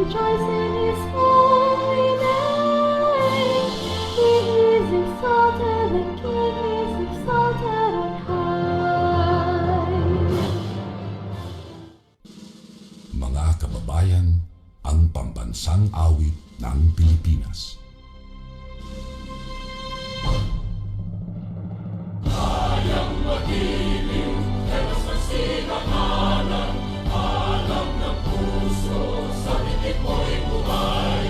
rejoice in His holy name. He is exalted, the King is exalted on high. Mga kababayan, ang pambansang awit ng Pilipinas. Kayang magiliw, pero sa sinakalan, alam ng puso, sa titik mo'y buhay.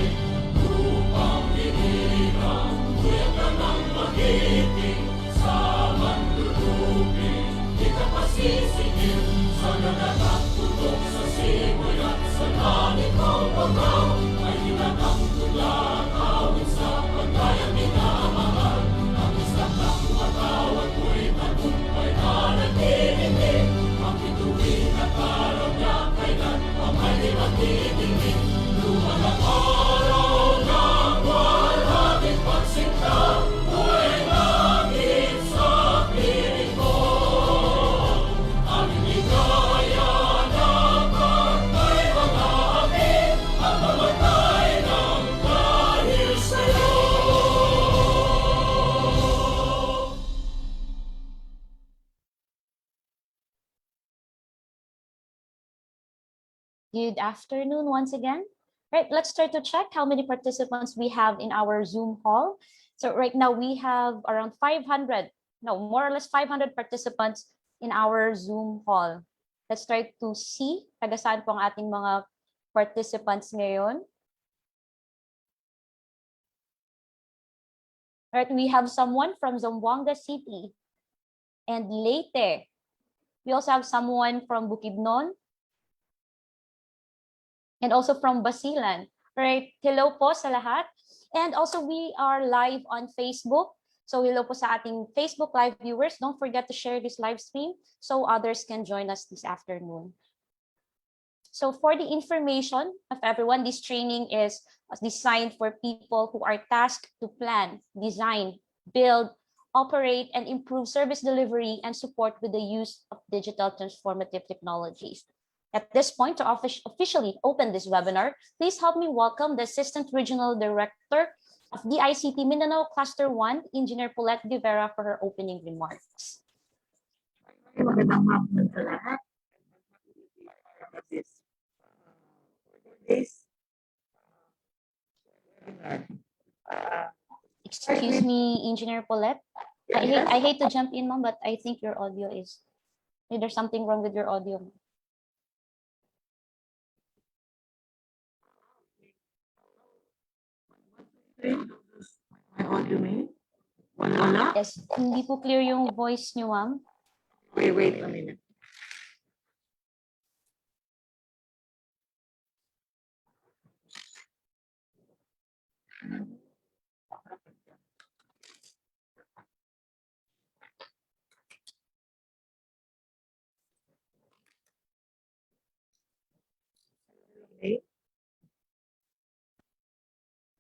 Lupang hinirang, kuyak ka ng magiting, sa manlulupin, di ka pasisigil, sa nananatulog sa simoy at sa langit ang pagaw, ay hinatang tulad, awit sa pagkayang minamahal, ang isang ng matawag mo'y tagumpay na nagtitindig, ang bituin at araw niya kailan pamay di magtitindig, luman ang araw ng walhating pagsinta, buhay langit sa piling ko, aming ligaya na pagkay mga api, at mamatay ng dahil sa'yo. Good afternoon once again. Right, let's start to check how many participants we have in our Zoom call. So right now we have around 500, no, more or less 500 participants in our Zoom call. Let's try to see taga saan po ang ating mga participants ngayon. Right, we have someone from Zamboanga City and Leyte. We also have someone from Bukidnon, and also from Basilan. Right, hello po sa lahat. And also we are live on Facebook. So hello po sa ating Facebook live viewers. Don't forget to share this live stream so others can join us this afternoon. So for the information of everyone, this training is designed for people who are tasked to plan, design, build, operate, and improve service delivery and support with the use of digital transformative technologies. At this point, to officially open this webinar, please help me welcome the Assistant Regional Director of DICT Mindanao Cluster 1, Engineer Paulette Guevara, for her opening remarks. Magandang hapon sa lahat. This webinar. Excuse me, Engineer Paulette. I hate to jump in, ma'am, but I think your audio is, there's something wrong with your audio. My audio me? Wala? Yes, hindi po clear yung voice niyo, ma'am. Wait a minute.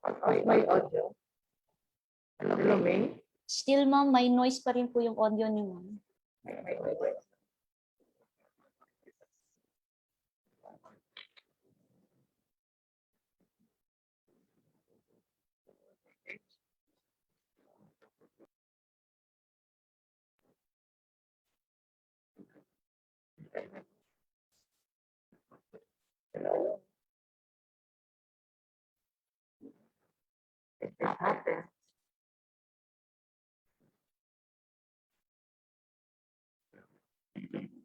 Okay. My audio. Hello, May? Still, ma'am, may noise pa rin po yung audio niyo, ma'am. Wait. Hello. It happened.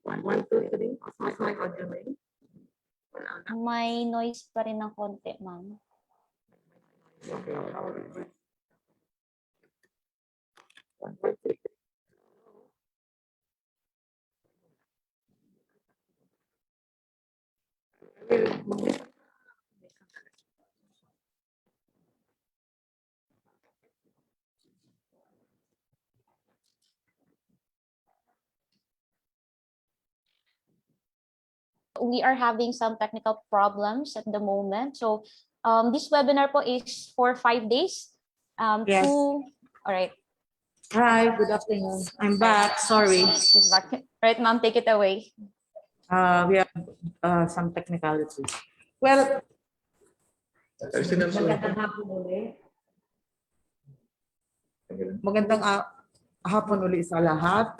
1, 2, 3. Mas may audio May? Wala na. May noise pa rin ng konti, ma'am. Okay. 1, 2, 3. We are having some technical problems at the moment. So this webinar po is for 5 days. Yes. All right. Hi, good afternoon. I'm back. Sorry. She's back. All right, ma'am, take it away. We have some technicalities. Well, Magandang hapon ulit. Magandang hapon ulit sa lahat.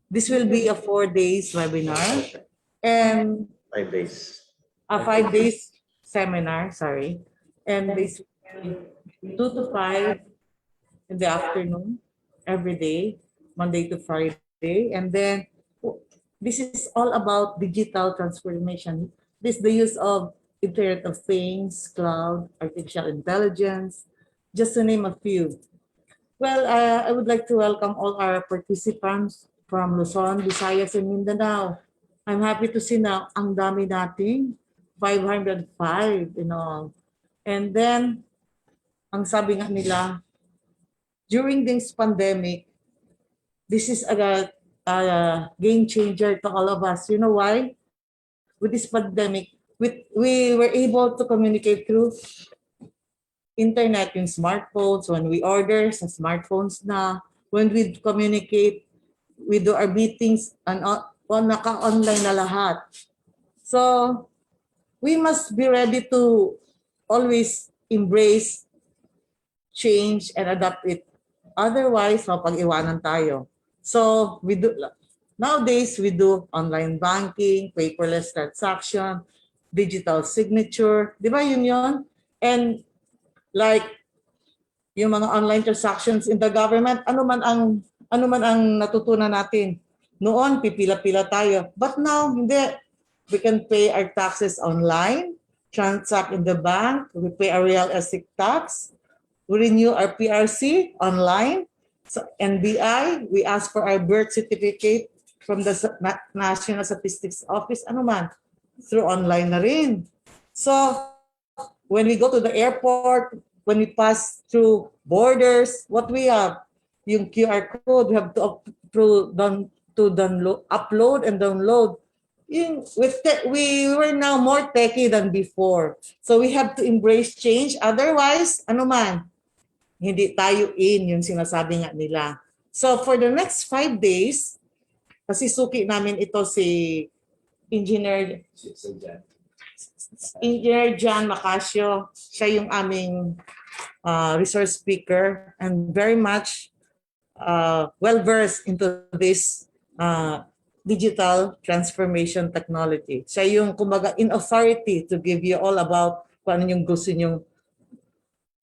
This will be a 4 days webinar and 5 days. a 5 days seminar, sorry. And this 2 to 5 in the afternoon every day, Monday to Friday. And then this is all about digital transformation. This the use of Internet of Things, cloud, artificial intelligence, just to name a few. Well, I would like to welcome all our participants from Luzon, Visayas, and Mindanao. I'm happy to see na ang dami nating 505 in all. And then, ang sabi nga nila, during this pandemic, this is a game changer to all of us. You know why? With this pandemic, we were able to communicate through internet, yung smartphones. When we order, sa smartphones na. When we communicate, we do our meetings, and naka-online na lahat. So, we must be ready to always embrace change and adapt it. Otherwise, mapag-iwanan tayo. So, nowadays, we do online banking, paperless transaction, digital signature. Di ba yun? And like yung mga online transactions in the government, ano man ang natutunan natin. Noon, pipila-pila tayo. But now, hindi. We can pay our taxes online, transact in the bank, we pay our real estate tax, we renew our PRC online. So NBI, we ask for our birth certificate from the National Statistics Office, ano man, through online na rin. So, when we go to the airport, when we pass through borders, what we have? Yung QR code, we have to upload and download. We were now more techy than before. So we have to embrace change. Otherwise, ano man, hindi tayo yung sinasabi nga nila. So for the next 5 days, kasi suki namin ito si Engineer John Macasio. Siya yung aming resource speaker and very much well-versed into this digital transformation technology. Siya yung kumbaga in authority to give you all about kung ano yung gusto nyong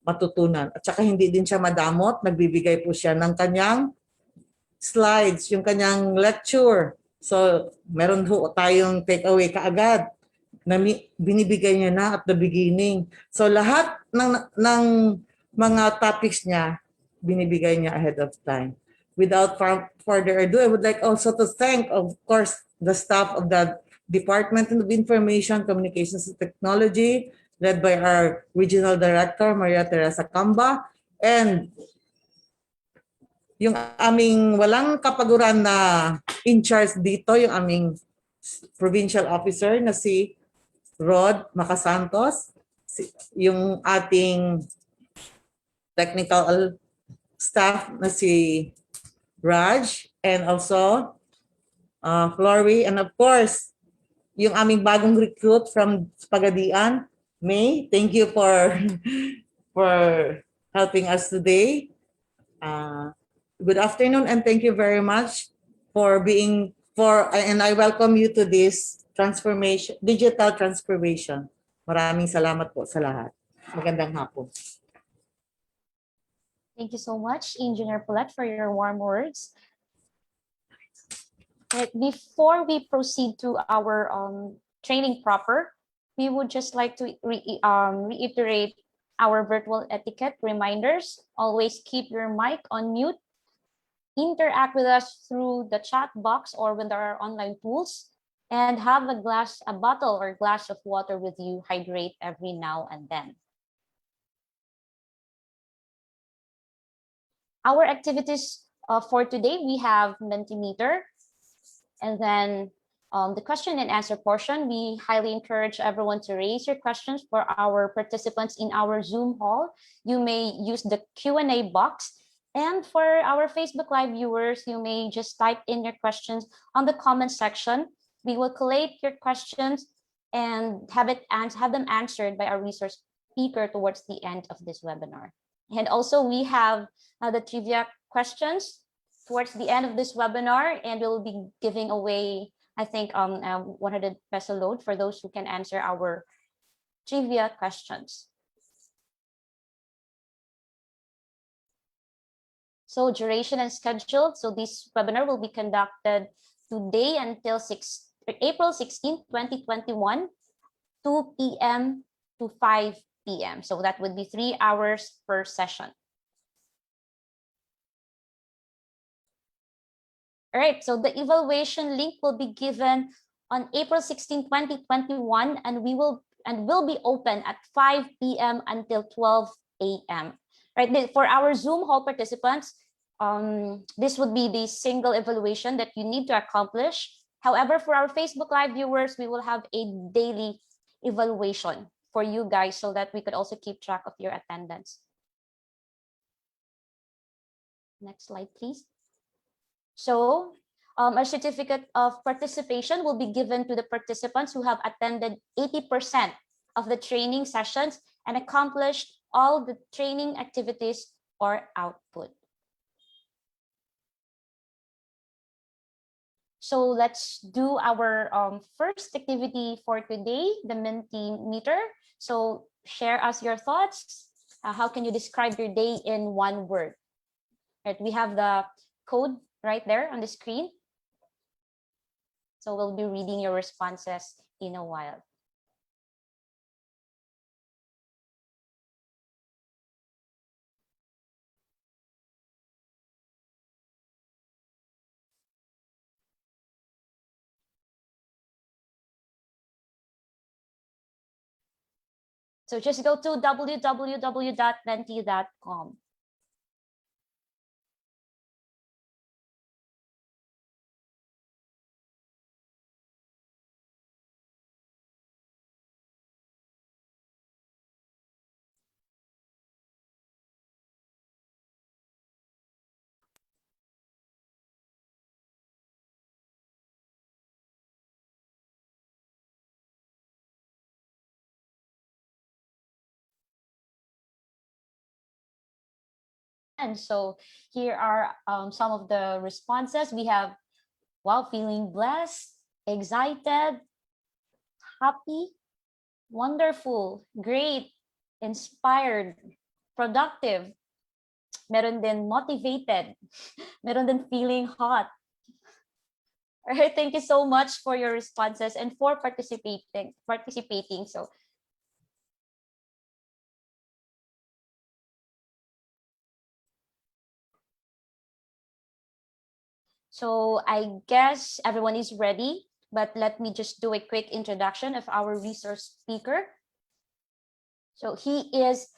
matutunan. At saka hindi din siya madamot, nagbibigay po siya ng kanyang slides, yung kanyang lecture. So, meron ho tayong takeaway kaagad na binibigay niya na at the beginning. So, lahat ng mga topics niya, binibigay niya ahead of time. Without further ado, I would like also to thank, of course, the staff of the Department of Information, Communications and Technology, led by our Regional Director, Maria Teresa Camba, and yung aming walang kapaguran na in charge dito, yung aming provincial officer na si Rod Macasantos, yung ating technical staff na si Raj, and also Flory, and of course, yung aming bagong recruit from Pagadian, May. Thank you for helping us today. Good afternoon, and thank you very much and I welcome you to this digital transformation. Maraming salamat po sa lahat. Magandang hapon. Thank you so much, Engineer Paulette, for your warm words. Right, before we proceed to our training proper, we would just like to reiterate our virtual etiquette reminders. Always keep your mic on mute. Interact with us through the chat box or with our online tools, and have a bottle or glass of water with you. Hydrate every now and then. Our activities for today, we have Mentimeter, and then the question and answer portion. We highly encourage everyone to raise your questions for our participants in our Zoom hall. You may use the Q&A box. And for our Facebook Live viewers, you may just type in your questions on the comment section. We will collate your questions and have them answered by our resource speaker towards the end of this webinar. And also we have the trivia questions towards the end of this webinar, and we'll be giving away, I think, 100 peso load for those who can answer our trivia questions. So duration and schedule. So this webinar will be conducted today until April 16, 2021, 2 p.m. to 5 p.m. So that would be 3 hours per session. All right, so the evaluation link will be given on April 16, 2021, and will be open at 5 p.m. until 12 a.m. Right, for our Zoom hall participants, this would be the single evaluation that you need to accomplish. However, for our Facebook Live viewers, we will have a daily evaluation for you guys so that we could also keep track of your attendance. Next slide, please. So a certificate of participation will be given to the participants who have attended 80% of the training sessions and accomplished all the training activities or output. So let's do our first activity for today, the Mentimeter. So share us your thoughts. How can you describe your day in one word? Right, we have the code right there on the screen. So we'll be reading your responses in a while. So just go to www.menti.com. And so here are some of the responses. We have, wow, feeling blessed, excited, happy, wonderful, great, inspired, productive, meron din motivated, meron din feeling hot. All right, thank you so much for your responses and for participating. So I guess everyone is ready, but let me just do a quick introduction of our resource speaker. So he is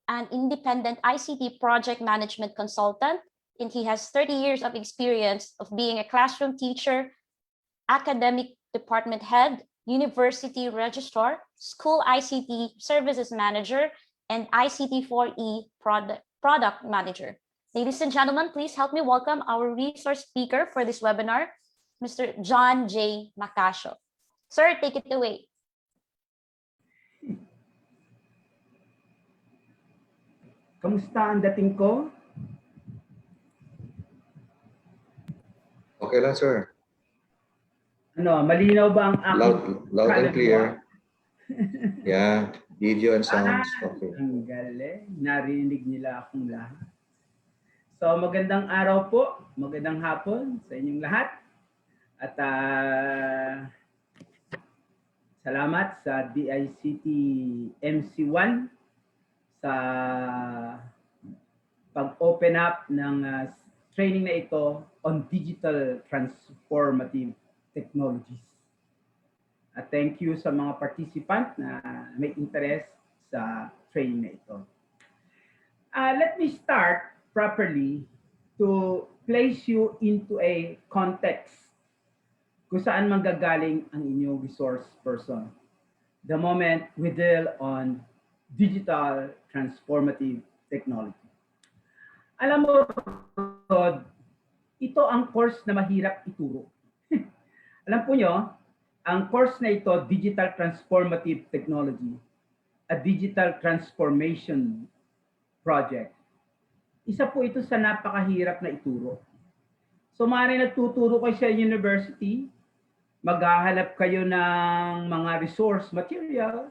an independent ICT project management consultant, and he has 30 years of experience of being a classroom teacher, academic department head, university registrar, school ICT services manager, and ICT 4E product manager. Ladies and gentlemen, please help me welcome our resource speaker for this webinar, Mr. John J. Macasio. Sir, take it away. Kamusta ang dating ko? Okay lang, sir. Ano, malinaw ba ang aking Loud and clear. Yeah, video and sounds. Okay. Ang galing. Narinig nila akong lahat. So, magandang araw po, magandang hapon sa inyong lahat. At salamat sa DICT MC1 sa pag-open up ng training na ito on digital transformative technologies. At thank you sa mga participant na may interest sa training na ito. Let me start properly to place you into a context kung saan manggagaling ang inyong resource person. The moment we deal on digital transformative technology. Alam mo, Rod, ito ang course na mahirap ituro. Alam po nyo, ang course na ito, Digital Transformative Technology, a digital transformation project. Isa po ito sa napakahirap na ituro. So maaari nagtuturo kayo sa university, maghahanap kayo ng mga resource material,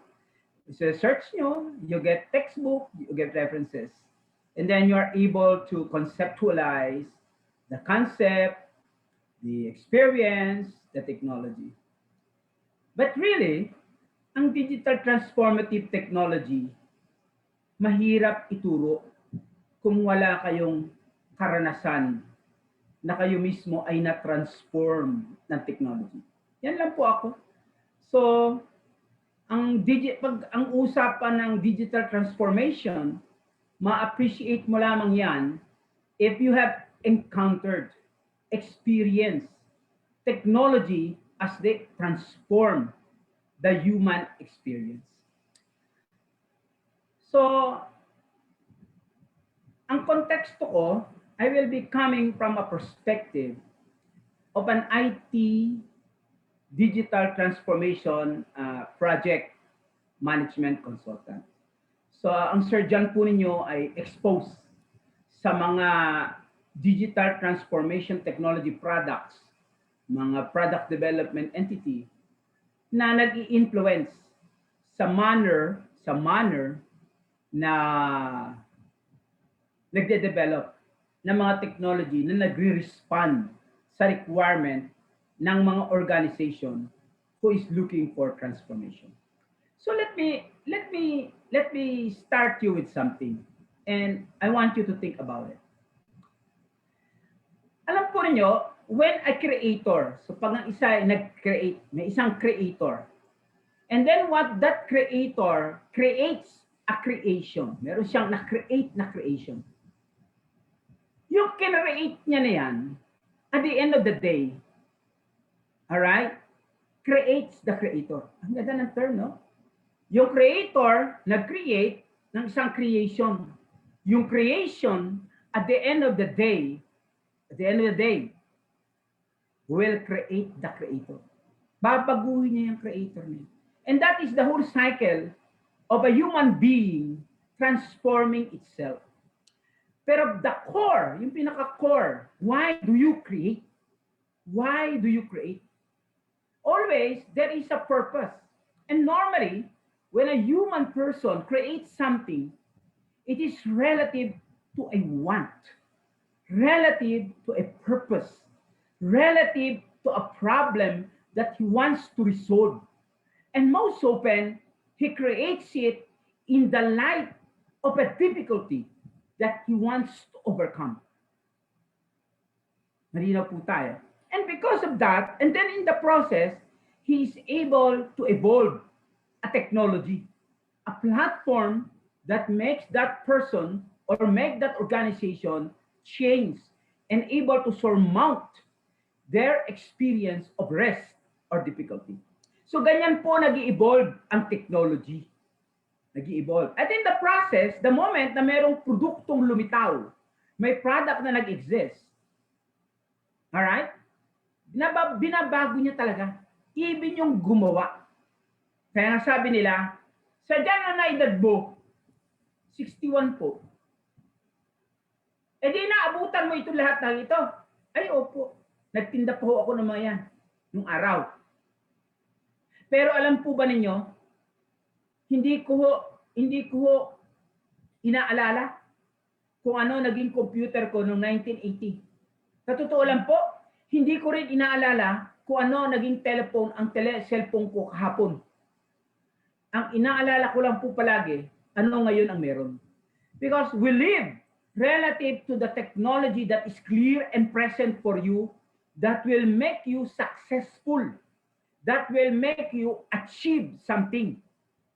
search nyo, you get textbook, you get references. And then you are able to conceptualize the concept, the experience, the technology. But really, ang digital transformative technology, mahirap ituro kung wala kayong karanasan na kayo mismo ay na-transform ng technology. Yan lang po ako. So, pag ang usapan ng digital transformation, ma-appreciate mo lamang yan if you have encountered, experienced technology as they transform the human experience. So, ang konteksto ko, I will be coming from a perspective of an IT digital transformation project management consultant. So, ang surgeon po ninyo ay exposed sa mga digital transformation technology products, mga product development entity na nag-i-influence sa manner na nagde-develop ng mga technology na nagre-respond sa requirement ng mga organization who is looking for transformation. So let me start you with something, and I want you to think about it. Alam po niyo, when a creator, so pag ang isa ay nag-create, may isang creator, and then what that creator creates a creation. Meron siyang na-create na creation. Yung kinreate niya na yan, at the end of the day, alright, creates the creator. Ang ganda ng term, no? Yung creator nag-create ng isang creation. Yung creation, at the end of the day, will create the creator. Babaguhin niya yung creator niya. And that is the whole cycle of a human being transforming itself. Pero the core, yung pinaka-core, why do you create? Why do you create? Always, there is a purpose. And normally, when a human person creates something, it is relative to a want, relative to a purpose, relative to a problem that he wants to resolve. And most often, he creates it in the light of a difficulty that he wants to overcome. Malinaw po tayo. And because of that, and then in the process, he is able to evolve a technology, a platform that makes that person or make that organization change and able to surmount their experience of rest or difficulty. So ganyan po nag-i-evolve ang technology. Nag-i-evolve. At in the process, the moment na mayroong produktong lumitaw, may product na nag-exist, alright? Binabago niya talaga. Even yung gumawa. Kaya nga sabi nila, sa dyan na edad mo, 61 po. E di naabutan mo ito lahat ng ito. Ay, opo. Nagtinda po ako ng mga yan nung araw. Pero alam po ba ninyo, hindi ko inaalala kung ano naging computer ko noong 1980. Sa totoo lang po, hindi ko rin inaalala kung ano naging cellphone ko kahapon. Ang inaalala ko lang po palagi, ano ngayon ang meron. Because we live relative to the technology that is clear and present for you, that will make you successful, that will make you achieve something,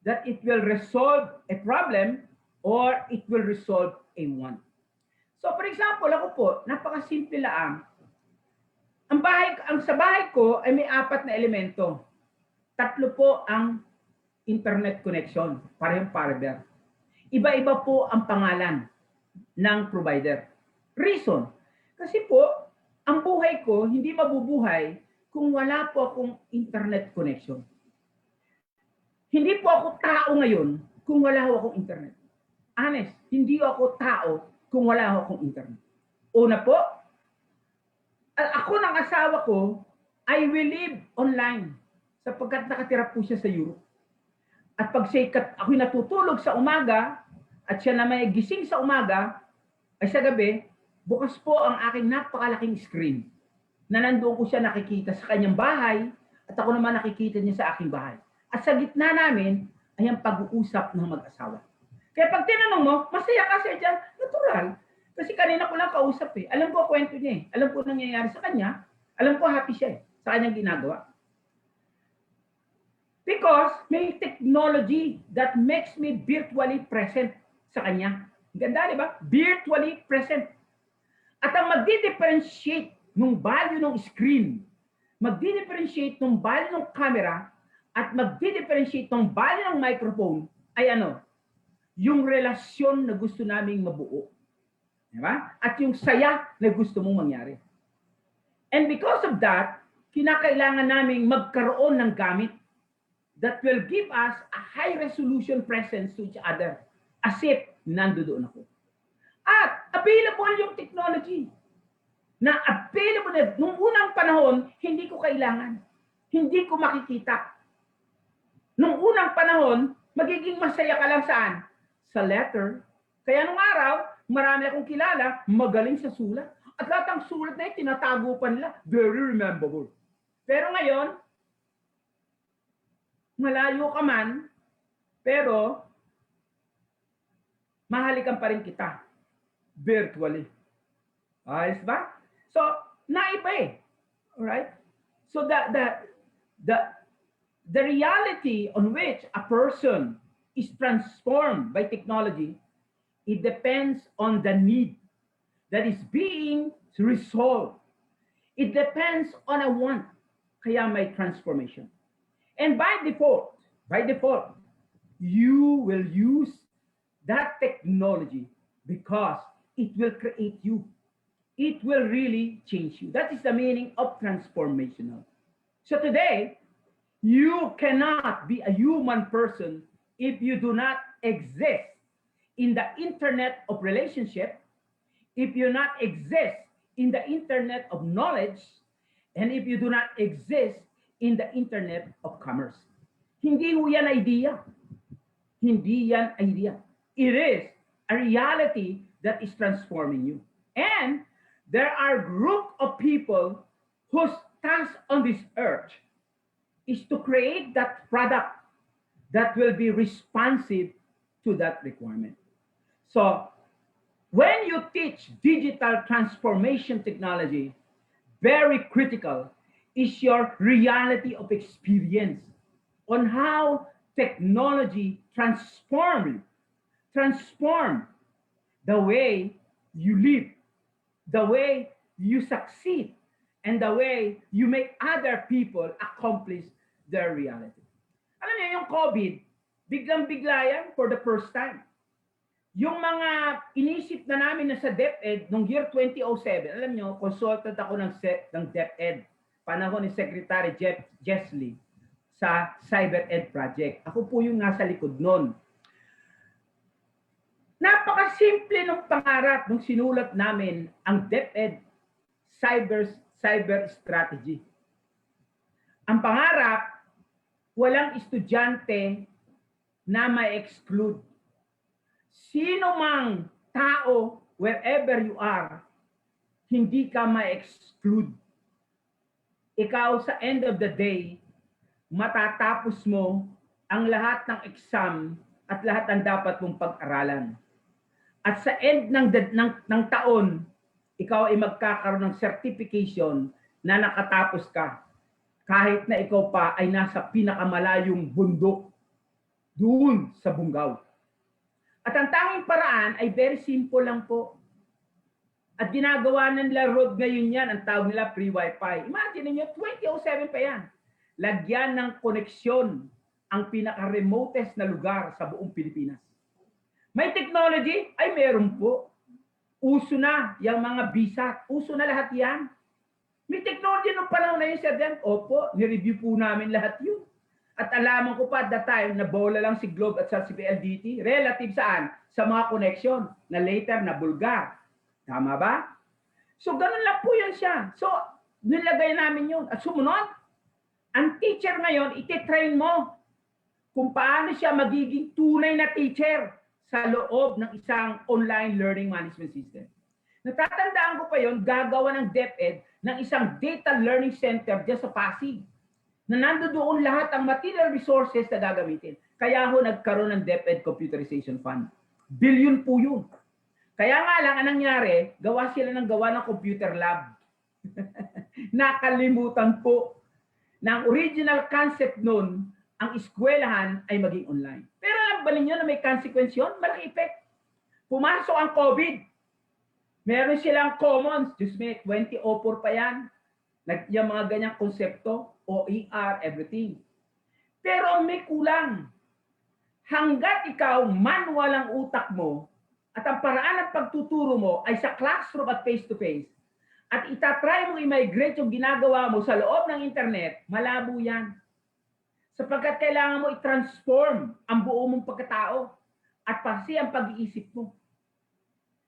that it will resolve a problem or it will resolve a want. So for example, ako po, napakasimple lang. Ang sa bahay ko ay may 4 na elemento. 3 po ang internet connection, parehong fiber. Iba-iba po ang pangalan ng provider. Reason, kasi po, ang buhay ko hindi mabubuhay kung wala po akong internet connection. Hindi po ako tao ngayon kung wala ho akong internet. Honest, hindi ako tao kung wala ho akong internet. Una po, ako ng asawa ko, I will live online sapagkat nakatira po siya sa Europe. At pag ako'y natutulog sa umaga at siya na may gising sa umaga, ay sa gabi, bukas po ang aking napakalaking screen na nandoon ko siya nakikita sa kanyang bahay at ako naman nakikita niya sa aking bahay. At sa gitna namin ay ang pag-uusap ng mag-asawa. Kaya pag tinanong mo, masaya ka siya dyan, natural. Kasi kanina ko lang kausap eh. Alam ko ang kwento niya eh. Alam ko nangyayari sa kanya. Alam ko happy siya eh sa kanyang ginagawa. Because may technology that makes me virtually present sa kanya. Ganda, di ba? Virtually present. At ang magdi-differentiate ng value ng screen, magdi-differentiate ng value ng camera, at magdi-differentiate ng value ng microphone ay ano? Yung relasyon na gusto naming mabuo. Di ba? At yung saya na gusto mong mangyari. And because of that, kinakailangan naming magkaroon ng gamit that will give us a high resolution presence to each other as if nandoon ako. At available yung technology na available na nung unang panahon, hindi ko kailangan. Hindi ko makikita. Nung unang panahon, magiging masaya ka lang saan? Sa letter. Kaya nung araw, marami akong kilala, magaling sa sulat. At lahat ng sulat na tinatago pa nila, very rememberable. Pero ngayon, malayo ka man, pero mahalikan pa rin kita virtually. Ayos ba? So, naiba eh. Alright? So, the reality on which a person is transformed by technology, it depends on the need that is being resolved. It depends on a want. Kaya may transformation. And by default, you will use that technology because it will create you. It will really change you. That is the meaning of transformational. So today, you cannot be a human person if you do not exist in the internet of relationship, if you not exist in the internet of knowledge, and if you do not exist in the internet of commerce. Hindi ho yan idea. Hindi yan idea. It is a reality that is transforming you. And there are a group of people whose task on this earth is to create that product that will be responsive to that requirement. So when you teach digital transformation technology, very critical is your reality of experience on how technology transform the way you live, the way you succeed, and the way you make other people accomplish their reality. Alam niyo, yung COVID, biglang-bigla yan for the first time. Yung mga inisip na namin na sa DepEd noong year 2007, alam niyo, consultant ako ng DepEd, panahon ni Secretary Jessley sa CyberEd Project. Ako po yung nasa likod nun. Napakasimple ng pangarap nung sinulat namin ang DepEd Cyber Strategy. Ang pangarap, walang estudyante na ma-exclude. Sino mang tao, wherever you are, hindi ka ma-exclude. Ikaw sa end of the day, matatapos mo ang lahat ng exam at lahat ng dapat mong pag-aralan. At sa end ng taon, ikaw ay magkakaroon ng certification na nakatapos ka. Kahit na ikaw pa ay nasa pinakamalayong bundok doon sa Bungaw. At ang tanging paraan ay very simple lang po. At ginagawa na nila road ngayon yan, ang tawag nila free wifi. Imagine niyo, 2007 pa yan. Lagyan ng koneksyon ang pinaka-remotest na lugar sa buong Pilipinas. May technology? Ay meron po. Uso na yung mga BSAT. Uso na lahat yan. May technology nung panahon na yun, Sir Dan? Opo, nireview po namin lahat yun. At alaman ko pa at that time na bola lang si Globe at sa si PLDT. Relative saan? Sa mga connection na later na bulgar. Tama ba? So ganun lang po yan siya. So nilagay namin yun. At sumunod, ang teacher ngayon, ititrain mo kung paano siya magiging tunay na teacher sa loob ng isang online learning management system. Natatandaan ko pa yon, gagawa ng DepEd ng isang data learning center dyan sa Pasig na nandoon lahat ang material resources na gagamitin. Kaya ho nagkaroon ng DepEd Computerization Fund. Billion po yun. Kaya nga lang, anong nangyari, gawa sila ng gawa ng computer lab. Nakalimutan po na ang original concept nun, ang eskwelahan ay maging online. Pero alam ba ninyo na may consequence yun? Malaki effect. Pumasok ang COVID. Meron silang commons. Diyos me, 2004 pa yan. Yung mga ganyang konsepto, OER, everything. Pero may kulang. Hanggat ikaw manual ang utak mo at ang paraan ng pagtuturo mo ay sa classroom at face-to-face at itatry mo i-migrate yung ginagawa mo sa loob ng internet, malabo yan. Sapagkat kailangan mo i-transform ang buo mong pagkatao at pati ang pag-iisip mo.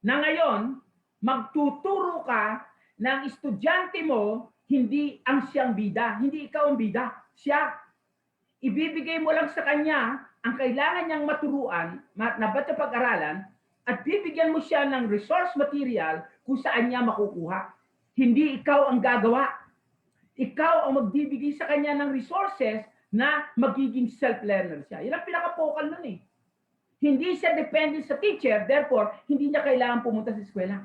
Na ngayon, magtuturo ka ng estudyante mo, hindi ang siyang bida. Hindi ikaw ang bida. Siya. Ibibigay mo lang sa kanya ang kailangan niyang maturuan, nabat na pag-aralan, at bibigyan mo siya ng resource material kung saan niya makukuha. Hindi ikaw ang gagawa. Ikaw ang magbibigay sa kanya ng resources na magiging self-learner siya. Yan ang pinaka-focal nun eh. Hindi siya dependent sa teacher, therefore, hindi niya kailangan pumunta sa eskwela.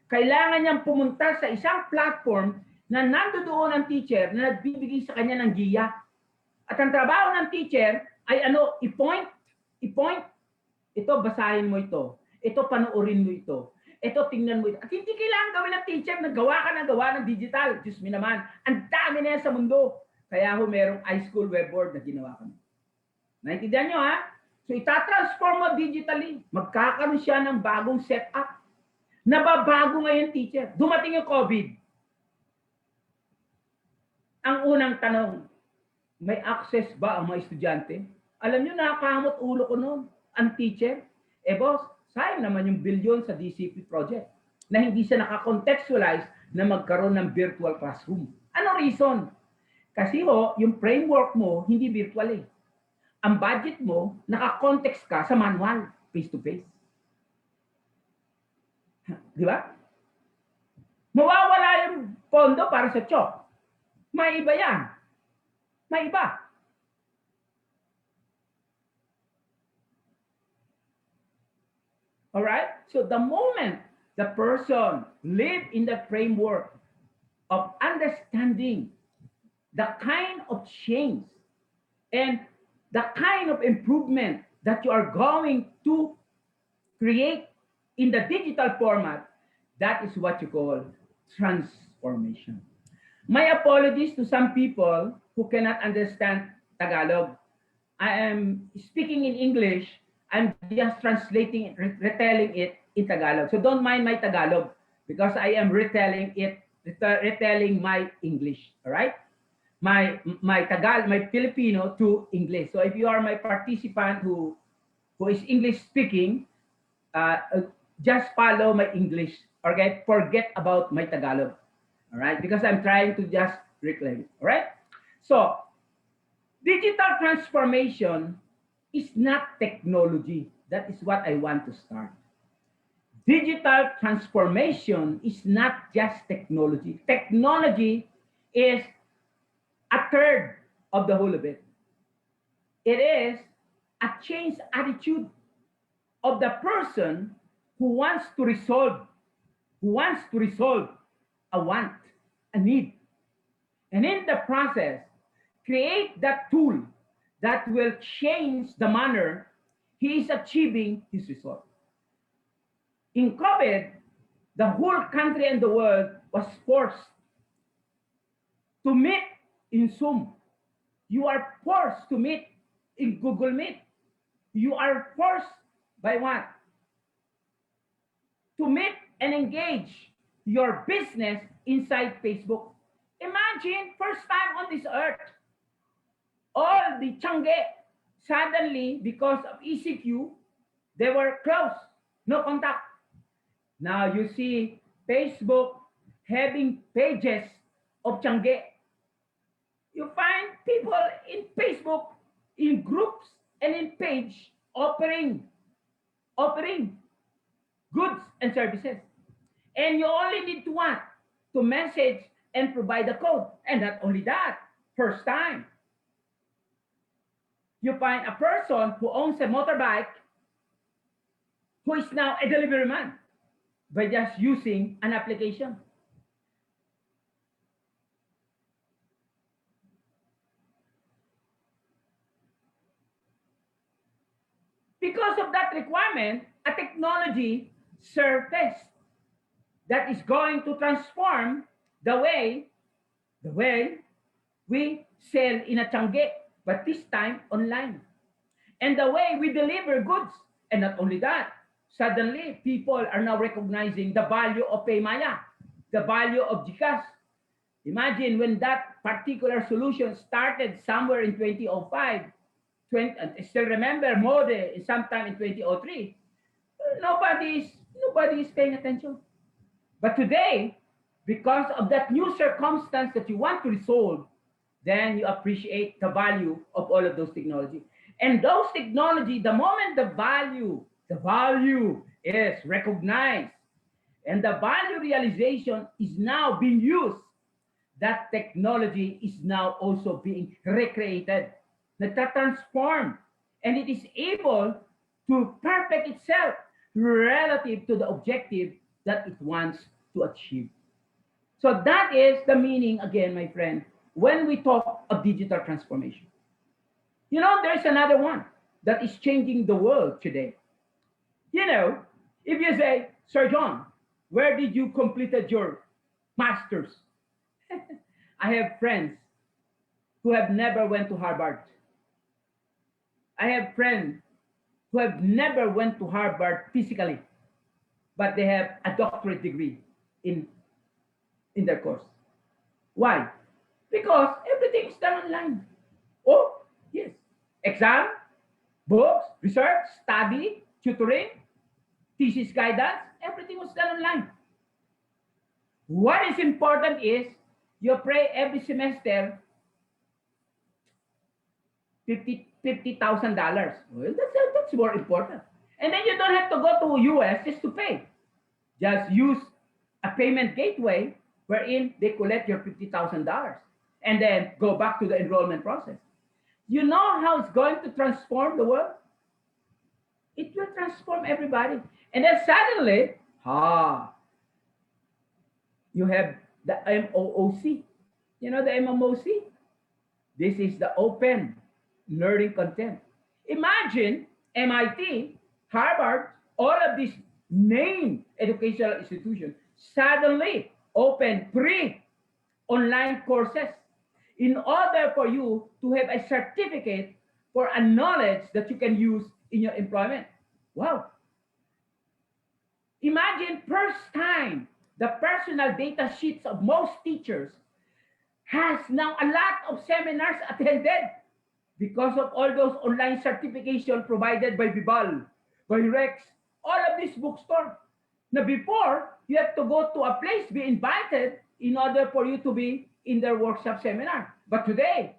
Kailangan niyang pumunta sa isang platform na nandoon ang teacher na nagbibigay sa kanya ng giya. At ang trabaho ng teacher ay i-point. Ito, basahin mo ito. Ito, panoorin mo ito. Ito, tingnan mo ito. At hindi kailangan gawin ng teacher na gawa ng digital. Diyos me naman. Ang dami na yan sa mundo. Kaya ho merong iSchool web board na ginawa kami. Naintindihan nyo ha? So itatransform mo digitally. Magkakaroon siya ng bagong setup. Nababago ngayon teacher. Dumating yung COVID. Ang unang tanong, may access ba ang mga estudyante? Alam nyo, nakakamot ulo ko noon. Ang teacher, boss, sayang naman yung bilyon sa DCP project na hindi siya nakakontextualize na magkaroon ng virtual classroom. Ano reason? Kasi yung framework mo, hindi virtual eh. Ang budget mo, naka-context ka sa manual, face-to-face. Di ba? Mawawala yung pondo para sa chok. May iba yan. May iba. Alright? So the moment the person live in the framework of understanding the kind of change and the kind of improvement that you are going to create in the digital format, that is what you call transformation. My apologies to some people who cannot understand Tagalog. I am speaking in English. I'm just translating it, retelling it in Tagalog. So don't mind my Tagalog because I am retelling my English. All right? My Filipino to English. So if you are my participant who is English speaking, just follow my English. Okay? Forget about my Tagalog. All right? Because I'm trying to just reclaim it. All right? So, digital transformation is not technology. That is what I want to start. Digital transformation is not just technology. Technology is a third of the whole of it. It is a changed attitude of the person who wants to resolve a want, a need. And in the process, create that tool that will change the manner he is achieving his result. In COVID, the whole country and the world was forced to meet in Zoom. You are forced to meet in Google Meet. You are forced by what? To meet and engage your business inside Facebook. Imagine, first time on this earth, all the Changge, suddenly, because of ECQ, they were closed, no contact. Now you see Facebook having pages of Changge. You find people in Facebook, in groups, and in page offering goods and services. And you only need to what? To message and provide the code. And not only that, first time, you find a person who owns a motorbike who is now a delivery man by just using an application. Because of that requirement, a technology surfaced that is going to transform the way we sell in a Changge, but this time online. And the way we deliver goods. And not only that, suddenly people are now recognizing the value of Paymaya, the value of GCash. Imagine when that particular solution started somewhere in 2005, I still remember Mode sometime in 2003. Nobody is paying attention. But today, because of that new circumstance that you want to resolve, then you appreciate the value of all of those technology. And those technology, the moment the value is recognized and the value realization is now being used, that technology is now also being recreated, that transformed, and it is able to perfect itself relative to the objective that it wants to achieve. So that is the meaning, again, my friend, when we talk of digital transformation. You know, there's another one that is changing the world today. You know, if you say, Sir John, where did you completed your master's? I have friends who have never went to Harvard. I have friends who have never went to Harvard physically, but they have a doctorate degree in their course. Why? Because everything is done online. Oh, yes. Exam, books, research, study, tutoring, thesis guidance, everything was done online. What is important is you pay every semester $50,000. Well, that's more important. And then you don't have to go to US just to pay. Just use a payment gateway wherein they collect your $50,000 and then go back to the enrollment process. You know how it's going to transform the world? It will transform everybody. And then suddenly, you have the MOOC. You know the MMOC? This is the open learning content. Imagine MIT, Harvard, all of these named educational institutions suddenly open free online courses in order for you to have a certificate for a knowledge that you can use in your employment. Wow. Imagine first time the personal data sheets of most teachers has now a lot of seminars attended because of all those online certification provided by Bibal, by Rex, all of this bookstore. Now before, you have to go to a place, be invited in order for you to be in their workshop seminar. But today,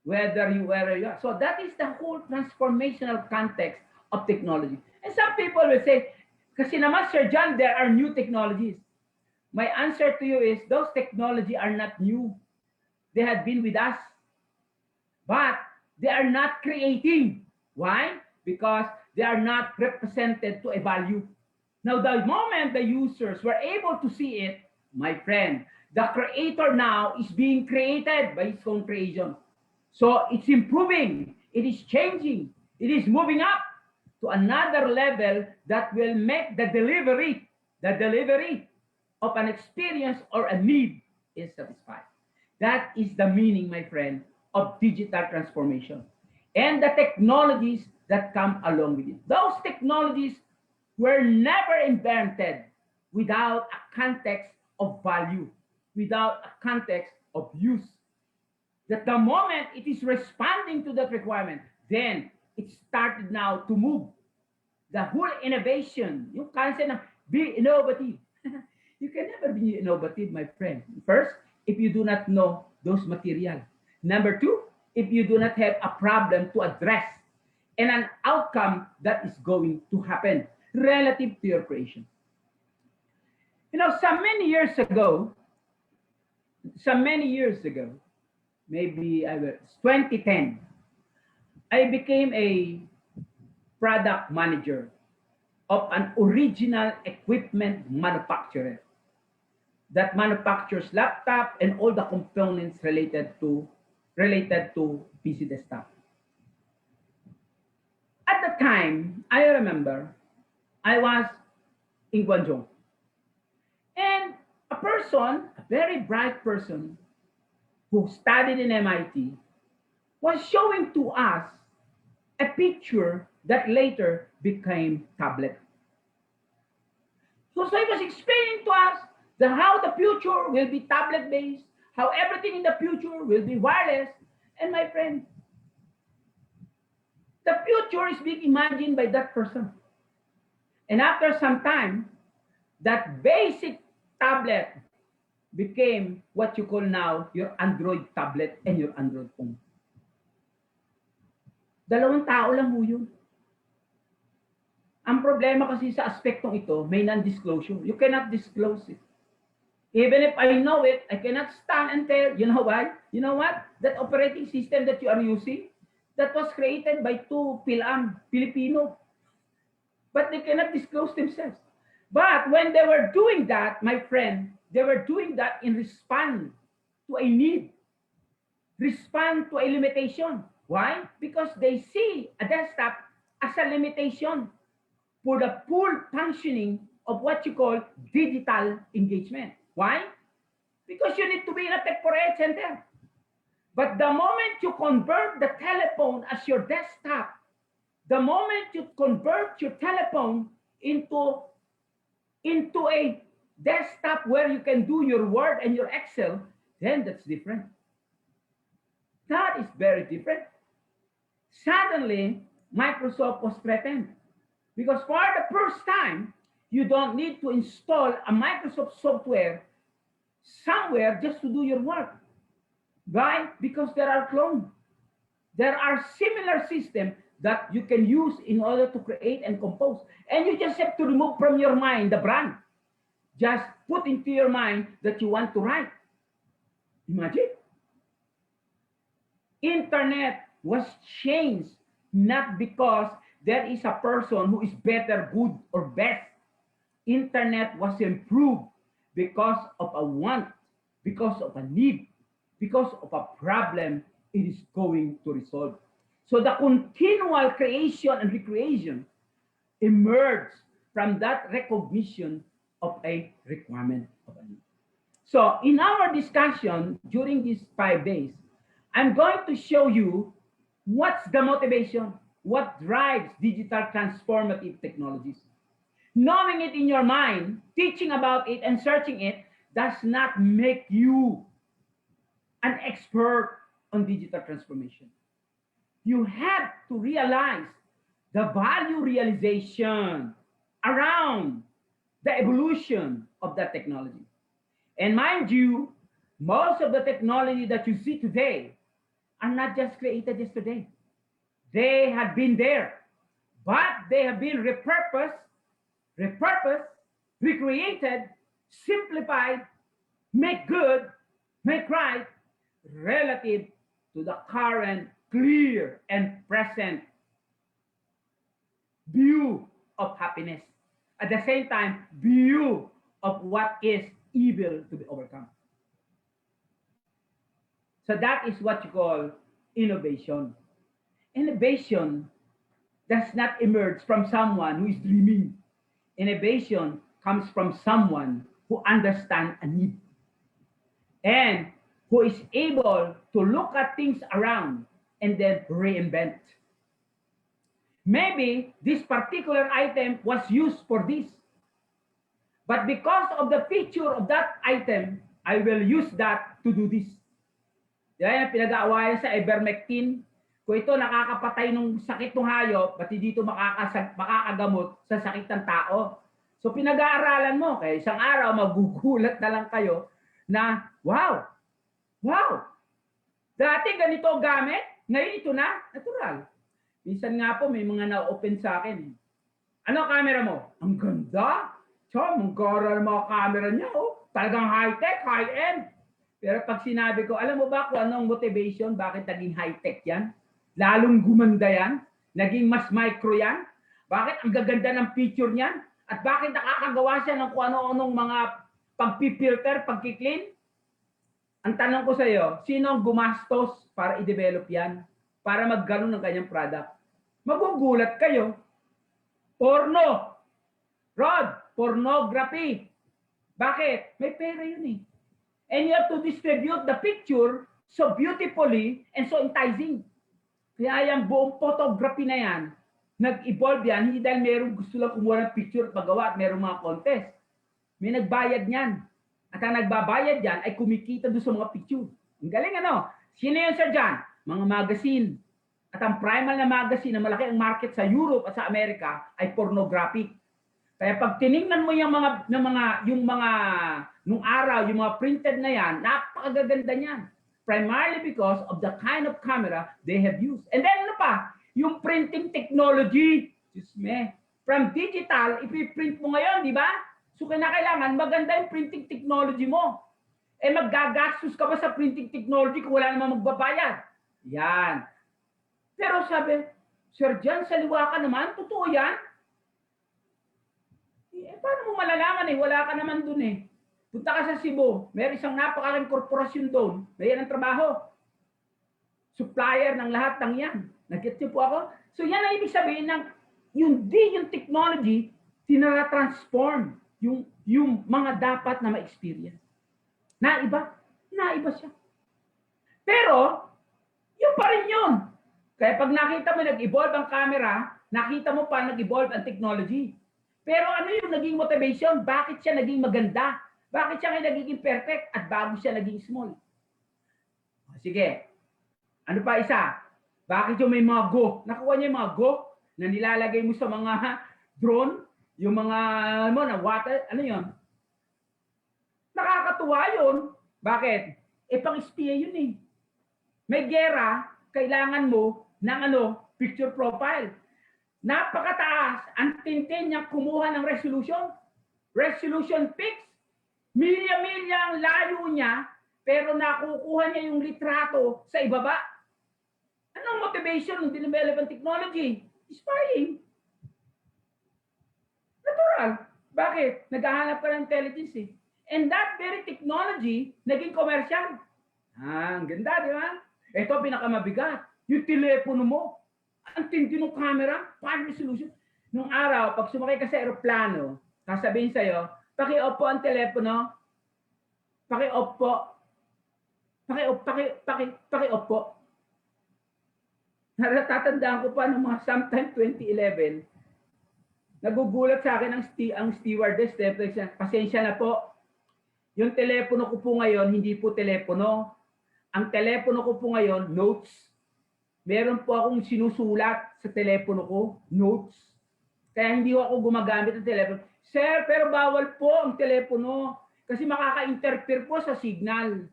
wherever you are. So that is the whole transformational context of technology. And some people will say, kasi naman, Sir John, there are new technologies. My answer to you is, those technology are not new. They have been with us. But they are not creating. Why? Because they are not represented to a value. Now, the moment the users were able to see it, my friend, the creator now is being created by his own creation. So it's improving, it is changing, it is moving up to another level that will make the delivery of an experience or a need is satisfied. That is the meaning, my friend, of digital transformation and the technologies that come along with it. Those technologies were never invented without a context of value, without a context of use. That the moment it is responding to that requirement, then it started now to move. The whole innovation, you can't say na, be innovative. You can never be innovative, my friend. First, if you do not know those material. Number two, if you do not have a problem to address and an outcome that is going to happen relative to your creation. You know, some many years ago, maybe I was 2010, I became a product manager of an original equipment manufacturer that manufactures laptop and all the components related to PC desktop. At the time, I remember I was in Guangzhou, and a very bright person who studied in MIT, was showing to us a picture that later became tablet. So he was explaining to us how the future will be tablet based, how everything in the future will be wireless. And my friend, the future is being imagined by that person. And after some time, that basic tablet became what you call now your Android tablet and your Android phone. Dalawang tao lang ho yun. Ang problema kasi sa aspektong ito, may non-disclosure. You cannot disclose it. Even if I know it, I cannot stand and tell, you know why? You know what? That operating system that you are using, that was created by two Filipino. But they cannot disclose themselves. But when they were doing that, my friend, they were doing that in response to a need, respond to a limitation. Why? Because they see a desktop as a limitation for the full functioning of what you call digital engagement. Why? Because you need to be in a tech for a center. But the moment you convert the telephone as your desktop, the moment you convert your telephone into a desktop where you can do your Word and your Excel, then that's different. That is very different. Suddenly, Microsoft was threatened because for the first time, you don't need to install a Microsoft software somewhere just to do your work. Why? Because there are clones. There are similar systems that you can use in order to create and compose. And you just have to remove from your mind the brand. Just put into your mind that you want to write. Imagine. Internet was changed not because there is a person who is better, good, or best. Internet was improved because of a want, because of a need, because of a problem it is going to resolve. So the continual creation and recreation emerged from that recognition of a requirement of a need. So in our discussion during these 5 days, I'm going to show you what's the motivation, what drives digital transformative technologies. Knowing it in your mind, teaching about it, and searching it does not make you an expert on digital transformation. You have to realize the value realization around the evolution of that technology. And mind you, most of the technology that you see today are not just created yesterday. They have been there, but they have been repurposed, recreated, simplified, make good, make right, relative to the current clear and present view of happiness. At the same time, view of what is evil to be overcome. So that is what you call innovation. Innovation does not emerge from someone who is dreaming. Innovation comes from someone who understands a need and who is able to look at things around and then reinvent. Maybe this particular item was used for this, but because of the feature of that item, I will use that to do this. Yan, pinag-aawayan sa ivermectin. Kung ito nakakapatay ng sakit ng hayop, pati dito makakagamot sa sakit ng tao. So pinag-aaralan mo, kaya isang araw magugulat na lang kayo na, wow, dati ganito gamit, ngayon ito na, natural. Minsan nga po may mga na-open sa akin. Ano camera mo? Ang ganda. Chom, ang gara ng mga camera niya. Oh. Talagang high-tech, high-end. Pero pag sinabi ko, alam mo ba kung anong motivation? Bakit naging high-tech yan? Lalong gumanda yan? Naging mas micro yan? Bakit ang gaganda ng picture niyan? At bakit nakakagawa siya ng kung ano-anong mga pagpipilter, pagkiklin? Ang tanong ko sa iyo, sino ang gumastos para i-develop yan? Para magkaroon ng kanyang product? Magugulat kayo. Porno. Rod, pornography. Bakit? May pera yun eh. And you have to distribute the picture so beautifully and so enticing. Kaya yung buong photography na yan, nag-evolve yan, hindi dahil merong gusto lang kumuha ng picture at magawa at merong mga contest. May nagbayad yan. At ang nagbabayad yan ay kumikita doon sa mga picture. Ang galing ano? Sino yun sa dyan? Mga magazine. At ang primal na magazine na malaki ang market sa Europe at sa Amerika ay pornographic. Kaya pag tiningnan mo yung mga nung araw, yung mga printed na yan, napakagaganda niyan. Primarily because of the kind of camera they have used. And then ano pa? Yung printing technology. Diyos me. From digital, ipiprint mo ngayon, di ba? So kailangan maganda yung printing technology mo. Eh maggagastos ka ba sa printing technology kung wala namang magbabayad? Yan. Pero sabi, Sir John, sa liwa ka naman, totoo yan? Eh, paano mo malalaman eh? Wala ka naman dun eh. Punta ka sa Cebu, may isang napakalang korporasyon doon, may yan ang trabaho. Supplier ng lahat ng yan. Nag-get po ako? So yan ang ibig sabihin ng yung technology, tinara-transform yung mga dapat na ma-experience. Naiba siya. Pero, yun pa rin yun. Kaya pag nakita mo nag-evolve ang camera, nakita mo pa nag-evolve ang technology. Pero ano yung naging motivation? Bakit siya naging maganda? Bakit siya nagiging perfect at bago siya naging small? Sige. Ano pa isa? Bakit yung may mga go? Nakuha niya yung mga go na nilalagay mo sa mga drone, yung mga na water, ano yun? Nakakatuwa yun. Bakit? Eh pang-espiya yun eh. May gera, kailangan mo ng picture profile. Napakataas. Ang tintin niya kumuha ng resolution. Resolution fix. Milya-milya ang layo niya, pero nakukuha niya yung litrato sa ibaba. Anong motivation ng development technology? Spying. Natural. Bakit? Naghahanap ka ng intelligence eh. And that very technology, naging commercial. Ang ganda, di ba? Ito, pinakamabigat. Yung telepono mo. Ang tindi ng camera, fine resolution. Nung araw, pag sumakay ka sa aeroplano, sasabihin sa'yo, paki-off po ang telepono. Paki-off po. Paki-off po. Natatandaan ko pa nung mga sometime 2011, nagugulat sa akin ang stewardess. Pasensya na po. Yung telepono ko po ngayon, hindi po telepono. Ang telepono ko po ngayon, notes. Meron po akong sinusulat sa telepono ko, notes. Kaya hindi ako gumagamit ng telepono. Sir, pero bawal po ang telepono kasi makaka-interfere po sa signal.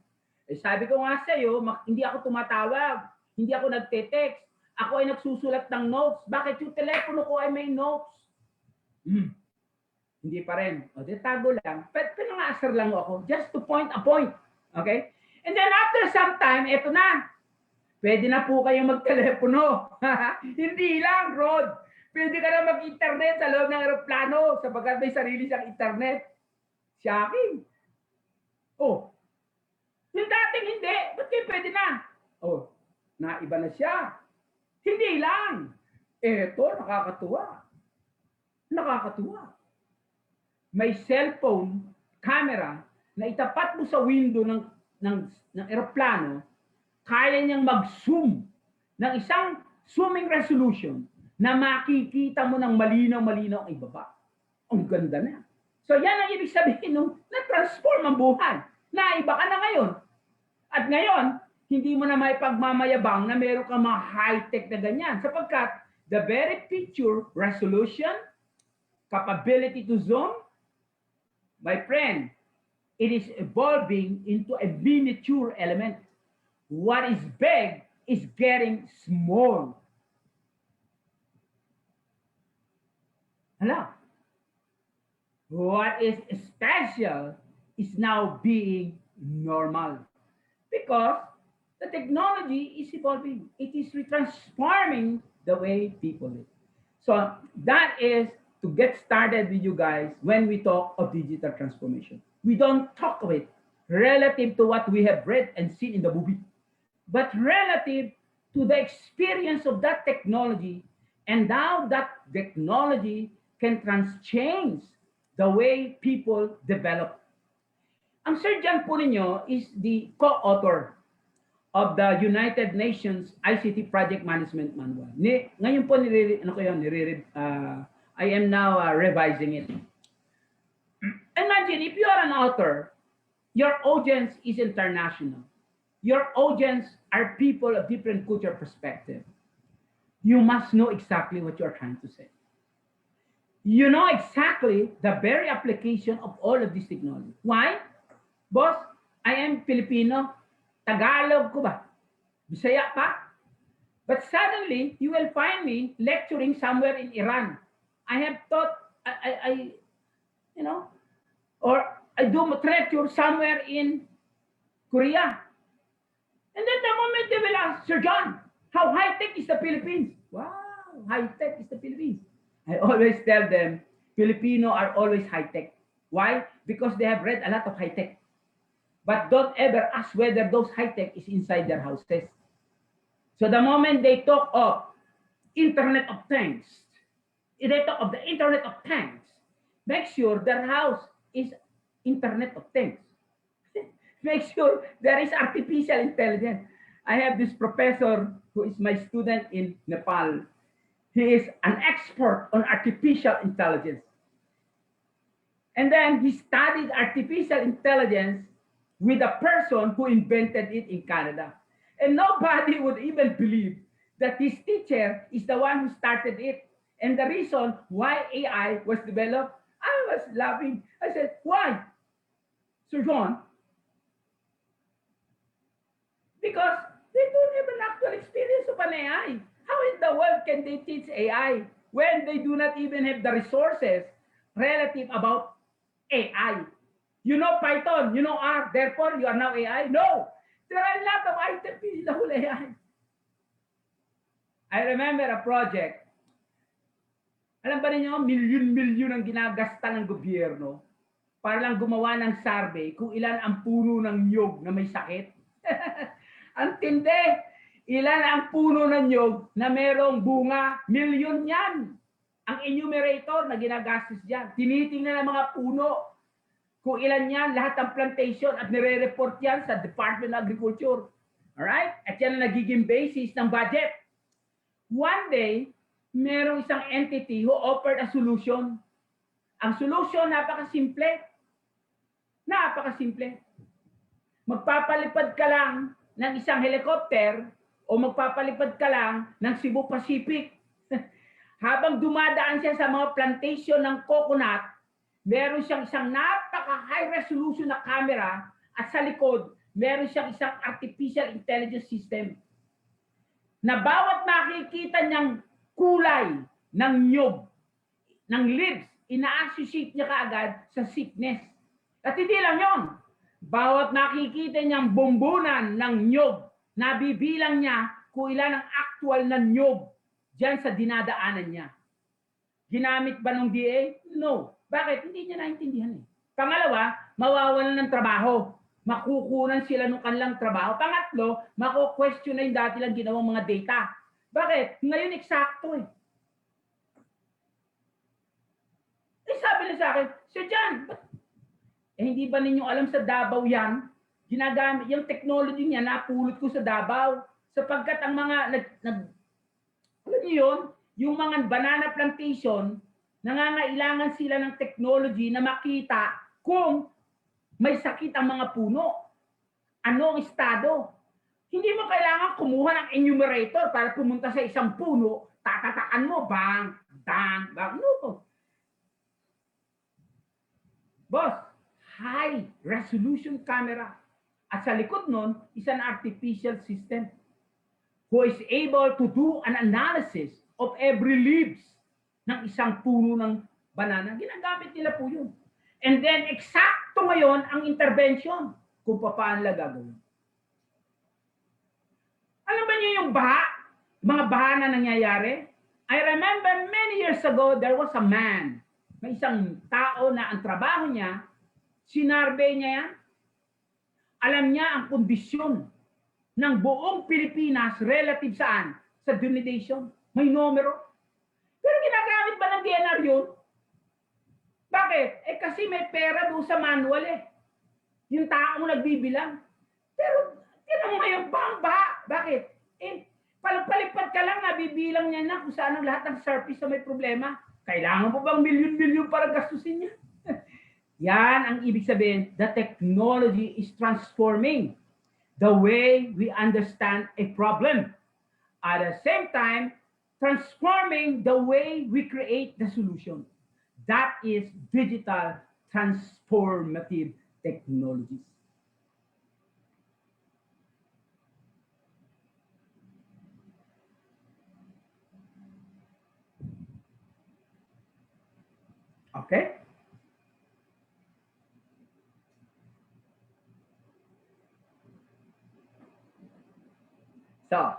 Eh, sabi ko nga sa iyo, hindi ako tumatawag, hindi ako nagte-text. Ako ay nagsusulat ng notes. Bakit yung telepono ko ay may notes? Hindi pa rin. O, di tago lang. Pero nga-asar lang ako. Just to point a point. Okay? And then after some time, eto na. Pwede na po kayong magtelepono. Hindi lang, Rod. Pwede ka na mag-internet sa loob ng aeroplano sapagkat may sarili siyang internet. Shocking. Oh. Yung dating hindi. Ba't kayo pwede na? Oh, naiba na siya. Hindi lang. Eto, nakakatuwa. Nakakatuwa. May cellphone camera na itapat mo sa window ng aeroplano, kaya niyang mag-zoom ng isang zooming resolution na makikita mo ng malinaw-malinaw ang ibaba. Ang ganda na. So yan ang ibig sabihin nung na-transform ang buhay. Naiba ka na ngayon. At ngayon, hindi mo na may pagmamayabang na meron kang mga high-tech na ganyan. Sapagkat the very picture resolution, capability to zoom, my friend, it is evolving into a miniature element. What is big is getting small. Hello? What is special is now being normal because the technology is evolving. It is transforming the way people live. So that is to get started with you guys when we talk of digital transformation. We don't talk of it relative to what we have read and seen in the movie, but relative to the experience of that technology and how that technology can change the way people develop. Ang Sir John po ninyo is the co-author of the United Nations ICT Project Management Manual. Ngayon po, I am now revising it. Imagine if you are an author, your audience is international. Your audience are people of different cultural perspective. You must know exactly what you're trying to say. You know exactly the very application of all of this technology. Why? Boss, I am Filipino. Tagalog ko ba? Bisaya pa? But suddenly, you will find me lecturing somewhere in Iran. I have thought, or I do lecture somewhere in Korea. And then the moment they will ask, Sir John, how high-tech is the Philippines? Wow, high-tech is the Philippines. I always tell them, Filipino are always high-tech. Why? Because they have read a lot of high-tech. But don't ever ask whether those high-tech is inside their houses. So the moment they talk of Internet of Things, they talk of the Internet of Things, make sure their house is Internet of Things. Make sure there is artificial intelligence. I have this professor who is my student in Nepal. He is an expert on artificial intelligence. And then he studied artificial intelligence with a person who invented it in Canada. And nobody would even believe that his teacher is the one who started it. And the reason why AI was developed, I was laughing. I said, why? Sir John, because they don't have an actual experience of an AI. How in the world can they teach AI when they do not even have the resources relative about AI? You know Python, you know R, therefore you are now AI? No, there are a lot of items in the whole AI. I remember a project. Alam ba ninyo, milyon-milyon ang ginagasta ng gobyerno para lang gumawa ng survey kung ilan ang puno ng niyog na may sakit. Ang tindi! Ilan ang puno ng nyog na merong bunga? Milyon yan. Ang enumerator na ginagastos dyan. Tinitingnan ng mga puno kung ilan yan, lahat ng plantation at nire-report yan sa Department of Agriculture. Alright? At yan ang nagiging basis ng budget. One day, merong isang entity who offered a solution. Ang solution, napakasimple. Napakasimple. Magpapalipad ka lang ng isang helicopter o magpapalipad ka lang ng Cebu Pacific. Habang dumadaan siya sa mga plantation ng coconut, meron siyang isang napaka-high resolution na camera at sa likod, meron siyang isang artificial intelligence system na bawat makikita niyang kulay ng nyog, ng leaves, ina-associate niya kaagad sa sickness. At hindi lang yon. Bawat nakikita niyang bumbunan ng nyog, nabibilang niya kung ilan ang actual na nyog dyan sa dinadaanan niya. Ginamit ba ng DA? No. Bakit? Hindi niya naintindihan eh. Pangalawa, mawawalan ng trabaho. Makukunan sila ng kanilang trabaho. Pangatlo, mako-question na yung dati lang ginawang mga data. Bakit? Ngayon eksakto eh. Eh sabi na sa akin, Sir John, hindi ba ninyo alam sa Davao yan? Ginagamit, yung technology niya, napulot ko sa Davao. Sapagkat ang mga, alam niyo yun, yung mga banana plantation, nangangailangan sila ng technology na makita kung may sakit ang mga puno. Ano ang estado? Hindi mo kailangan kumuha ng enumerator para pumunta sa isang puno, tatatakan mo, bang, dang, bang. No. Boss, high resolution camera. At sa likod nun is an artificial system who is able to do an analysis of every leaves ng isang puno ng banana. Ginagamit nila po yun. And then, eksakto ngayon ang intervention kung paano nila gagawin. Alam ba niyo yung baha? Mga baha na nangyayari? I remember many years ago, there was a man. May isang tao na ang trabaho niya, sinarvey niya yan. Alam niya ang kondisyon ng buong Pilipinas relative saan? Sa denudation. May numero. Pero ginagamit ba ng DNR yun? Bakit? Kasi may pera doon sa manual eh. Yung taong nagbibilang. Pero, tinan mo ngayon, bang-baha. Bakit? Palipad ka lang, nabibilang niya na kung saan ang lahat ng surface na may problema. Kailangan mo bang milyon-milyon para gastusin niya? Yan ang ibig sabihin, the technology is transforming the way we understand a problem. At the same time, transforming the way we create the solution. That is digital transformative technologies. Okay? So,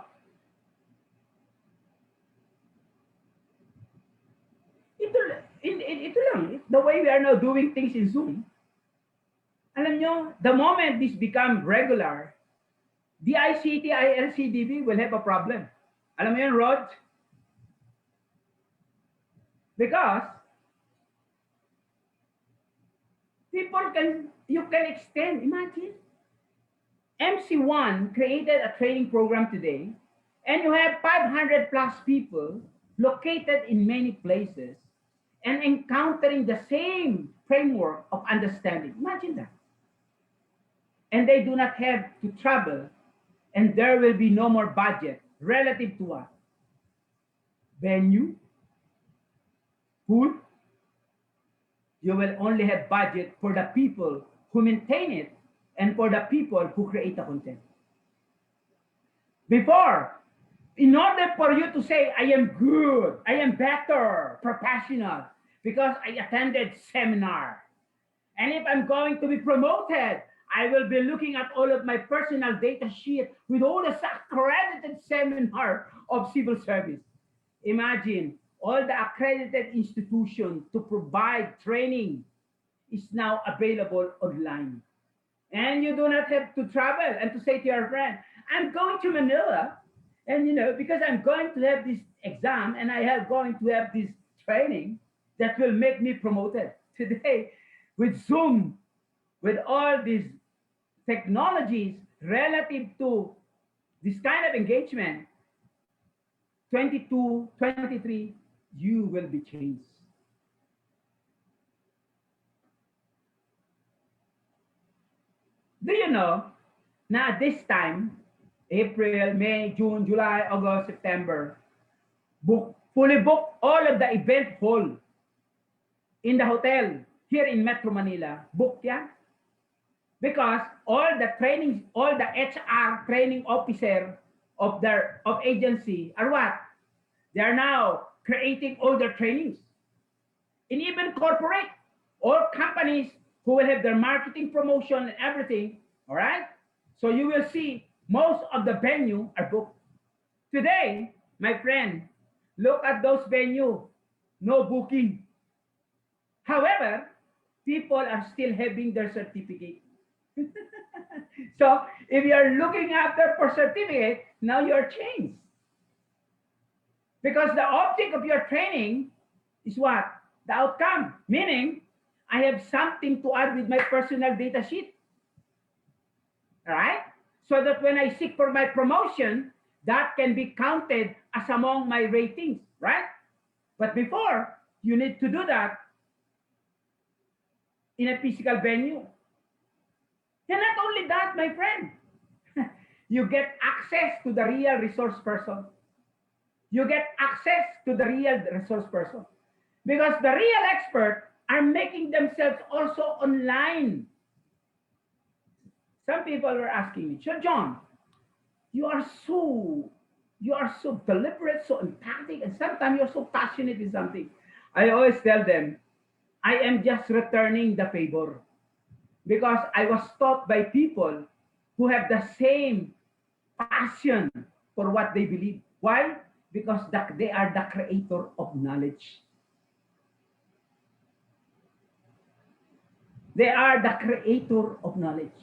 ito lang, the way we are now doing things in Zoom. Alam nyo, the moment this become regular, DICT, ILCDB will have a problem. Alam mo yun, Rod? Because you can extend, imagine. MC1 created a training program today, and you have 500 plus people located in many places and encountering the same framework of understanding. Imagine that. And they do not have to travel, and there will be no more budget relative to what? Venue, food. You will only have budget for the people who maintain it and for the people who create the content. Before, in order for you to say, I am good, I am better, professional, because I attended seminar. And if I'm going to be promoted, I will be looking at all of my personal data sheet with all the accredited seminar of civil service. Imagine, all the accredited institutions to provide training is now available online. And you do not have to travel and to say to your friend, I'm going to Manila, and because I'm going to have this exam and I am going to have this training that will make me promoted. Today, with Zoom, with all these technologies relative to this kind of engagement, 22, 23, you will be changed. Do you know na this time, April, May, June, July, August, September, fully booked all of the event hall in the hotel here in Metro Manila, booked yan. Because all the trainings, all the HR training officer of agency are what? They are now creating all their trainings. And even corporate, all companies who will have their marketing, promotion, and everything, all right? So you will see most of the venue are booked. Today, my friend, look at those venue, no booking. However, people are still having their certificate. So if you are looking after for certificate, now you are changed. Because the object of your training is what? The outcome, meaning I have something to add with my personal data sheet. All right? So that when I seek for my promotion, that can be counted as among my ratings, right? But before, you need to do that in a physical venue. And not only that, my friend, You get access to the real resource person. You get access to the real resource person. Because the real expert are making themselves also online. Some people were asking me, "So John, you are so you are so deliberate, so empathic, and sometimes you're so passionate in something." I always tell them, I am just returning the favor because I was taught by people who have the same passion for what they believe. Why? Because they are the creator of knowledge. They are the creator of knowledge.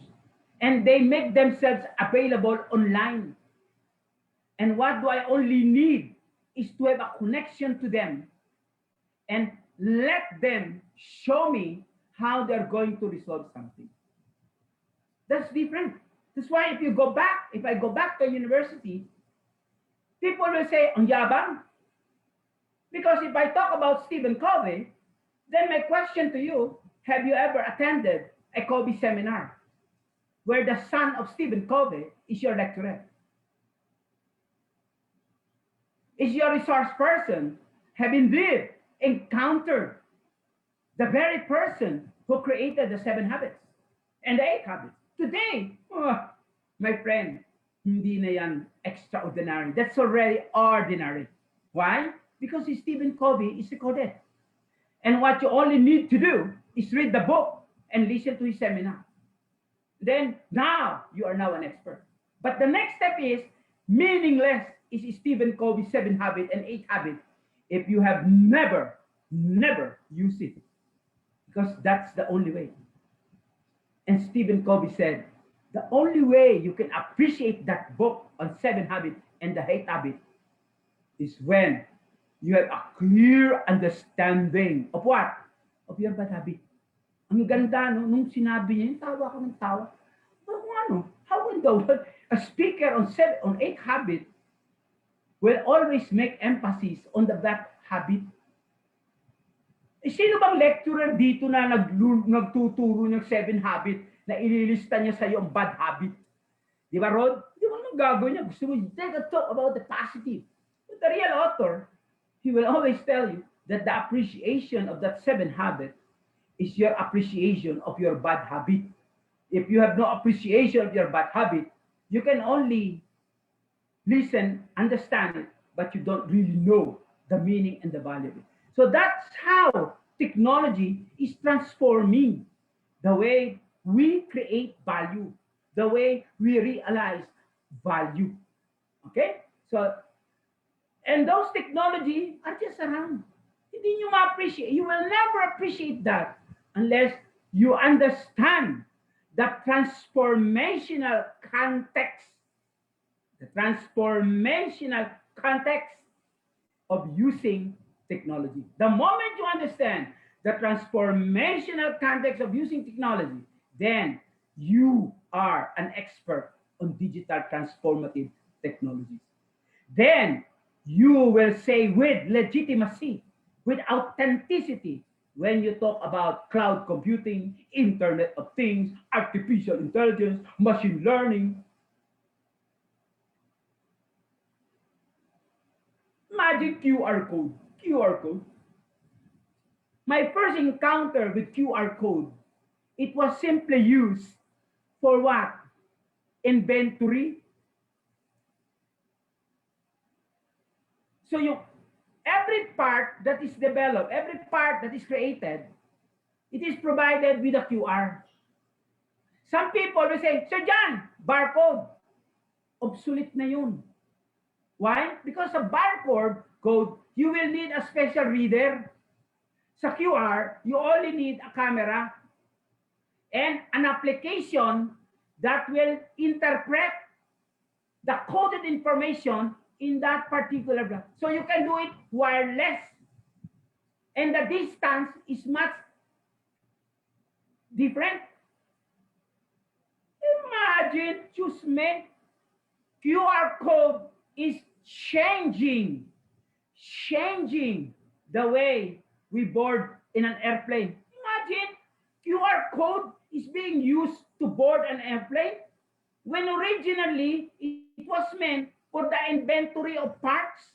And they make themselves available online. And what do I only need is to have a connection to them and let them show me how they're going to resolve something. That's different. That's why if I go back to university, people will say, "Ang yabang." Because if I talk about Stephen Covey, then my question to you, have you ever attended a Covey seminar where the son of Stephen Covey is your lecturer? Is your resource person have indeed encountered the very person who created the 7 habits and the 8 habits? Today, my friend, hindi na yan extraordinary. That's already ordinary. Why? Because Stephen Covey is recorded. And what you only need to do is read the book and listen to his seminar. Then now you are now an expert. But the next step is meaningless is Stephen Covey's 7 habits and 8 habits if you have never used it. Because that's the only way. And Stephen Covey said, the only way you can appreciate that book on 7 habits and the 8 habits is when you have a clear understanding of what? Of your bad habit. Ang ganda, no? Nung sinabi niya, tawa ka ng tawa. How in the world, a speaker on 8 habits will always make emphasis on the bad habit? Sino bang lecturer dito na nagtuturo ng 7 habits na ililista niya sa iyo ang bad habit? Di ba, Rod? Di ba nang gagawin niya? Gusto mo, take a talk about the positive. But the real author, he will always tell you that the appreciation of that 7 habit is your appreciation of your bad habit. If you have no appreciation of your bad habit, you can only listen, understand it, but you don't really know the meaning and the value of it. So that's how technology is transforming the way we create value, the way we realize value. Okay? So, and those technology are just around. Hindi nyo ma-appreciate. You will never appreciate that unless you understand the transformational context. The transformational context of using technology. The moment you understand the transformational context of using technology, then you are an expert on digital transformative technologies. Then you will say with legitimacy, with authenticity, when you talk about cloud computing, Internet of Things, artificial intelligence, machine learning. Imagine QR code. QR code. My first encounter with QR code, it was simply used for what? Inventory. So every part that is developed, every part that is created, it is provided with a QR. Some people will say, "Sir John, barcode." Obsolete na yun. Why? Because a barcode code, you will need a special reader. Sa QR, you only need a camera and an application that will interpret the coded information in that particular block. So you can do it wireless. And the distance is much different. Imagine, just me, QR code is changing the way we board in an airplane. Imagine, QR code is being used to board an airplane. when originally it was meant for the inventory of parts.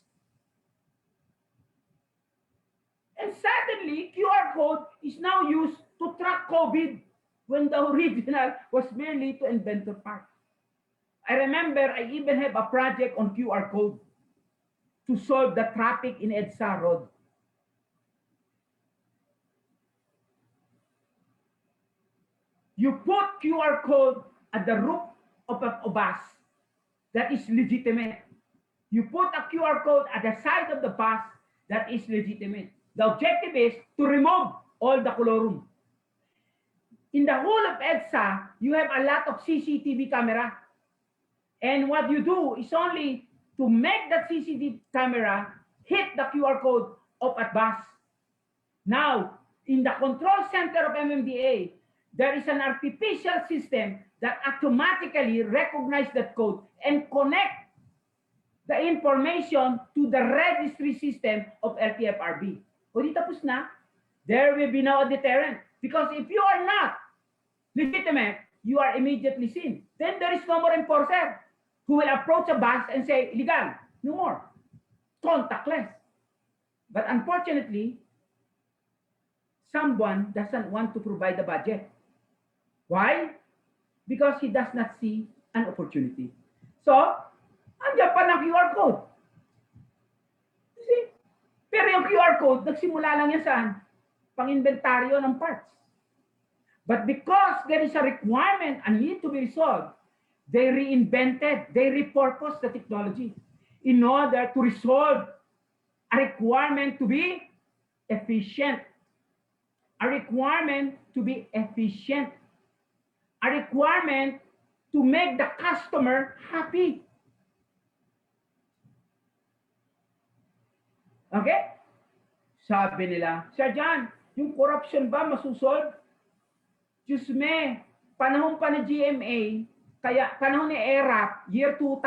And suddenly, QR code is now used to track COVID when the original was merely to invent the part. I remember I even have a project on QR code to solve the traffic in EDSA Road. You put QR code at the roof of a bus, that is legitimate. You put a QR code at the side of the bus, that is legitimate. The objective is to remove all the colorum. In the whole of EDSA, you have a lot of CCTV camera. And what you do is only to make that CCTV camera hit the QR code of a bus. Now, in the control center of MMDA, there is an artificial system that automatically recognizes that code and connect the information to the registry system of LTFRB. O di tapos na, there will be now a deterrent. Because if you are not legitimate, you are immediately seen. Then there is no more enforcer who will approach a bus and say, illegal, no more, contactless. But unfortunately, someone doesn't want to provide the budget. Why? Because he does not see an opportunity. So, andiyan pa ng QR code. See? Pero yung QR code, nagsimula lang yan saan? Pang-inventaryo ng parts. But because there is a requirement and need to be resolved, they reinvented, they repurposed the technology in order to resolve a requirement to be efficient. A requirement to be efficient. A requirement to make the customer happy. Okay? Sabi nila, Sir John, yung corruption ba masusolve? Diyos me, panahon pa ni GMA, kaya panahon ni ERAP, year 2000,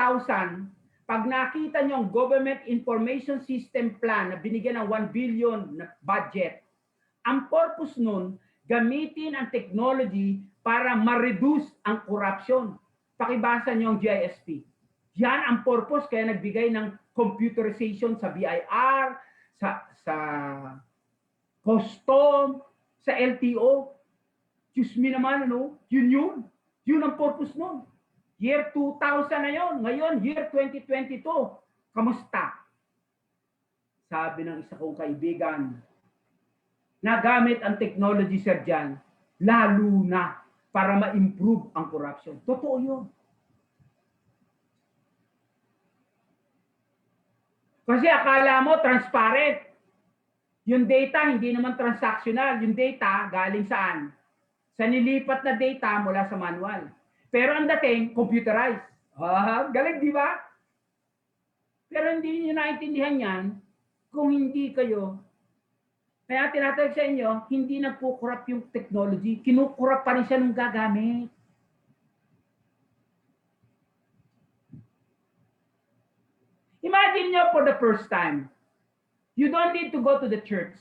pag nakita nyo ang Government Information System Plan na binigyan ng 1 billion na budget, ang purpose nun, gamitin ang technology para ma-reduce ang corruption. Pakibasa nyo ang GISP. Yan ang purpose, kaya nagbigay ng computerization sa BIR, sa custom, sa LTO. Diyos me naman, ano? Yun. Yun ang purpose nun. Year 2000 na yun. Ngayon, year 2022. Kamusta? Sabi ng isa kong kaibigan, nagamit ang technology, Sir Jan, lalo na para ma-improve ang corruption. Totoo yun. Kasi akala mo transparent. Yung data hindi naman transactional. Yung data galing saan? Sa nilipat na data mula sa manual. Pero ang dating, computerized. Galing, di ba? Pero hindi niyo naintindihan yan kung hindi kayo. Kaya tinatawag sa inyo, hindi nagpo-corrupt yung technology. Kinukurap pa rin siya nung gagamit. Imagine nyo for the first time, you don't need to go to the church.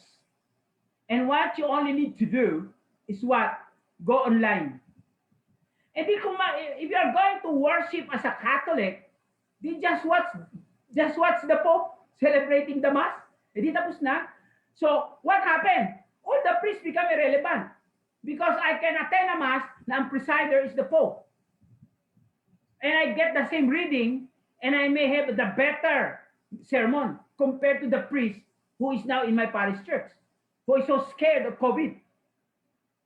And what you only need to do is what? Go online. And if you are going to worship as a Catholic, then just watch the Pope celebrating the Mass. Hindi tapos na. So, what happened? All the priests become irrelevant. Because I can attend a Mass na ang presider is the Pope. And I get the same reading and I may have the better sermon compared to the priest who is now in my parish church, who is so scared of COVID.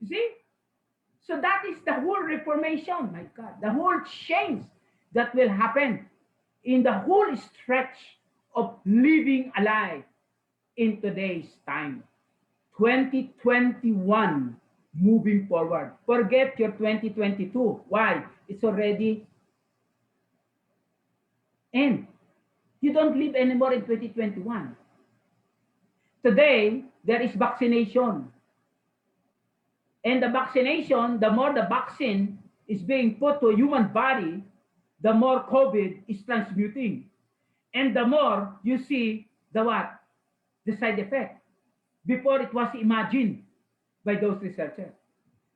You see? So that is the whole reformation, my God, the whole change that will happen in the whole stretch of living alive in today's time. 2021, moving forward. Forget your 2022. Why? It's already end. You don't live anymore in 2021. Today, there is vaccination. And the vaccination, the more the vaccine is being put to a human body, the more COVID is transmuting. And the more you see the what? The side effect. Before it was imagined by those researchers.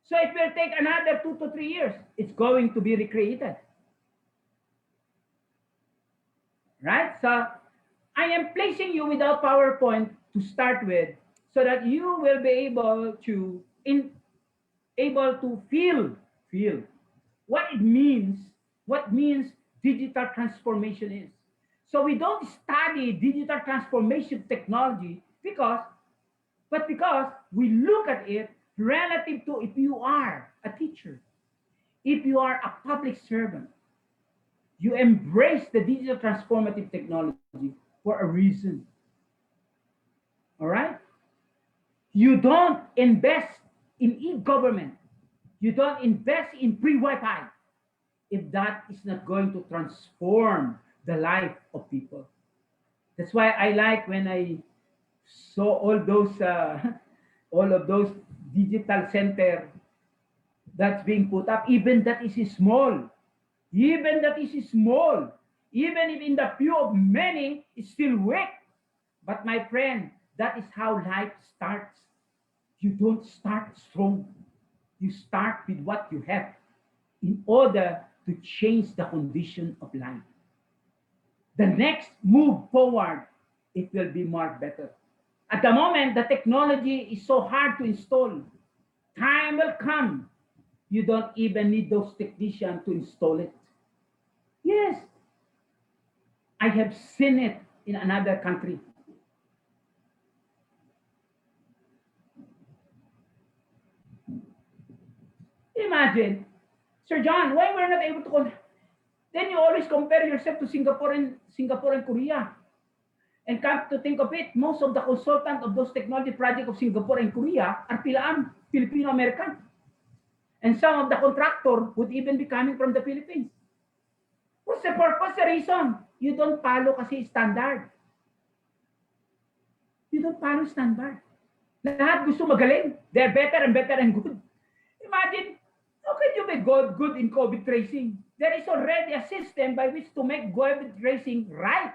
So it will take another 2 to 3 years. It's going to be recreated. right? So I am placing you without PowerPoint to start with, so that you will be able to feel what it means, what means digital transformation is. So we don't study digital transformation technology because we look at it relative to, if you are a teacher, if you are a public servant, you embrace the digital transformative technology for a reason. All right? You don't invest in e-government. You don't invest in free Wi-Fi if that is not going to transform the life of people. That's why I like when I saw all those all of those digital center that's being put up, even that is small, even that is small, even if in the few of many, it's still weak. But my friend, that is how life starts. You don't start strong. You start with what you have in order to change the condition of life. The next move forward, it will be more better. At the moment, the technology is so hard to install. Time will come. You don't even need those technicians to install it. Yes, I have seen it in another country. Imagine, Sir John, why we're not able to? Then you always compare yourself to Singapore and Korea. And come to think of it, most of the consultants of those technology projects of Singapore and Korea are Filipino-American. And some of the contractor would even be coming from the Philippines. What's the purpose, the reason? You don't follow kasi standard. You don't follow standard. Lahat gusto magaling. They're better and better and good. Imagine, how can you be good in COVID tracing? There is already a system by which to make COVID tracing right.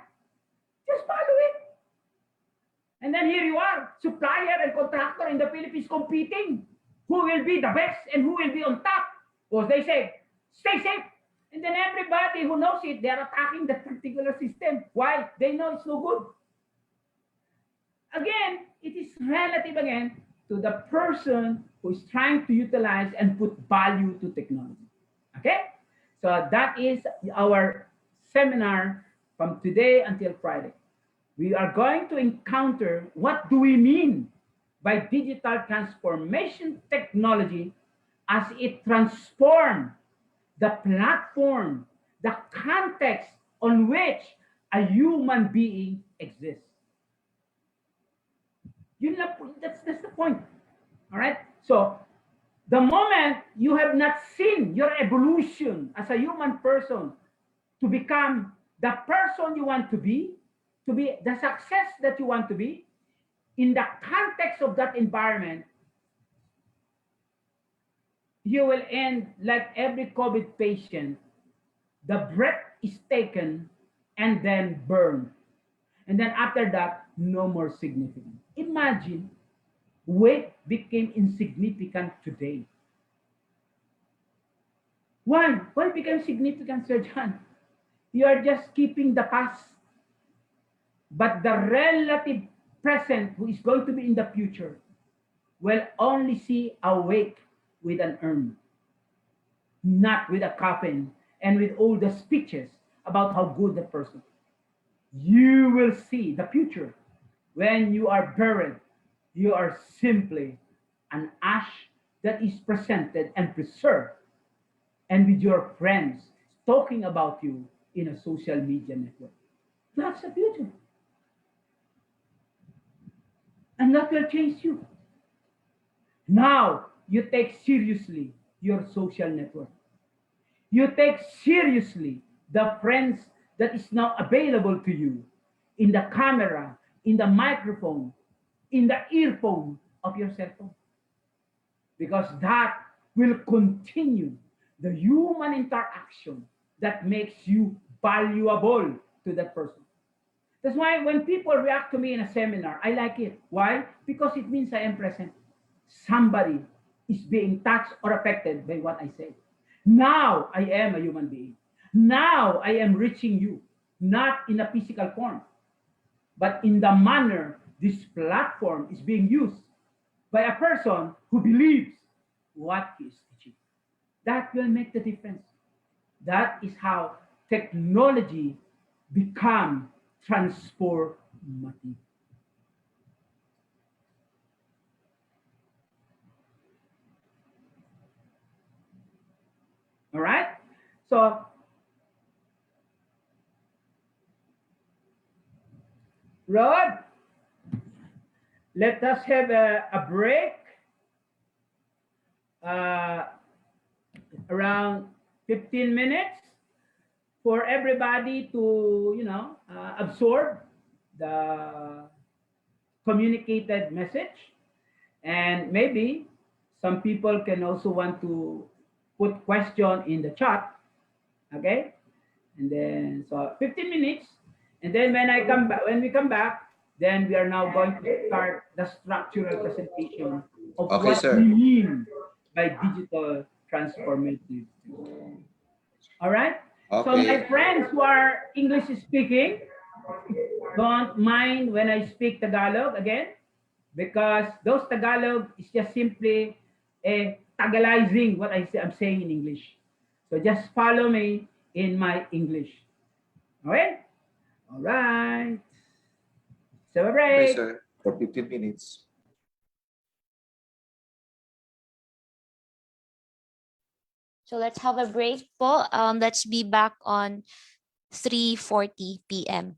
Just follow it. And then here you are, supplier and contractor in the Philippines competing. Who will be the best and who will be on top? Because they say, stay safe. And then everybody who knows it, they are attacking that particular system. Why? They know it's no good. Again, it is relative again to the person who is trying to utilize and put value to technology. Okay? So that is our seminar from today until Friday. We are going to encounter what do we mean by digital transformation technology as it transforms the platform, the context on which a human being exists. That's the point. All right? So the moment you have not seen your evolution as a human person to become the person you want to be the success that you want to be, in the context of that environment, you will end like every COVID patient. The breath is taken and then burned. And then after that, no more significant. Imagine, weight became insignificant today. Why? Why became significant, Sir John? You are just keeping the past. But the relative present who is going to be in the future will only see a wake with an urn, not with a coffin and with all the speeches about how good the person. You will see the future when you are buried. You are simply an ash that is presented and preserved, and with your friends talking about you in a social media network. That's the future. And that will change you. Now, you take seriously your social network. You take seriously the friends that is now available to you in the camera, in the microphone, in the earphone of your cell phone. Because that will continue the human interaction that makes you valuable to that person. That's why when people react to me in a seminar, I like it. Why? Because it means I am present. Somebody is being touched or affected by what I say. Now I am a human being. Now I am reaching you. not in a physical form, but in the manner this platform is being used by a person who believes what he is teaching. That will make the difference. That is how technology become transformative. All right. So, Rod, let us have a break uh, around 15 minutes for everybody to, absorb the communicated message. And maybe some people can also want to put question in the chat. Okay. And then, so 15 minutes. And then when we come back, then we are now going to start the structural presentation of Okay, what we sir. mean by digital transformative. All right. So my Okay. friends who are English speaking, don't mind when I speak Tagalog again, because those Tagalog is just simply a Tagalizing what I'm saying in English. So just follow me in my English. All right? All right. So a Okay, break. sir. For 15 minutes. So let's have a break po. Let's be back on 3:40 p.m.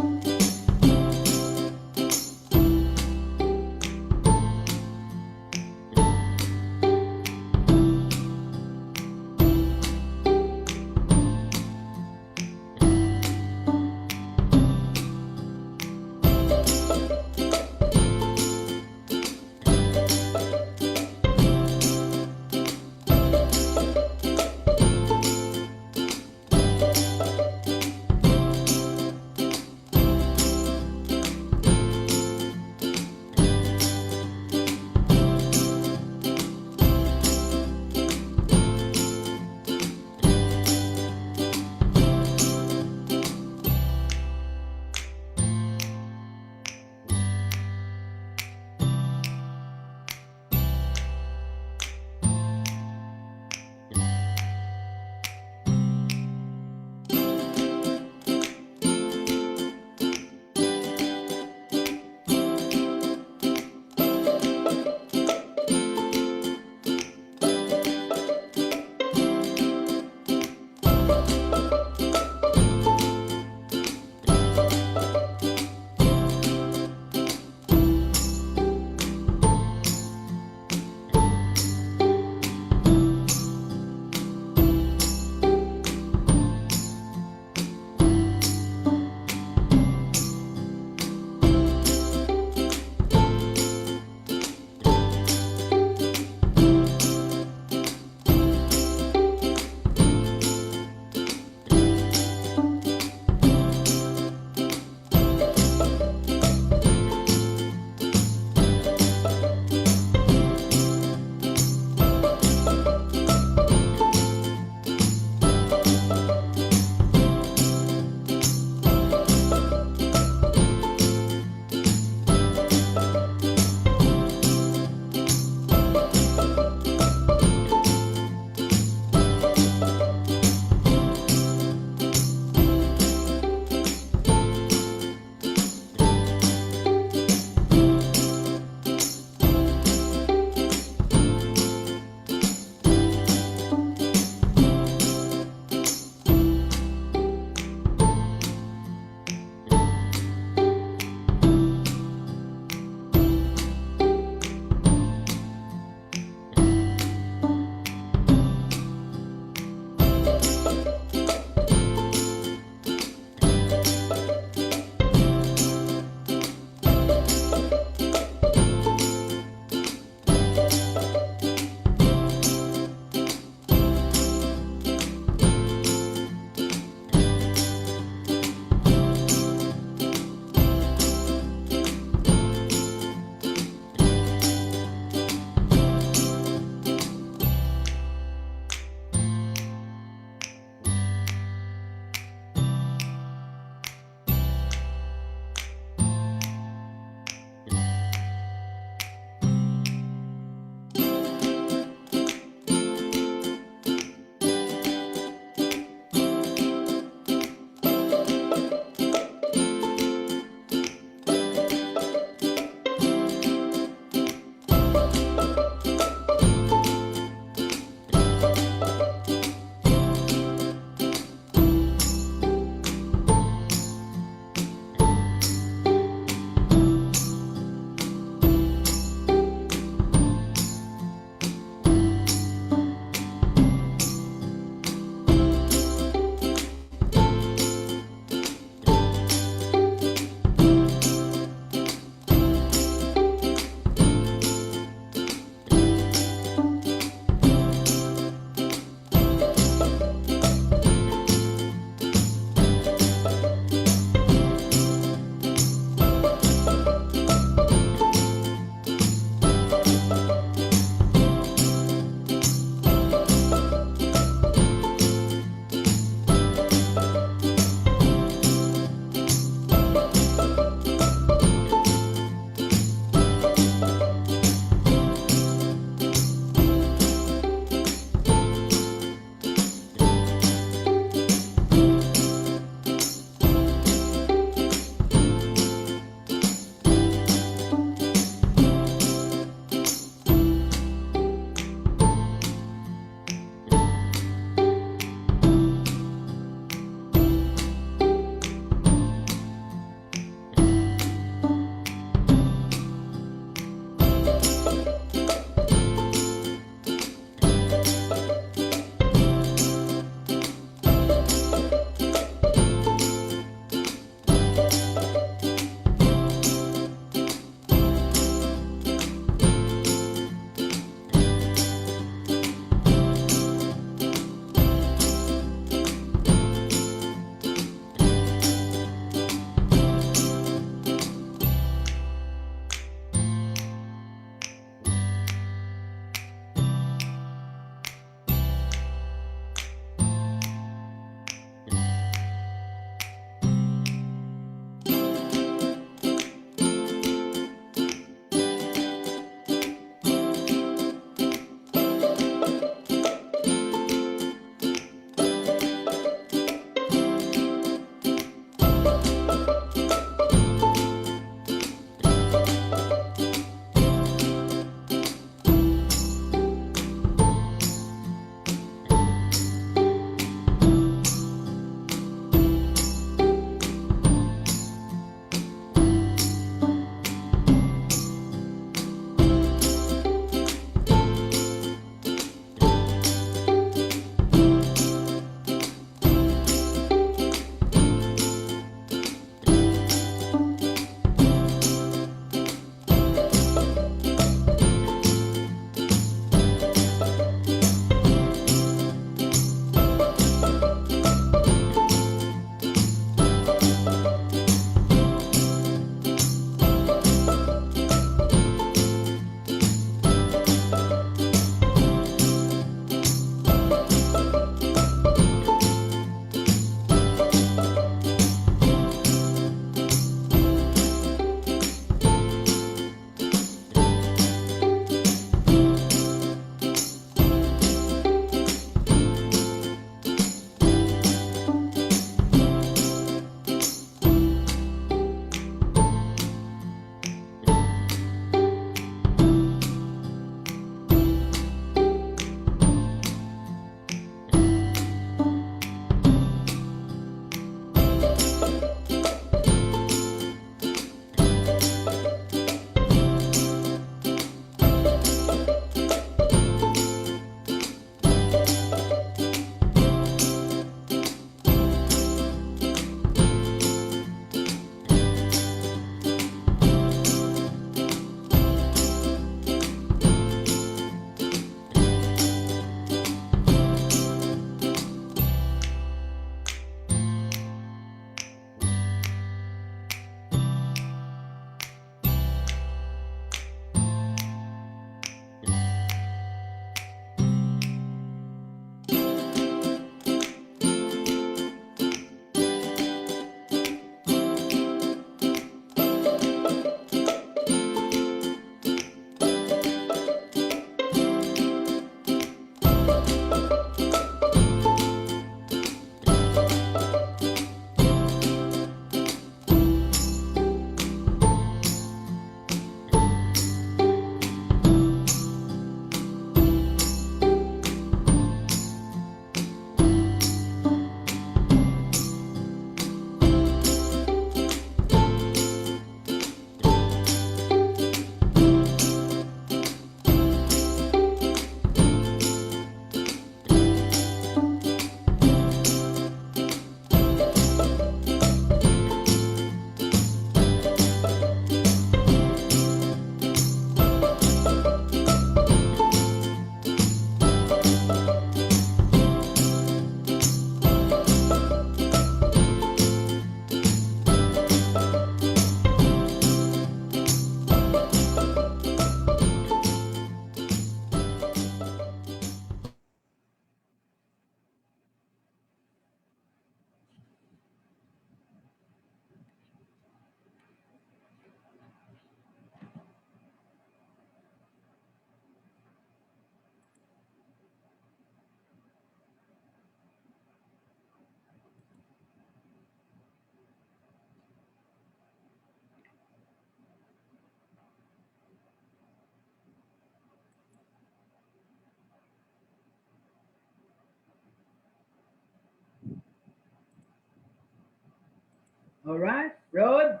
All right, Rod.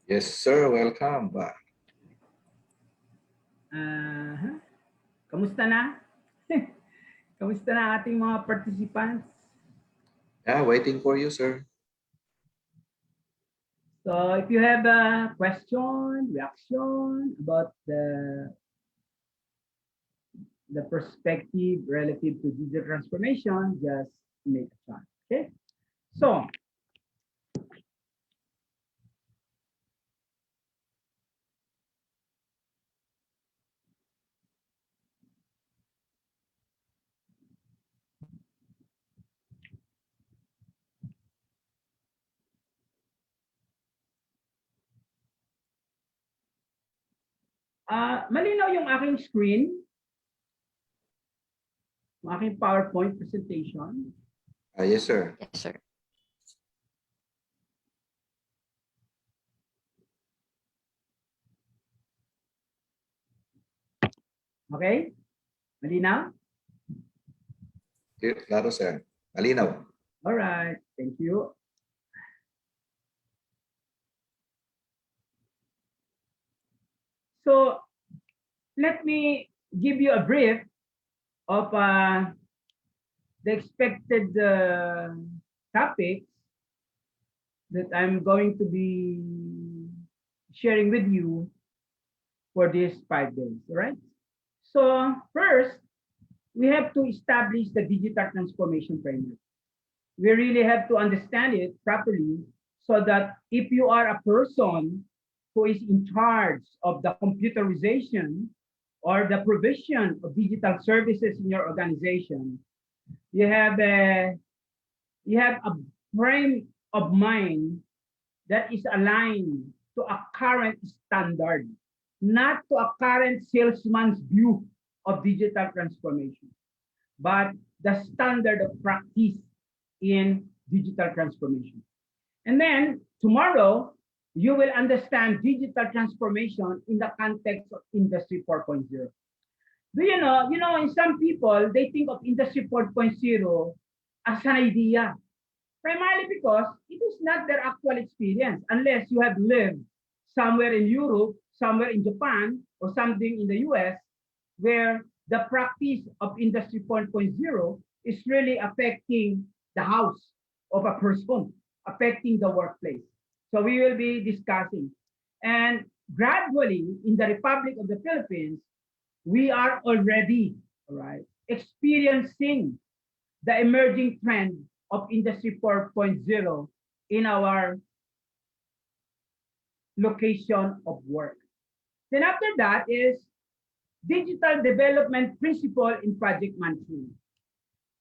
Yes, sir. Welcome back. Kamusta na? Kamusta na ating mga participants? Yeah, waiting for you, sir. So if you have a question, reaction about the perspective relative to digital transformation, just make a chat. Okay. So malinaw yung aking screen, yung aking PowerPoint presentation. Yes, sir. Yes, sir. Okay? Malinaw? Klaro, sir. Malinaw. All right. Thank you. So let me give you a brief of the expected topics that I'm going to be sharing with you for these 5 days, all right? So first, we have to establish the digital transformation framework. We really have to understand it properly so that if you are a person who is in charge of the computerization or the provision of digital services in your organization, you have a frame of mind that is aligned to a current standard, not to a current salesman's view of digital transformation, but the standard of practice in digital transformation. And then tomorrow, you will understand digital transformation in the context of Industry 4.0. Do you know, in some people, they think of Industry 4.0 as an idea, primarily because it is not their actual experience, unless you have lived somewhere in Europe, somewhere in Japan, or something in the US, where the practice of Industry 4.0 is really affecting the house of a person, affecting the workplace. So we will be discussing. And gradually, in the Republic of the Philippines, we are already, all right, experiencing the emerging trend of Industry 4.0 in our location of work. Then after that is digital development principle in project management.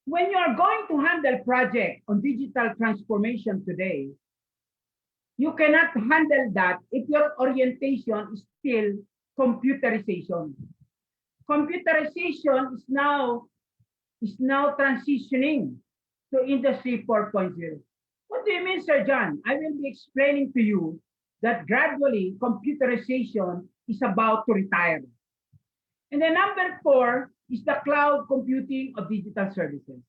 When you are going to handle project on digital transformation today, you cannot handle that if your orientation is still computerization. Computerization is now transitioning to Industry 4.0. What do you mean, Sir John? I will be explaining to you that gradually computerization is about to retire. And then number 4 is the cloud computing of digital services.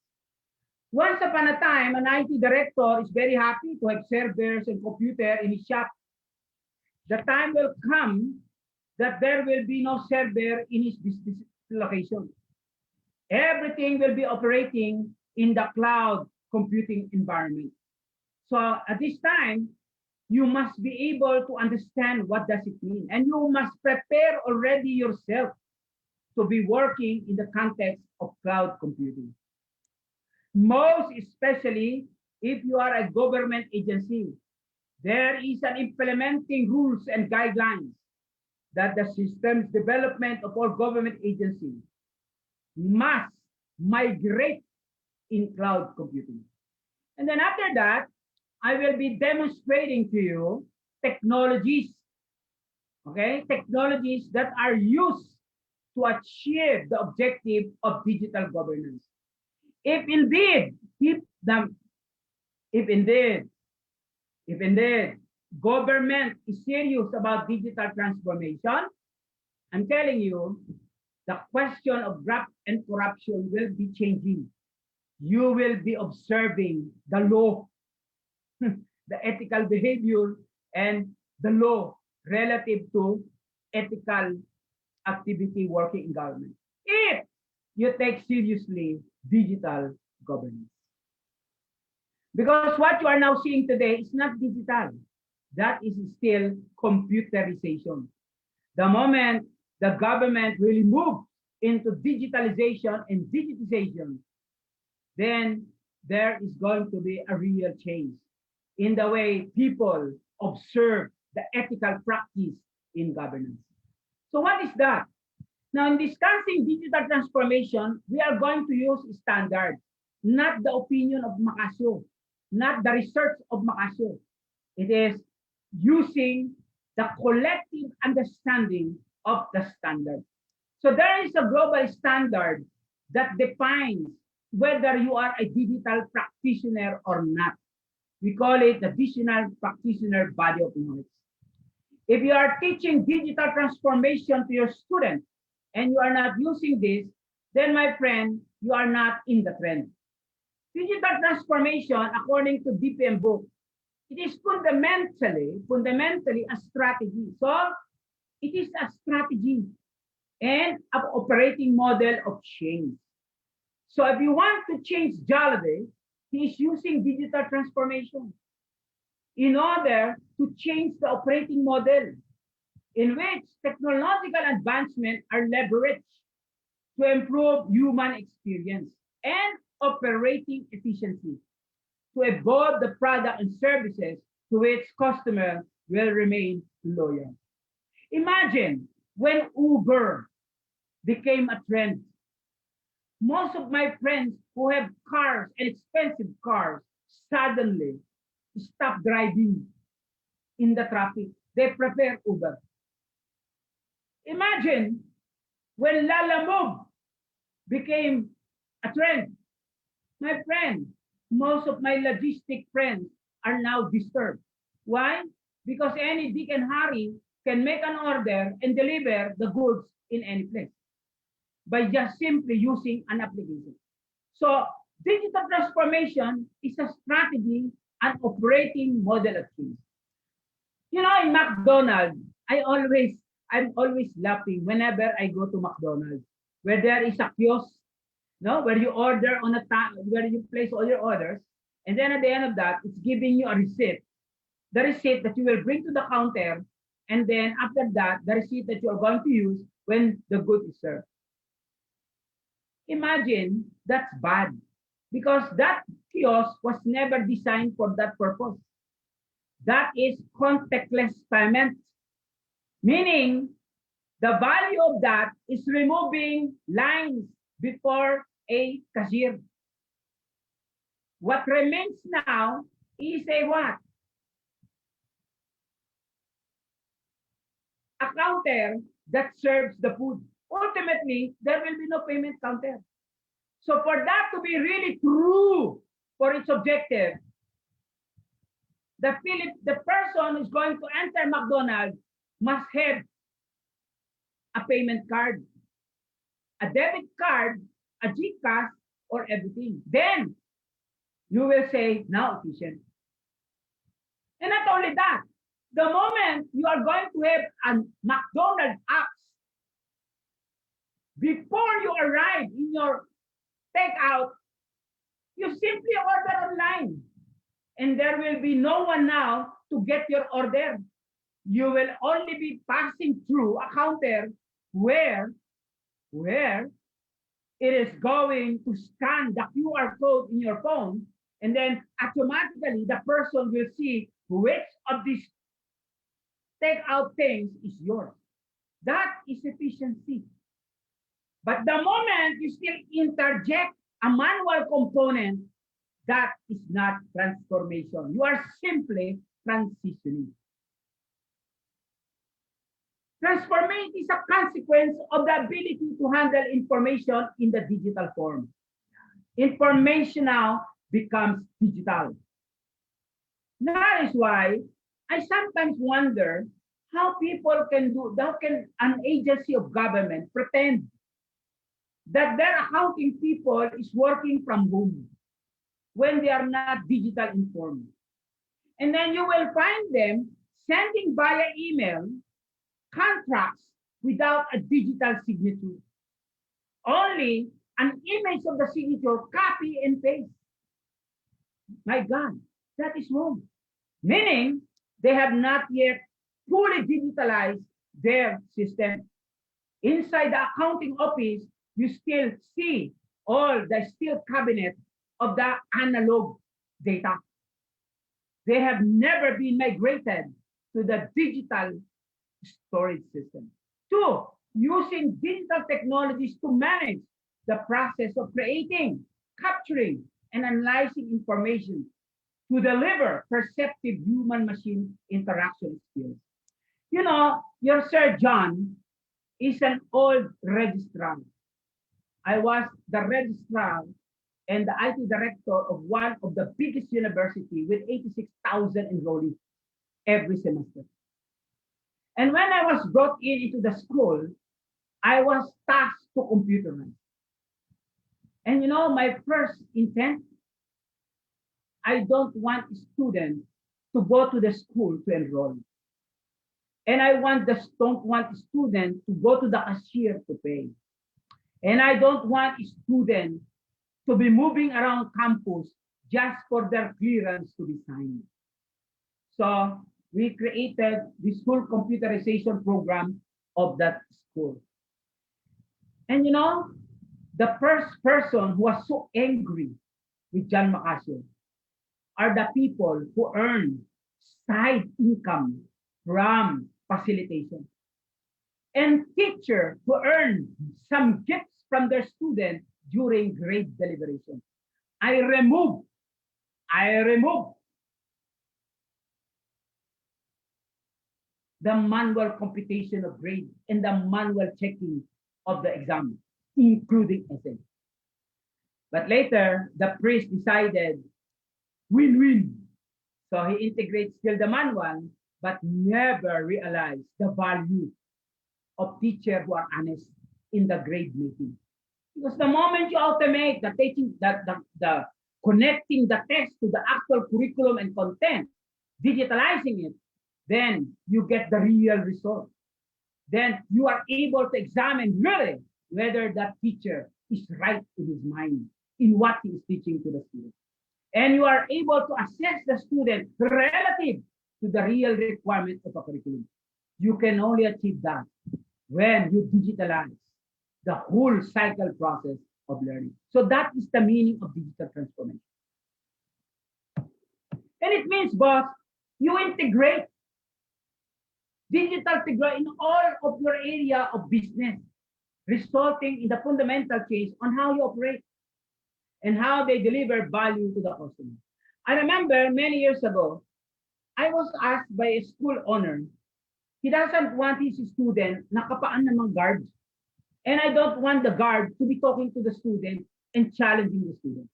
Once upon a time, an IT director is very happy to have servers and computer in his shop. The time will come that there will be no server in his business location. Everything will be operating in the cloud computing environment. So at this time, you must be able to understand what does it mean. And you must prepare already yourself to be working in the context of cloud computing. Most especially if you are a government agency, there is an implementing rules and guidelines that the systems development of all government agencies must migrate in cloud computing. And then after that, I will be demonstrating to you technologies, okay? Technologies that are used to achieve the objective of digital governance. If indeed government is serious about digital transformation, I'm telling you, the question of graft and corruption will be changing. You will be observing the law the ethical behavior and the law relative to ethical activity working in government. If you take seriously digital governance. Because what you are now seeing today is not digital. That is still computerization. The moment the government really moves into digitalization and digitization, then there is going to be a real change in the way people observe the ethical practice in governance. So what is that? Now, in discussing digital transformation, we are going to use standards, not the opinion of Macasio, not the research of Macasio. It is using the collective understanding of the standard. So there is a global standard that defines whether you are a digital practitioner or not. We call it the digital practitioner body of knowledge. If you are teaching digital transformation to your students and you are not using this, then my friend, you are not in the trend. Digital transformation, according to DPM book, it is fundamentally a strategy. So it is a strategy and an operating model of change. So if you want to change Jalade, he is using digital transformation in order to change the operating model in which technological advancements are leveraged to improve human experience and operating efficiency, to evolve the product and services to which customers will remain loyal. Imagine when Uber became a trend. Most of my friends who have cars and expensive cars suddenly stop driving in the traffic. They prefer Uber. Imagine when Lala Move became a trend. My friend, most of my logistic friends are now disturbed. Why? Because any Dick and Harry can make an order and deliver the goods in any place by just simply using an application. So digital transformation is a strategy and operating model of change. You know, in McDonald's, I'm always laughing whenever I go to McDonald's, where there is a kiosk, no, where you order on a time, where you place all your orders, and then at the end of that, it's giving you a receipt, the receipt that you will bring to the counter, and then after that, the receipt that you are going to use when the good is served. Imagine that's bad because that kiosk was never designed for that purpose. That is contactless payment, meaning the value of that is removing lines before a cashier. What remains now is a what? A counter that serves the food. Ultimately, there will be no payment counter. So for that to be really true for its objective, the person who's going to enter McDonald's must have a payment card, a debit card, a GCash, or everything. Then you will say, now efficient. And not only that, the moment you are going to have a McDonald's app, before you arrive in your takeout, you simply order online. And there will be no one now to get your order. You will only be passing through a counter where it is going to scan the QR code in your phone, and then automatically the person will see which of these takeout things is yours. That is efficiency. But the moment you still interject a manual component, that is not transformation. You are simply transitioning. Transformation is a consequence of the ability to handle information in the digital form. Information now becomes digital. That is why I sometimes wonder how can an agency of government pretend that their accounting people is working from home when they are not digital informed. And then you will find them sending via email contracts without a digital signature. Only an image of the signature, copy and paste. My God, that is wrong. Meaning, they have not yet fully digitalized their system. Inside the accounting office, you still see all the steel cabinet of the analog data. They have never been migrated to the digital storage system. Two, using digital technologies to manage the process of creating, capturing, and analyzing information to deliver perceptive human-machine interaction skills. You know, your Sir John is an old registrar. I was the registrar and the IT director of one of the biggest university with 86,000 enrollees every semester. And when I was brought into the school, I was tasked to computerize. And you know, my first intent, I don't want students to go to the school to enroll. And I don't want students to go to the cashier to pay. And I don't want students to be moving around campus just for their clearance to be signed. So we created the school computerization program of that school. And you know, the first person who was so angry with John Macasio are the people who earn side income from facilitation. And teachers who earn some gifts from their students during grade deliberation. I remove the manual computation of grade and the manual checking of the exam, including essay. But later, the priest decided win-win. So he integrates still the manual, but never realized the value of teachers who are honest in the grade making. Because the moment you automate the teaching, the connecting the test to the actual curriculum and content, digitalizing it, then you get the real result. Then you are able to examine really whether that teacher is right in his mind, in what he is teaching to the student. And you are able to assess the student relative to the real requirement of a curriculum. You can only achieve that when you digitalize the whole cycle process of learning. So that is the meaning of digital transformation. And it means, boss, you integrate digital in all of your area of business, resulting in the fundamental change on how you operate and how they deliver value to the customer. I remember many years ago, I was asked by a school owner, he doesn't want his student nakapaan namang guards. And I don't want the guard to be talking to the student and challenging the student.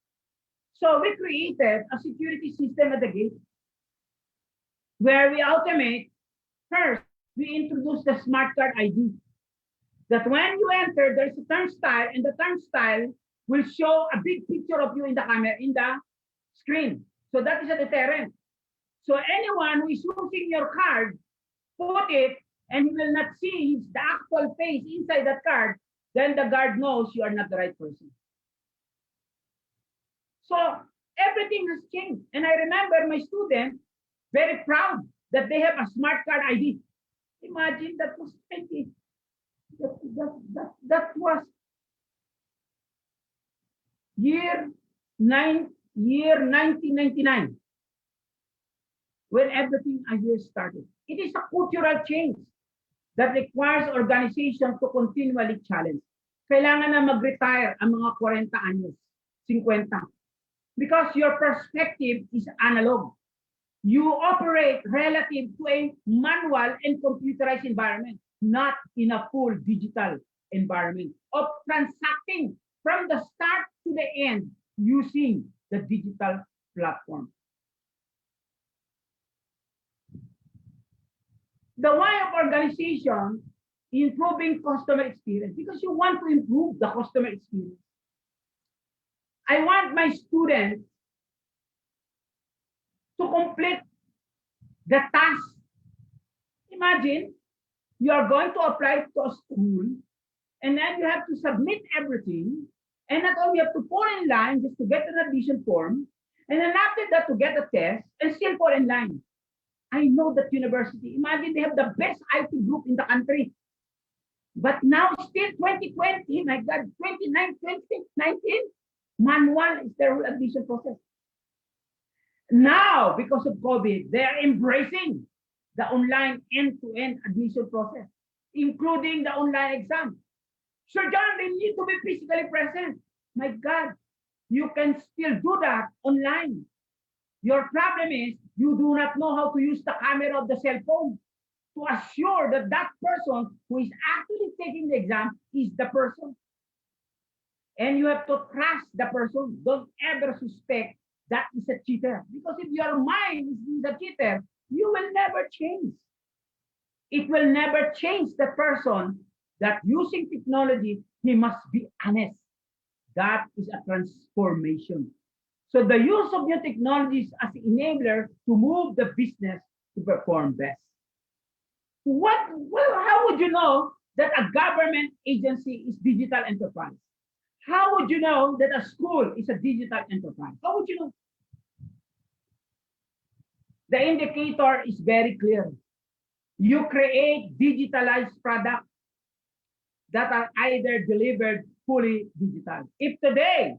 So we created a security system at the gate where we automate. First, we introduce the smart card ID. That when you enter, there's a turnstile, and the turnstile will show a big picture of you in the camera, in the screen. So that is a deterrent. So anyone who is using your card, put it, and he will not see the actual face inside that card, then the guard knows you are not the right person. So everything has changed. And I remember my students very proud that they have a smart card ID. Imagine that was 20. That was year 1999 when everything here started. It is a cultural change that requires organizations to continually challenge. Kailangan na mag-retire ang mga 40 anyos, 50. Because your perspective is analog. You operate relative to a manual and computerized environment, not in a full digital environment of transacting from the start to the end using the digital platform. The why of organization, improving customer experience, because you want to improve the customer experience. I want my students to complete the task. Imagine you are going to apply to a school, and then you have to submit everything, and not only you have to fall in line just to get an admission form, and then after that to get a test and still fall in line. I know that university, imagine they have the best IT group in the country. But now still 2020, my God, 2019, manual is their whole admission process. Now, because of COVID, they are embracing the online end-to-end admission process, including the online exam. Sir John, they need to be physically present. My God, you can still do that online. Your problem is you do not know how to use the camera of the cell phone to assure that that person who is actually taking the exam is the person. And you have to trust the person. Don't ever suspect that is a cheater. Because if your mind is a cheater, you will never change. It will never change the person that using technology, he must be honest. That is a transformation. So the use of new technologies as an enabler to move the business to perform best. How would you know that a government agency is digital enterprise? How would you know that a school is a digital enterprise? How would you know? The indicator is very clear. You create digitalized products that are either delivered fully digital. If today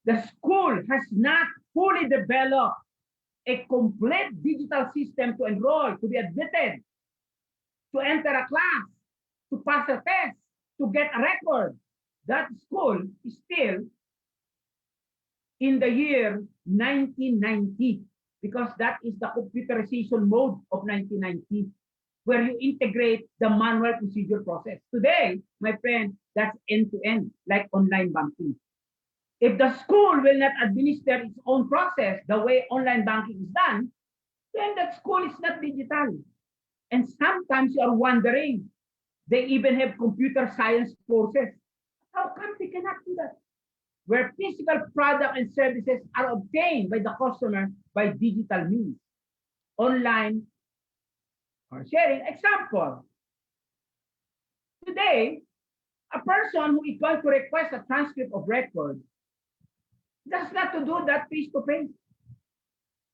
the school has not fully developed a complete digital system to enroll, to be admitted, to enter a class, to pass a test, to get a record, that school is still in the year 1990, because that is the computerization mode of 1990, where you integrate the manual procedure process. Today, my friend, that's end-to-end, like online banking. If the school will not administer its own process the way online banking is done, then that school is not digital. And sometimes you are wondering, they even have computer science courses. How come they cannot do that? Where physical product and services are obtained by the customer by digital means, online or sharing. Example, today, a person who is going to request a transcript of record does not to do that face-to-face.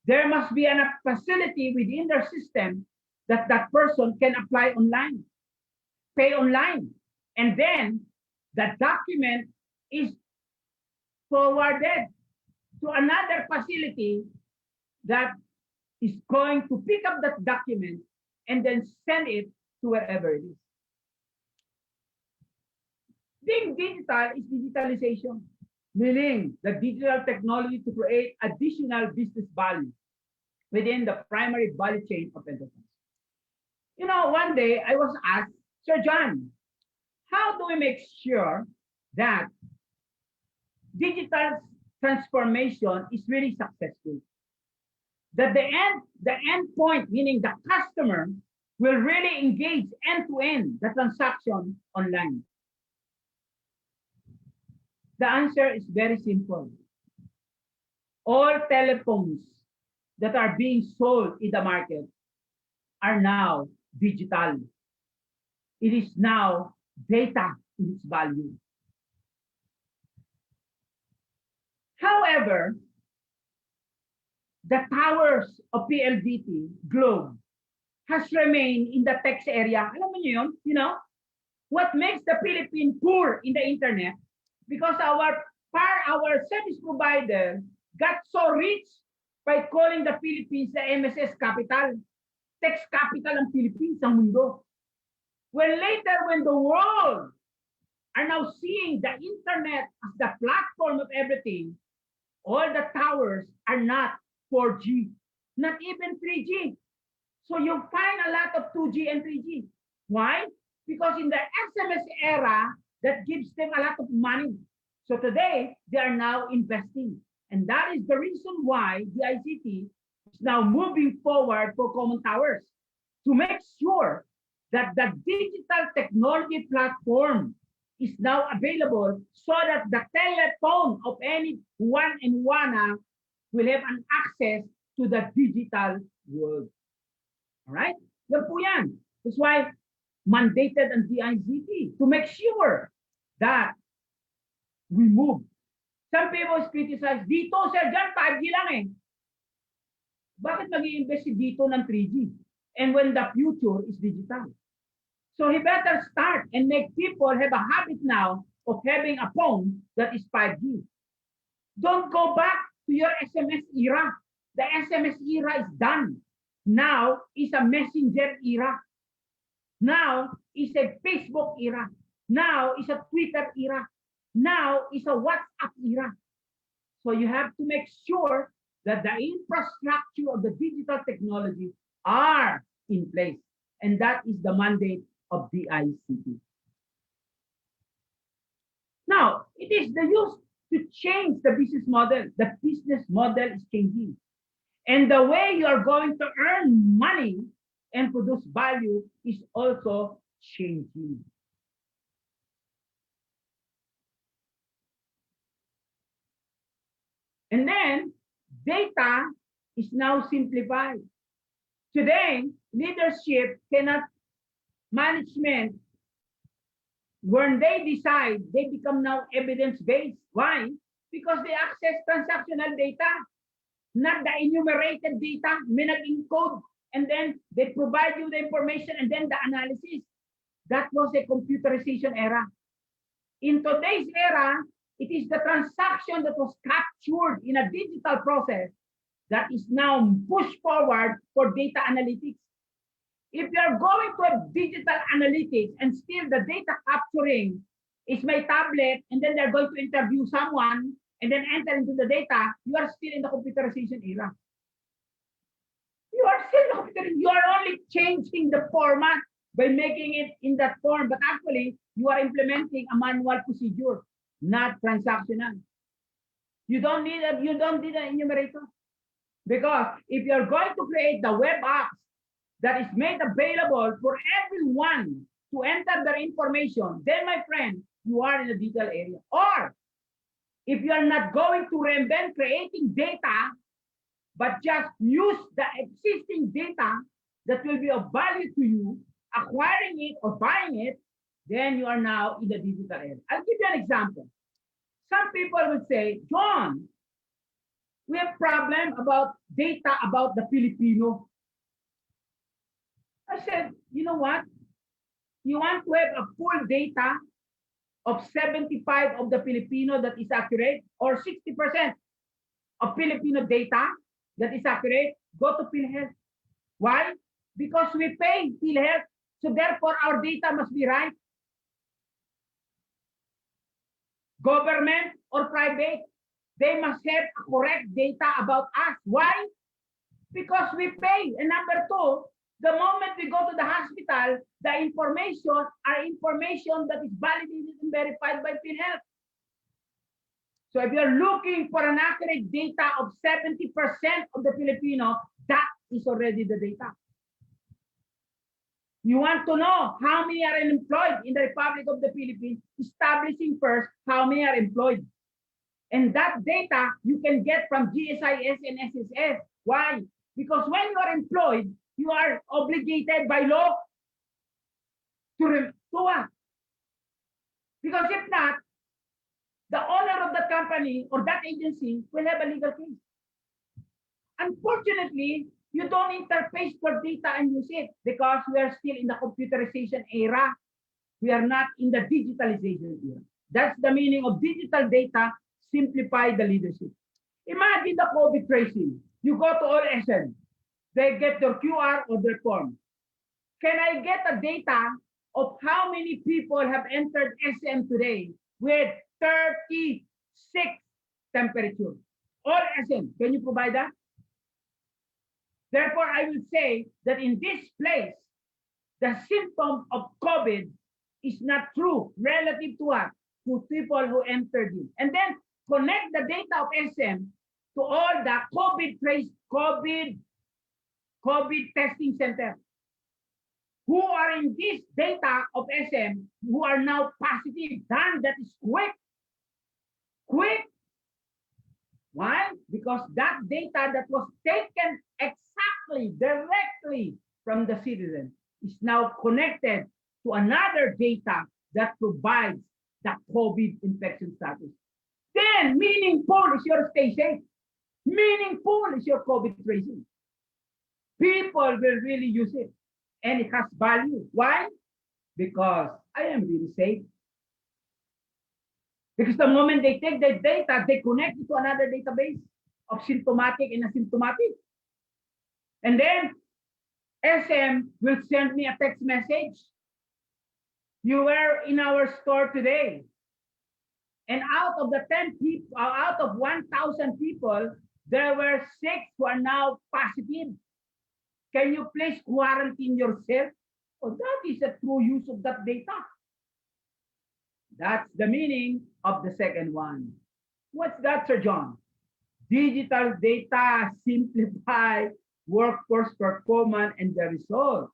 There must be a facility within their system that that person can apply online, pay online, and then the document is forwarded to another facility that is going to pick up that document and then send it to wherever it is. Being digital is digitalization, meaning the digital technology to create additional business value within the primary value chain of enterprise. You know, one day I was asked, Sir John, how do we make sure that digital transformation is really successful? That the end point, meaning the customer, will really engage end-to-end the transaction online. The answer is very simple. All telephones that are being sold in the market are now digital. It is now data in its value. However, the towers of PLDT, Globe, has remained in the text area. Alam mo yun? You know, what makes the Philippines poor in the internet? Because our service provider got so rich by calling the Philippines the MSS capital. Text capital ng Philippines, ang mundo. When later, when the world are now seeing the internet as the platform of everything, all the towers are not 4G, not even 3G. So you find a lot of 2G and 3G. Why? Because in the SMS era, that gives them a lot of money. So today, they are now investing. And that is the reason why the DICT is now moving forward for common towers to make sure that the digital technology platform is now available so that the telephone of any one and one will have an access to the digital world. Alright? Yan po yan. That's why mandated ang DICT to make sure that we move. Some people criticize, dito sir, dyan 5G lang eh. Bakit mag-i-invest si dito ng 3G? And when the future is digital. So he better start and make people have a habit now of having a phone that is 5G. Don't go back to your SMS era. The SMS era is done. Now is a messenger era. Now is a Facebook era. Now is a Twitter era. Now is a WhatsApp era. So you have to make sure that the infrastructure of the digital technology are in place. And that is the mandate of the DICT. Now, it is the use to change the business model. The business model is changing. And the way you are going to earn money and produce value is also changing. And then data is now simplified. Today, leadership cannot, management, when they decide, they become now evidence-based. Why? Because they access transactional data, not the enumerated data, may nag-encode, and then they provide you the information and then the analysis. That was a computerization era. In today's era, it is the transaction that was captured in a digital process that is now pushed forward for data analytics. If you are going to have digital analytics and still the data capturing is my tablet, and then they're going to interview someone and then enter into the data, you are still in the computerization era. You are still in the computerization. You are only changing the format by making it in that form, but actually you are implementing a manual procedure, not transactional. You don't need an enumerator. Because if you're going to create the web apps that is made available for everyone to enter their information, then my friend, you are in the digital area. Or if you are not going to reinvent creating data, but just use the existing data that will be of value to you, acquiring it or buying it, then you are now in the digital area. I'll give you an example. Some people would say, John, we have problem about data about the Filipino. I said, you know what? You want to have a full data of 75 of the Filipino that is accurate, or 60% of Filipino data that is accurate, go to PhilHealth. Why? Because we pay PhilHealth, so therefore our data must be right. Government or private, they must have correct data about us. Why? Because we pay. And number two, the moment we go to the hospital, the information are information that is validated and verified by PhilHealth. So if you're looking for an accurate data of 70% of the Filipino, that is already the data. You want to know how many are employed in the Republic of the Philippines, establishing first how many are employed. And that data you can get from GSIS and SSS. Why? Because when you are employed, you are obligated by law to what? Because if not, the owner of that company or that agency will have a legal case. Unfortunately, you don't interface for data and use it because we are still in the computerization era. We are not in the digitalization era. That's the meaning of digital data, simplify the leadership. Imagine the COVID tracing. You go to all SM. They get their QR or their form. Can I get a data of how many people have entered SM today with 36 temperature? All SM. Can you provide that? Therefore, I will say that in this place, the symptom of COVID is not true relative to what? To people who entered in. And then connect the data of SM to all the COVID testing center who are in this data of SM who are now positive. Done. That is quick. Quick. Why? Because that data that was taken exactly, directly from the citizen is now connected to another data that provides the COVID infection status. Then meaningful is your stay safe. Meaningful is your COVID tracing. People will really use it. And it has value. Why? Because I am really safe. Because the moment they take the data, they connect it to another database of symptomatic and asymptomatic. And then SM will send me a text message. You were in our store today. And out of the 10 people, out of 1,000 people, there were 6 who are now positive. Can you please quarantine yourself? Oh, that is a true use of that data. That's the meaning of the second one. What's that, Sir John? Digital data simplify workforce performance and the result.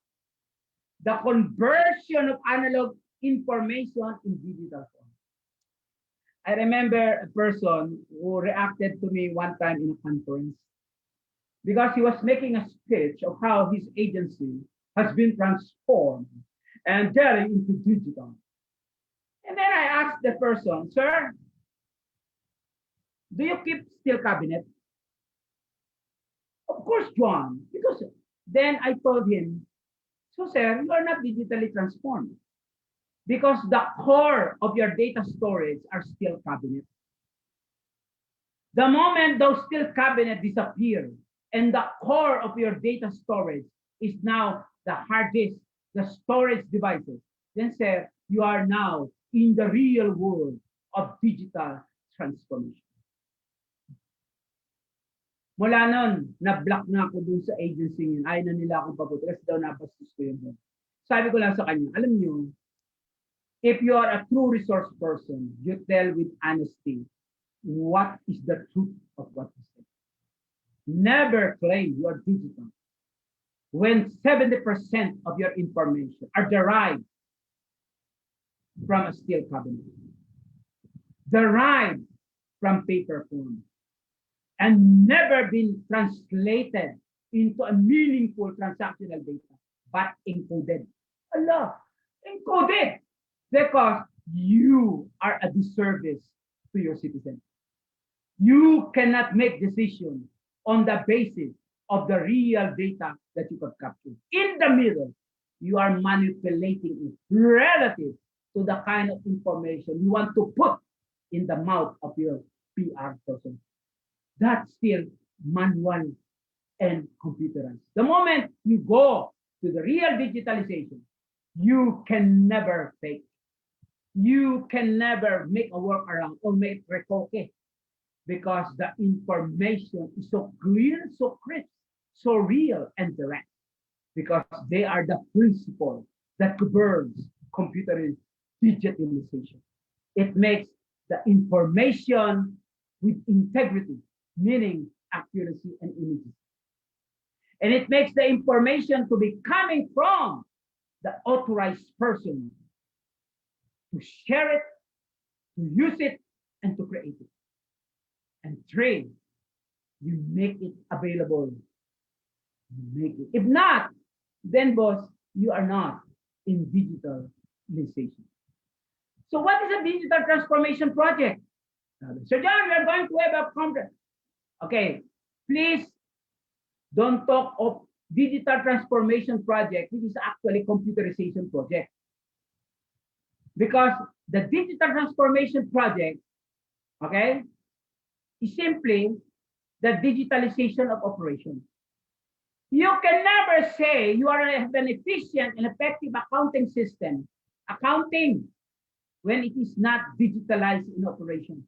The conversion of analog information in digital form. I remember a person who reacted to me one time in a conference because he was making a speech of how his agency has been transformed and turning into digital. And then I asked the person, sir, do you keep steel cabinet? Of course, John, because then I told him, so sir, you are not digitally transformed because the core of your data storage are steel cabinets. The moment those steel cabinets disappear and the core of your data storage is now the hard disk, the storage devices, then sir, you are now in the real world of digital transformation. Mula nun, na-block na ako dun sa agency yun. Ayaw na nila akong pabuti kasi daw nabastos ko yun. Sabi ko lang sa kanya, alam nyo, if you are a true resource person, you tell with honesty what is the truth of what you say. Never claim you are digital when 70% of your information are derived from a steel cabinet, derived from paper form, and never been translated into a meaningful transactional data, but encoded. Allah, encoded, because you are a disservice to your citizen. You cannot make decisions on the basis of the real data that you have captured. In the middle, you are manipulating it relative to the kind of information you want to put in the mouth of your PR person. That's still manual and computerized. The moment you go to the real digitalization, you can never fake. You can never make a workaround or make retoque because the information is so clear, so crisp, so real and direct because they are the principle that governs computer digitalization. It makes the information with integrity, meaning accuracy and images. And it makes the information to be coming from the authorized person to share it, to use it, and to create it. And three, you make it available. You make it. If not, then boss, you are not in digitalization. So what is a digital transformation project? Sir John, we are going to have a conference. Okay, please don't talk of digital transformation project, which is actually computerization project. Because the digital transformation project, okay, is simply the digitalization of operations. You can never say you are an efficient and effective accounting system, accounting, when it is not digitalized in operation.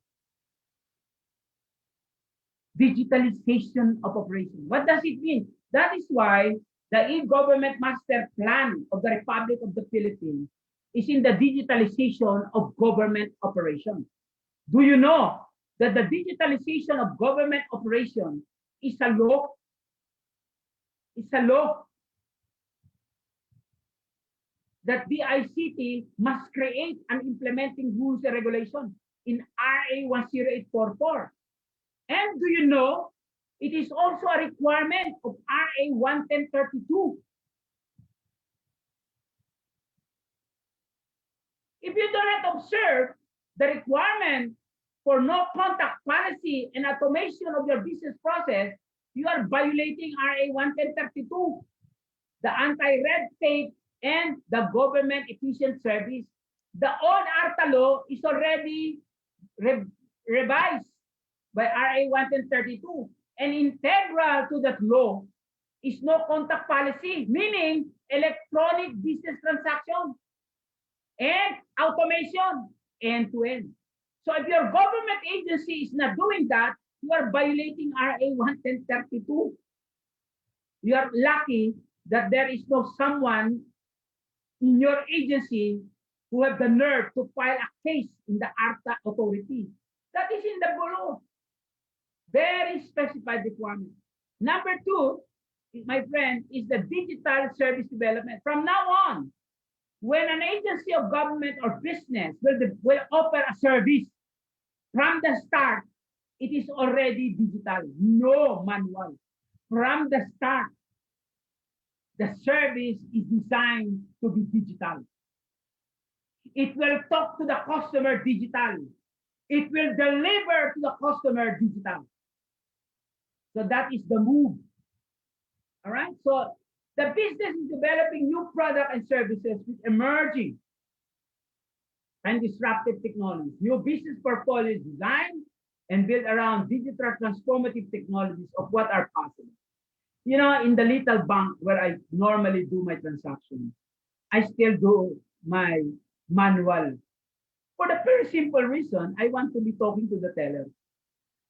Digitalization of operation. What does it mean? That is why the e-government master plan of the Republic of the Philippines is in the digitalization of government operation. Do you know that the digitalization of government operation is a law? It's a law that DICT must create and implementing rules and regulations in RA 10844. And do you know, it is also a requirement of RA 11032 If you do not observe the requirement for no contact policy and automation of your business process, you are violating RA 11032, the anti-red tape and the government efficient service. The old ARTA law is already revised by RA 11032, and integral to that law is no contact policy, meaning electronic business transaction and automation end-to-end. So if your government agency is not doing that, you are violating RA 11032. You are lucky that there is no someone in your agency who have the nerve to file a case in the ARTA authority. That is in the law. Very specified requirement. Number two, my friend, is the digital service development. From now on, when an agency of government or business will offer a service, from the start, it is already digital, no manual. From the start, the service is designed to be digital. It will talk to the customer digital. It will deliver to the customer digital. So that is the move. All right. So the business is developing new products and services with emerging and disruptive technologies. New business portfolios designed and built around digital transformative technologies of what are possible. You know, in the little bank where I normally do my transactions, I still do my manual. For the very simple reason, I want to be talking to the teller.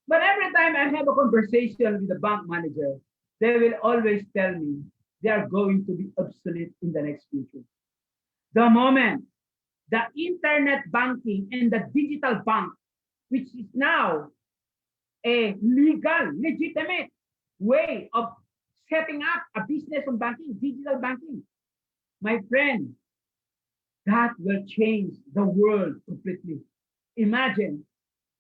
But every time I have a conversation with the bank manager, they will always tell me they are going to be obsolete in the next future. The moment the internet banking and the digital bank, which is now a legal, legitimate way of setting up a business on banking, digital banking, my friend, that will change the world completely. Imagine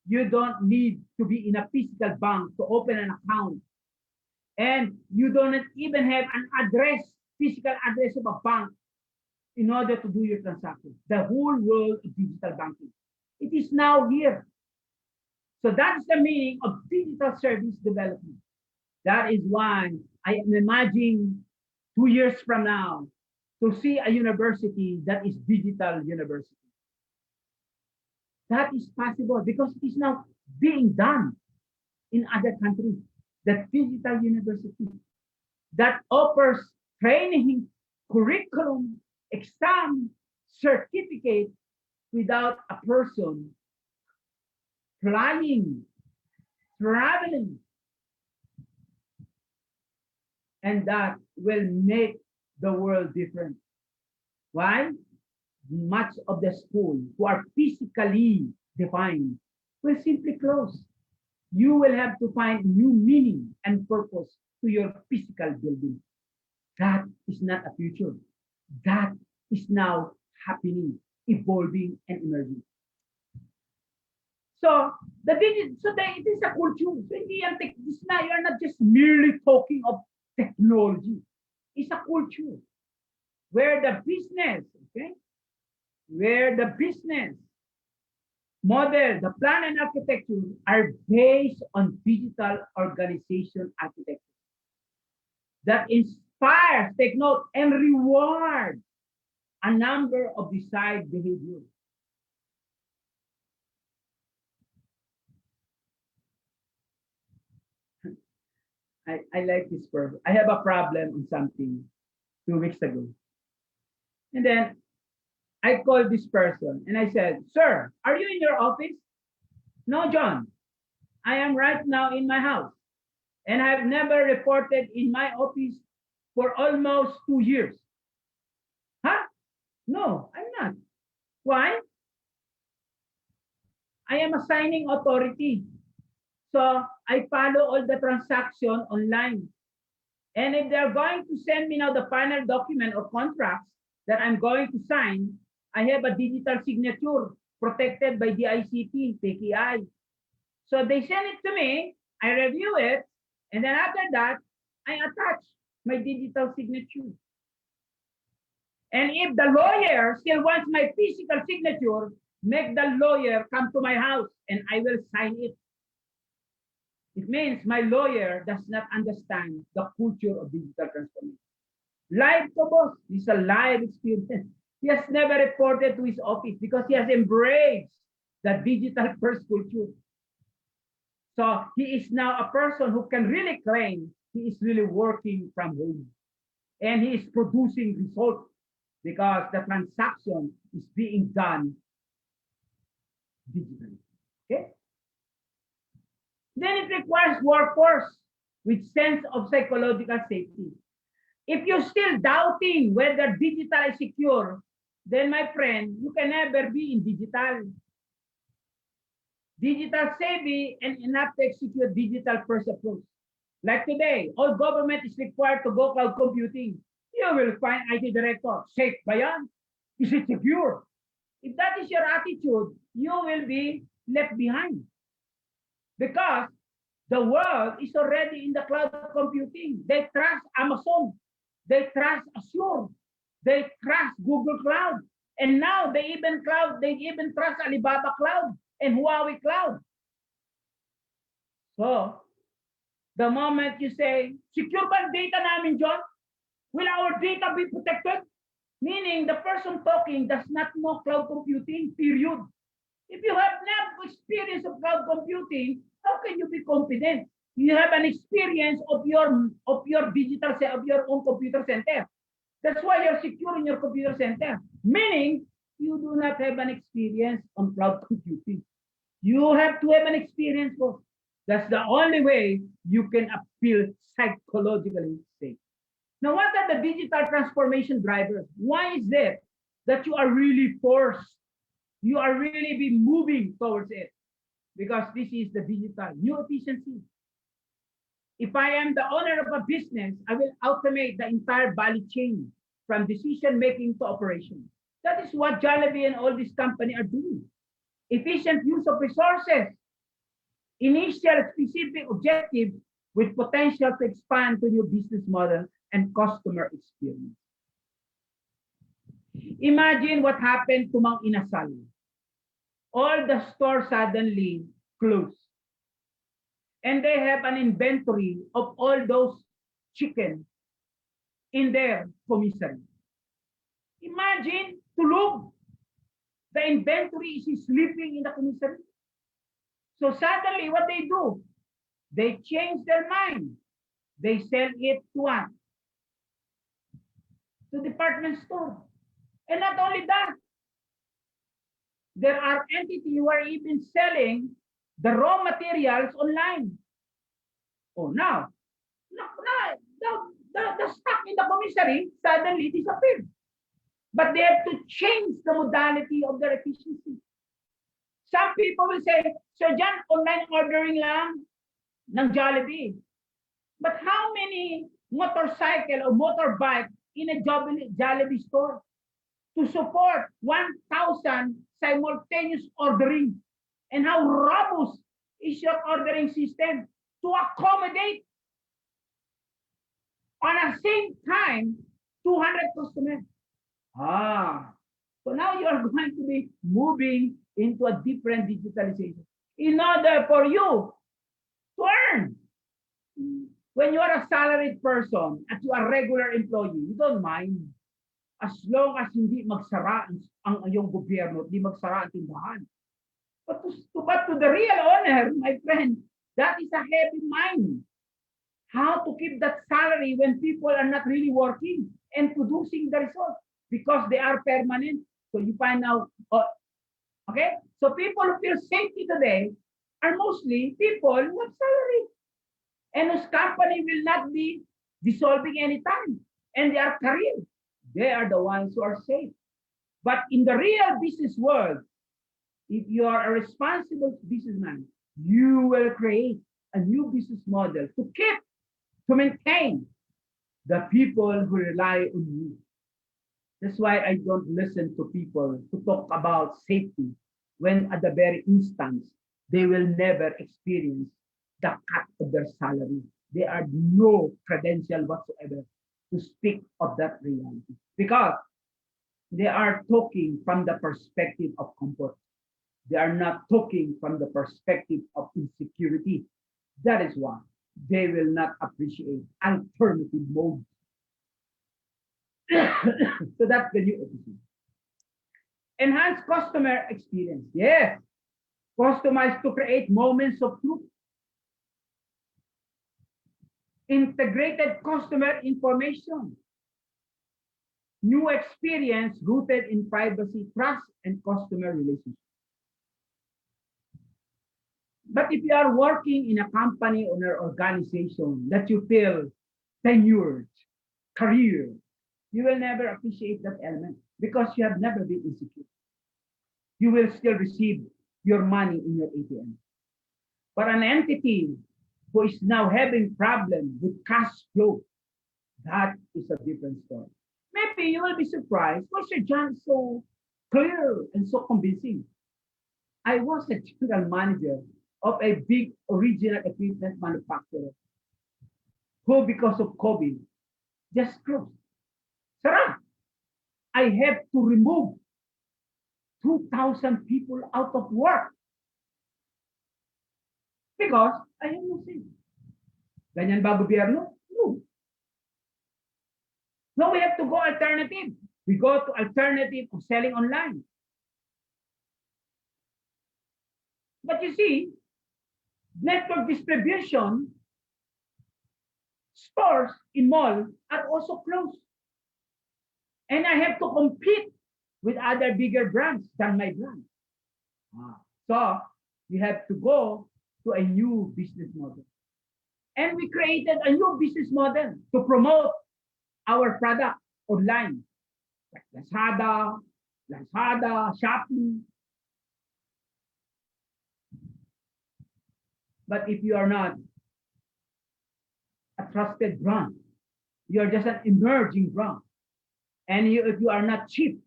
you don't need to be in a physical bank to open an account. And you don't even have an address, physical address of a bank in order to do your transaction. The whole world of digital banking. It is now here. So that's the meaning of digital service development. That is why I am imagining 2 years from now to see a university that is digital university. That is possible because it is now being done in other countries. The digital university that offers training, curriculum, exam, certificate without a person flying, traveling. And that will make the world different. Why? Much of the schools who are physically defined will simply close. You will have to find new meaning and purpose to your physical building. That is not a future. That is now happening, evolving, and emerging. So it is a culture. So this now you're not just merely talking of technology. It's a culture where the business, okay, where the business model, the plan and architecture are based on digital organization architecture that inspires, take note, and reward a number of desired behaviors. I like this person. I have a problem on something 2 weeks ago. And then I called this person and I said, "Sir, are you in your office?" "No, John. I am right now in my house. And I've never reported in my office for almost 2 years." "Huh? No, I'm not." "Why?" "I am a signing authority. So I follow all the transaction online. And if they're going to send me now the final document or contracts that I'm going to sign, I have a digital signature protected by DICT, PKI. So they send it to me, I review it, and then after that, I attach my digital signature." And if the lawyer still wants my physical signature, make the lawyer come to my house and I will sign it. It means my lawyer does not understand the culture of digital transformation. Live to boss. This is a live experience. He has never reported to his office because he has embraced the digital first culture. So he is now a person who can really claim he is really working from home. And he is producing results because the transaction is being done digitally. Okay? Then it requires workforce with sense of psychological safety. If you're still doubting whether digital is secure, then my friend, you can never be in digital. Digital savvy and enough to execute digital first approach. Like today, all government is required to go cloud computing. You will find IT director, safe ba yan? Is it secure? If that is your attitude, you will be left behind. Because the world is already in the cloud computing. They trust Amazon. They trust Azure. They trust Google Cloud. And now they even trust Alibaba Cloud and Huawei Cloud. So, the moment you say, secure ba data namin, John? Will our data be protected? Meaning the person talking does not know cloud computing, period. If you have no experience of cloud computing, how can you be confident? You have an experience of your digital of your own computer center. That's why you're secure in your computer center. Meaning you do not have an experience on cloud computing. You have to have an experience for. That's the only way you can feel psychologically safe. Now, what are the digital transformation drivers? Why is it that you are really forced? You are really be moving towards it because this is the digital new efficiency. If I am the owner of a business, I will automate the entire value chain from decision making to operation. That is what Jollibee and all these companies are doing. Efficient use of resources, initial specific objective with potential to expand to new business model and customer experience. Imagine what happened to Mang Inasal. All the stores suddenly closed. And they have an inventory of all those chicken in their commissary. Imagine tulog. The inventory is sleeping in the commissary. So suddenly what they do? They change their mind. They sell it to what? To department store. And not only that, there are entities who are even selling the raw materials online. Oh, now the stock in the commissary suddenly disappeared. But they have to change the modality of their efficiency. Some people will say, Sir John, online ordering lang ng Jollibee. But how many motorcycle or motorbike in a Jollibee store to support 1,000 simultaneous ordering? And how robust is your ordering system to accommodate on the same time 200 customers? So now you are going to be moving into a different digitalization in order for you to earn. When you are a salaried person at you are a regular employee, you don't mind. As long as hindi magsara ang iyong gobyerno, hindi magsara ang tindahan. But to the real owner, my friend, that is a heavy mind. How to keep that salary when people are not really working and producing the results because they are permanent. So you find out, okay? So people who feel safety today are mostly people who have salary and whose company will not be dissolving anytime and they are career. They are the ones who are safe. But in the real business world, if you are a responsible businessman, you will create a new business model to maintain the people who rely on you. That's why I don't listen to people who talk about safety when at the very instance, they will never experience the cut of their salary. There are no credential whatsoever to speak of that reality. Because They are talking from the perspective of comfort. They are not talking from the perspective of insecurity. That is why they will not appreciate alternative modes. So that's the new episode. Enhance customer experience. Yes. Customize to create moments of truth. Integrated customer information. New experience rooted in privacy, trust, and customer relationship. But if you are working in a company or an organization that you feel tenured, career, you will never appreciate that element because you have never been insecure. You will still receive your money in your ATM. But an entity who is now having problem with cash flow, that is a different story. Maybe you will be surprised. Why Sir John so clear and so convincing? I was a general manager of a big original equipment manufacturer who, because of COVID, just closed. Sarah, I have to remove 2,000 people out of work because I have no sales. Ganyan ba gobyerno? No. No, we have to go alternative. We go to alternative of selling online. But you see, network distribution stores in mall are also closed. And I have to compete with other bigger brands than my brand. So we have to go to a new business model. And we created a new business model to promote our product online. Like Lazada, Shopee. But if you are not a trusted brand, you are just an emerging brand. And if you are not cheap,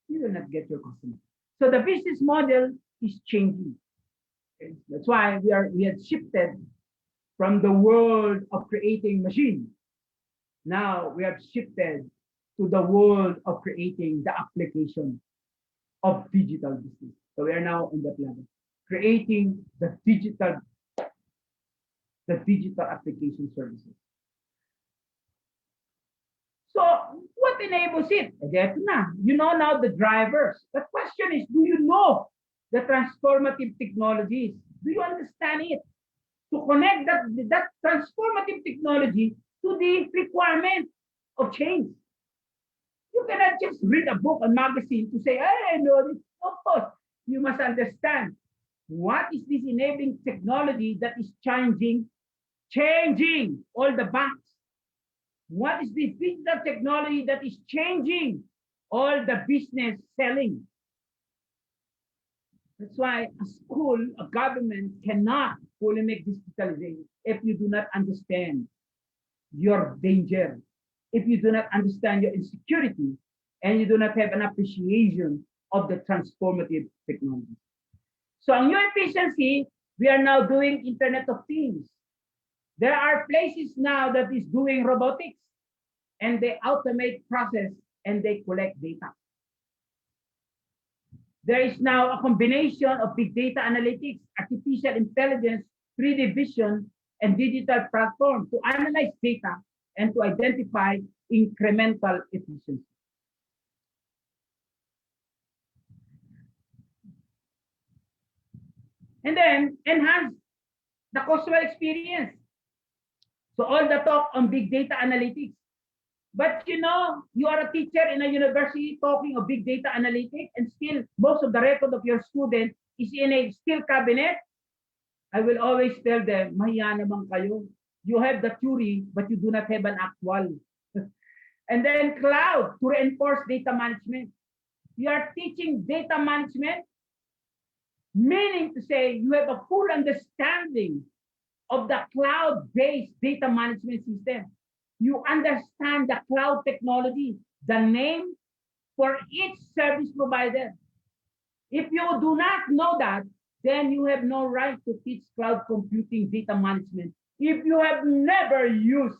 you will not get your customer. So the business model is changing. Okay? That's why we had shifted from the world of creating machines. Now we have shifted to the world of creating the application of digital business. So we are now on that level, creating the digital application services. So what enables it? You know now the drivers. The question is, do you know the transformative technologies? Do you understand it? To connect that transformative technology to the requirement of change. You cannot just read a book, a magazine to say, I know this. Of course, you must understand what is this enabling technology that is changing all the banks. What is the digital technology that is changing all the business selling? That's why a school, a government cannot fully make digitalization if you do not understand your danger, if you do not understand your insecurity, and you do not have an appreciation of the transformative technology. So on new efficiency, we are now doing Internet of Things. There are places now that is doing robotics, and they automate process and they collect data. There is now a combination of big data analytics, artificial intelligence, 3D vision, and digital platform to analyze data and to identify incremental efficiency. And then enhance the customer experience. So all the talk on big data analytics. But you know, you are a teacher in a university talking of big data analytics, and still most of the record of your student is in a still cabinet. I will always tell them, mahiya naman kayo. You have the theory, but you do not have an actual. And then cloud to reinforce data management. You are teaching data management, meaning to say you have a full understanding of the cloud-based data management system. You understand the cloud technology, the name for each service provider. If you do not know that, then you have no right to teach cloud computing data management. If you have never used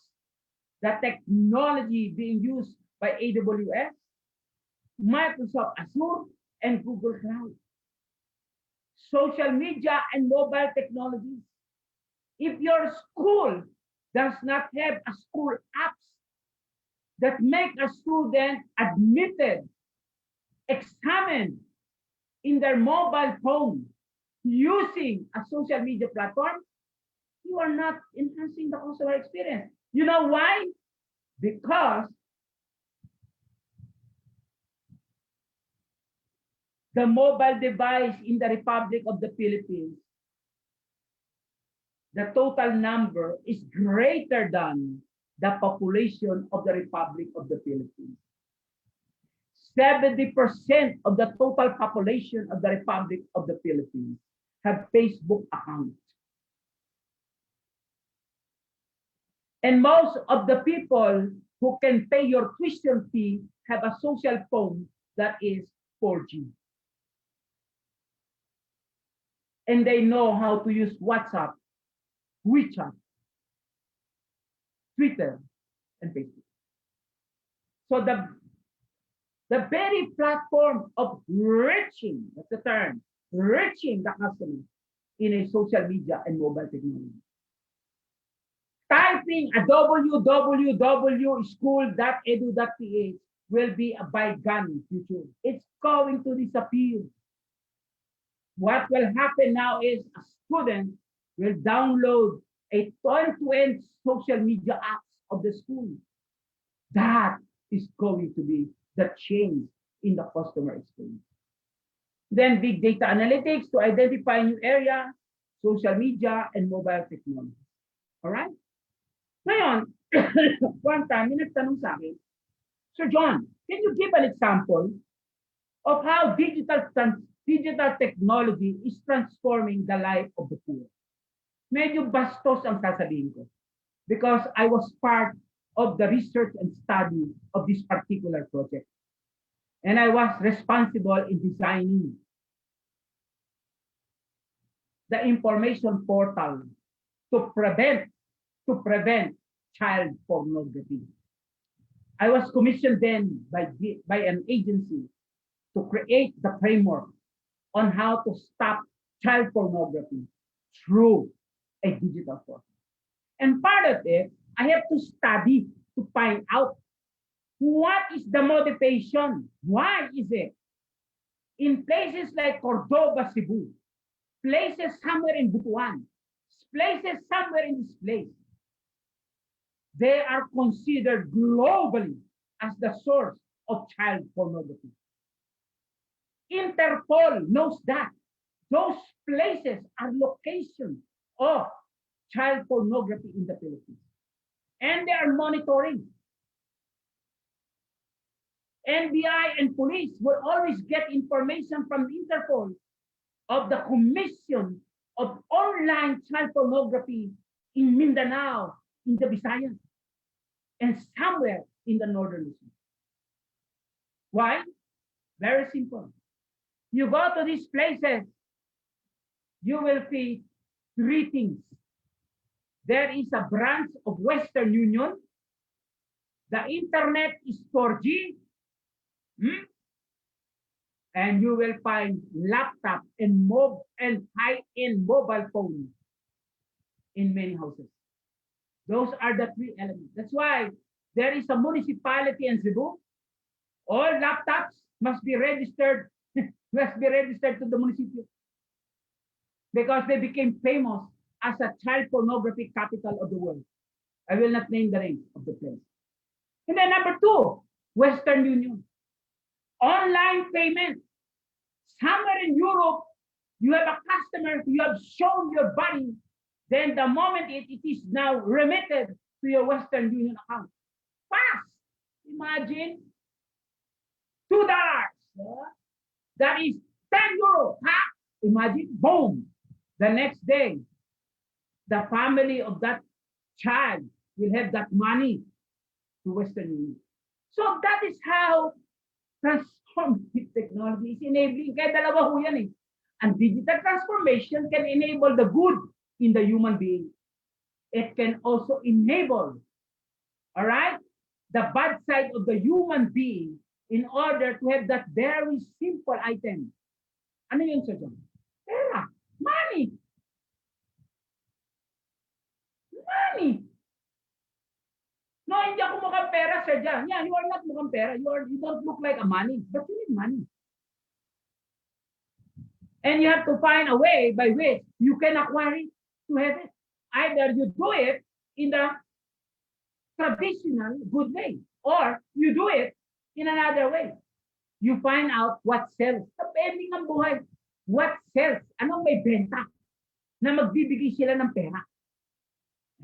the technology being used by AWS, Microsoft Azure, and Google Cloud. Social media and mobile technologies. If your school does not have a school apps that make a student admitted, examined in their mobile phone using a social media platform, you are not enhancing the customer experience. You know why? Because the mobile device in the Republic of the Philippines, the total number is greater than the population of the Republic of the Philippines. 70% of the total population of the Republic of the Philippines have Facebook accounts. And most of the people who can pay your tuition fee have a social phone that is 4G. And they know how to use WhatsApp, WeChat, Twitter, and Facebook. So the very platform of reaching, that's the term, reaching the customer in a social media and mobile technology. Typing a www.school.edu.ph will be a bygone future. It's going to disappear. What will happen now is a student will download a end-to-end social media apps of the school. That is going to be the change in the customer experience. Then big data analytics to identify new area, social media, and mobile technology. All right? Ngayon, one time, may nagtanong sa akin, Sir John, can you give an example of how digital technology is transforming the life of the poor? Medyo bastos ang sasabihin ko because I was part of the research and study of this particular project. And I was responsible in designing the information portal to prevent child pornography. I was commissioned then by an agency to create the framework on how to stop child pornography through a digital portal. And part of it, I have to study to find out what is the motivation. Why is it? In places like Cordoba, Cebu, places somewhere in Butuan, places somewhere in this place, they are considered globally as the source of child pornography. Interpol knows that those places are locations of child pornography in the Philippines. And they are monitoring. NBI and police will always get information from Interpol of the commission of online child pornography in Mindanao, in the Visayas, and somewhere in the northern Luzon. Why? Very simple. You go to these places, you will see three things. There is a branch of Western Union. The internet is 4G. And you will find laptop and high-end mobile phones in many houses. Those are the three elements. That's why there is a municipality in Cebu. All laptops must be registered, to the municipality because they became famous as a child pornography capital of the world. I will not name the name of the place. And then number two, Western Union. Online payment. Somewhere in Europe, you have a customer, you have shown your body, then the moment it is now remitted to your Western Union account. Fast! Imagine, $2. That is 10 euro. Imagine, boom! The next day, the family of that child will have that money to Western Union. So that is how transformative technology is enabling. Kaya dalawa ho yan eh. And digital transformation can enable the good in the human being. It can also enable, all right, the bad side of the human being in order to have that very simple item. Ano yun, Sir John? Pera. Money. Money. No, hindi ako mukhang pera, Sir John. Yeah, you are not mukhang pera. You don't look like a money, but you need money. And you have to find a way by which you can acquire it to have it. Either you do it in the traditional good way, or you do it in another way. You find out what sells. Depende ng buhay. What sells? Anong may benta na magbibigay sila ng pera?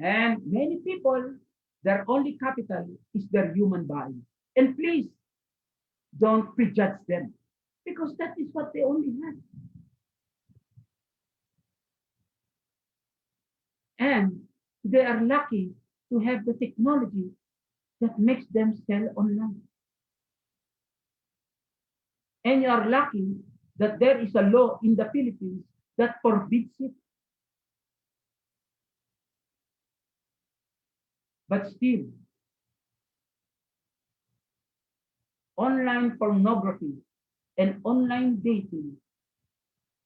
And many people, their only capital is their human body. And please, don't prejudge them, because that is what they only have. And they are lucky to have the technology that makes them sell online. And you are lucky that there is a law in the Philippines that forbids it. But still, online pornography and online dating,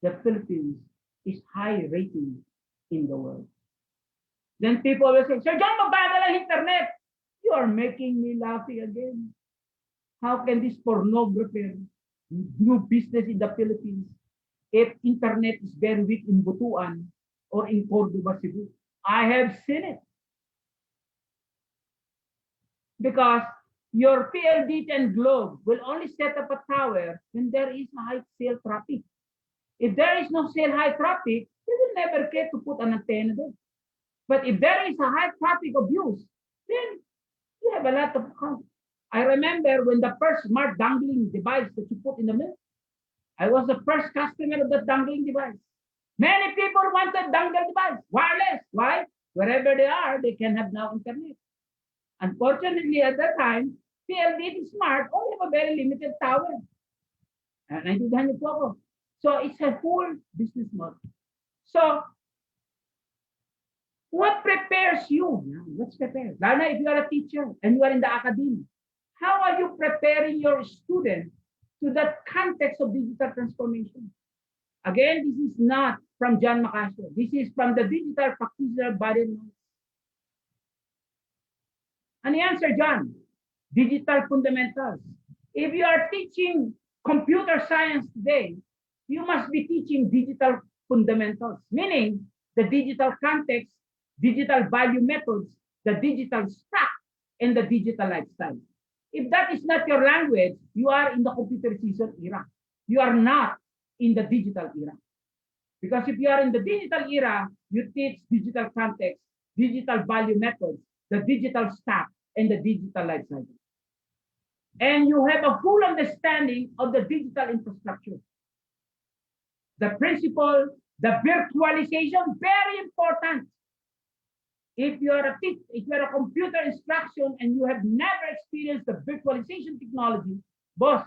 the Philippines is high rating in the world. Then people will say, Sir John, magbago lang internet. You are making me laughing again. How can this pornographer do business in the Philippines if internet is very weak in Butuan or in Cordoba, Cebu? I have seen it. Because your PLDT and Globe will only set up a tower when there is a high cell traffic. If there is no cell high traffic, they will never care to put an antenna there. But if there is a high traffic of use, then you have a lot of cost. I remember when the first smart dangling device that you put in the middle, I was the first customer of that dangling device. Many people wanted dangle device, wireless. Why? Wherever they are, they can have now internet. Unfortunately, at that time, PLDT Smart only have a very limited tower. And I did have problem. So it's a full business model. So what prepares you? What's prepared? Lalo if you are a teacher and you are in the academy, how are you preparing your student to that context of digital transformation? Again, this is not from John Macasio. This is from the Digital Practitioner Body Notes. And the answer, John, digital fundamentals. If you are teaching computer science today, you must be teaching digital fundamentals, meaning the digital context, digital value methods, the digital stack, and the digital lifestyle. If that is not your language, you are in the computerization era. You are not in the digital era. Because if you are in the digital era, you teach digital context, digital value methods, the digital stack, and the digital lifestyle. And you have a full understanding of the digital infrastructure. The principle, the virtualization, very important. If you're a computer instruction and you have never experienced the virtualization technology, boss,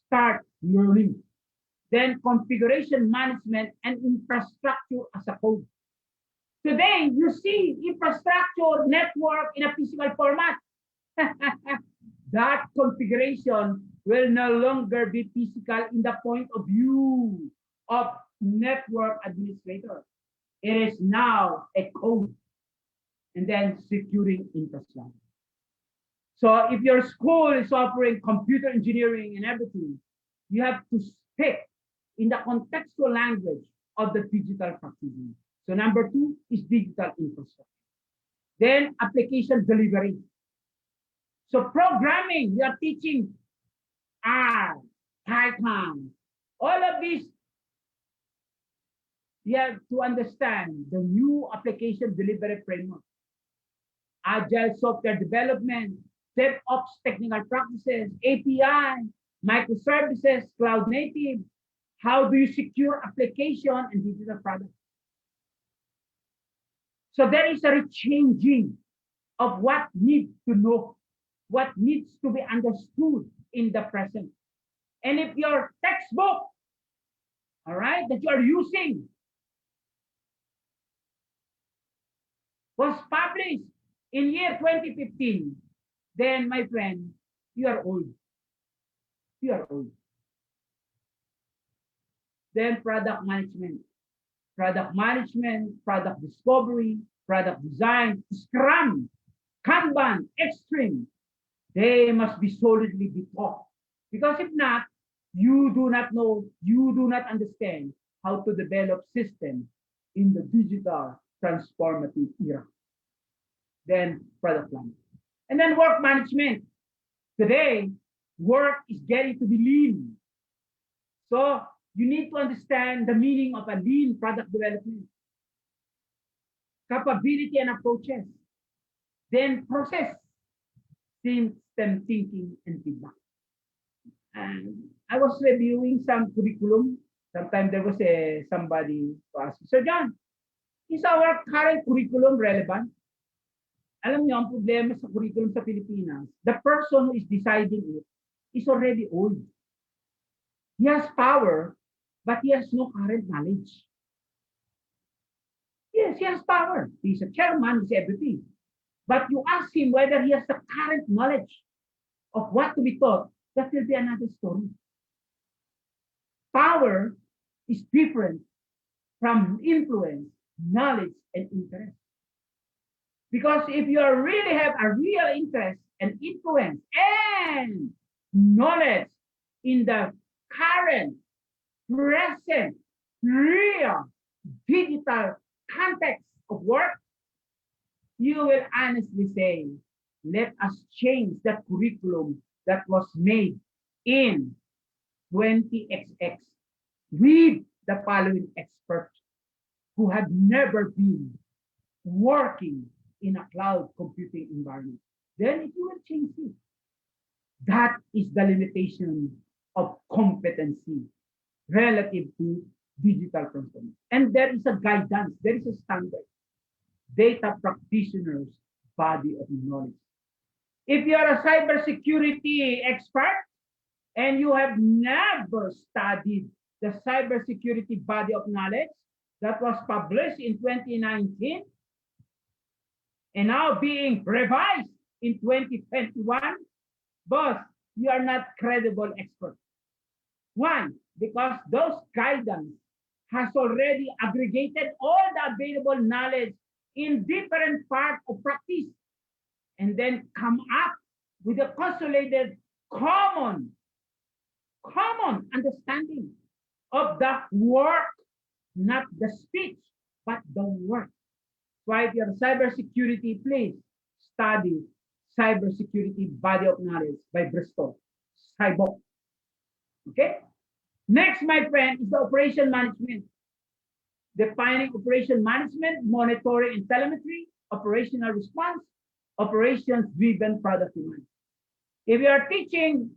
start learning. Then configuration management and infrastructure as a code. Today, you see infrastructure network in a physical format. That configuration will no longer be physical in the point of view of network administrator. It is now a code. And then securing infrastructure. So if your school is offering computer engineering and everything, you have to speak in the contextual language of the digital practitioner. So number 2 is digital infrastructure. Then application delivery. So programming, you are teaching R, Python, all of these. You have to understand the new application delivery framework. Agile software development, DevOps technical practices, API, microservices, cloud native. How do you secure application and digital products? So there is a rechanging of what needs to know, what needs to be understood in the present. And if your textbook, all right, that you are using was published in year 2015, then my friend, you are old. You are old. Then product management. Product management, product discovery, product design, Scrum, Kanban, Extreme. They must be solidly be taught. Because if not, you do not know, you do not understand how to develop systems in the digital transformative era. Then product planning. And then work management. Today, work is getting to be lean. So you need to understand the meaning of a lean product development, capability and approaches, then process, system thinking and feedback. And I was reviewing some curriculum. Sometimes there was somebody to ask, Sir John, is our current curriculum relevant? Alam niyo, ang problema sa curriculum sa Pilipinas, the person who is deciding it is already old. He has power, but he has no current knowledge. Yes, he has power. He's a chairman, he's everything. But you ask him whether he has the current knowledge of what to be taught, that will be another story. Power is different from influence, knowledge, and interest. Because if you really have a real interest and influence and knowledge in the current, present, real, digital context of work, you will honestly say, let us change the curriculum that was made in 20XX with the following experts who have never been working in a cloud computing environment. Then it will change it. That is the limitation of competency relative to digital transformation. And there is a guidance, there is a standard. Data practitioners' body of knowledge. If you are a cybersecurity expert and you have never studied the cybersecurity body of knowledge that was published in 2019 and now being revised in 2021, boss, you are not credible expert. One, because those guidance has already aggregated all the available knowledge in different parts of practice and then come up with a consolidated common understanding of the work, not the speech, but the work. So if you're cybersecurity, please study Cybersecurity Body of Knowledge by Bristol, Cyborg. Okay? Next, my friend, is the operation management. Defining operation management, monitoring and telemetry, operational response, operations-driven product demand. If you are teaching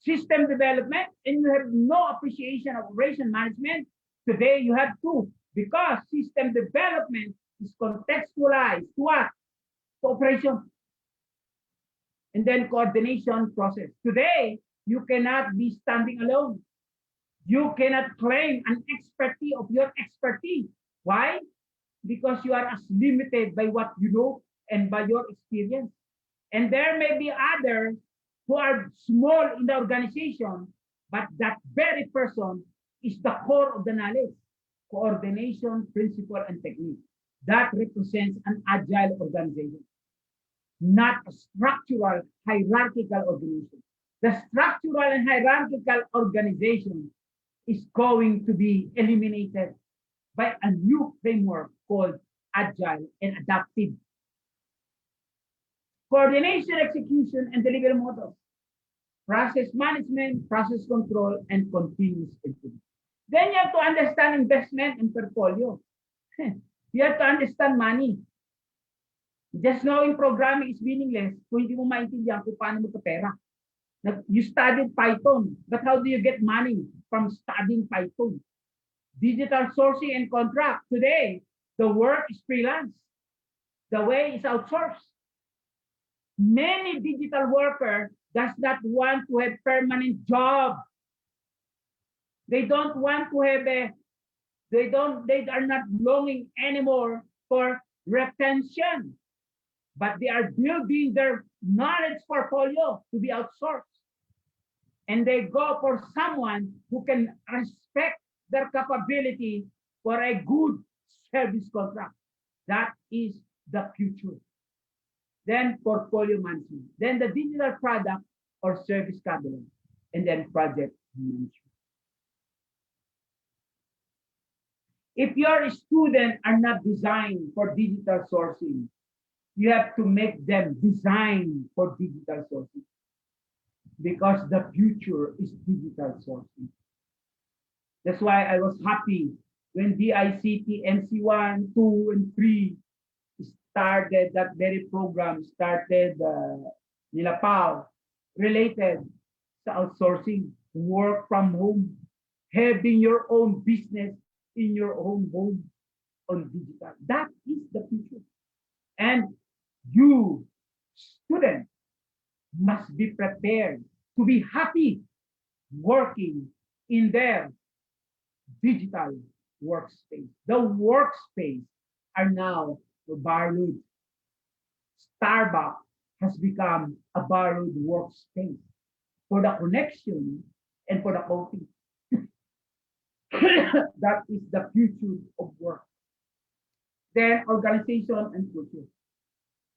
system development and you have no appreciation of operation management, today you have to, because system development is contextualized to what? To operation. And then coordination process. Today, you cannot be standing alone. You cannot claim an expertise of your expertise. Why? Because you are as limited by what you know and by your experience. And there may be others who are small in the organization, but that very person is the core of the knowledge, coordination, principle, and technique. That represents an agile organization, not a structural, hierarchical organization. The structural and hierarchical organization is going to be eliminated by a new framework called agile and adaptive. Coordination, execution, and delivery models. Process management, process control, and continuous improvement. Then you have to understand investment and portfolio. You have to understand money. Just knowing programming is meaningless kung hindi mo maintindihan kung paano magkapera. You studied Python, but how do you get money from studying Python? Digital sourcing and contract. Today, the work is freelance. The way is outsourced. Many digital workers does not want to have permanent job. They don't want to have they are not longing anymore for retention, but they are building their knowledge portfolio to be outsourced. and they go for someone who can respect their capability for a good service contract. That is the future. Then portfolio management, then the digital product or service catalog, and then project management. If your students are not designed for digital sourcing, you have to make them design for digital sourcing, because the future is digital sourcing. That's why I was happy when DICT MC1, 2, and 3 started that very program, started Nilapao, related to outsourcing, work from home, having your own business in your own home on digital. That is the future. And you, students, must be prepared to be happy working in their digital workspace. The workspace are now borrowed. Starbucks has become a borrowed workspace for the connection and for the coffee. That is the future of work. Then organization and culture.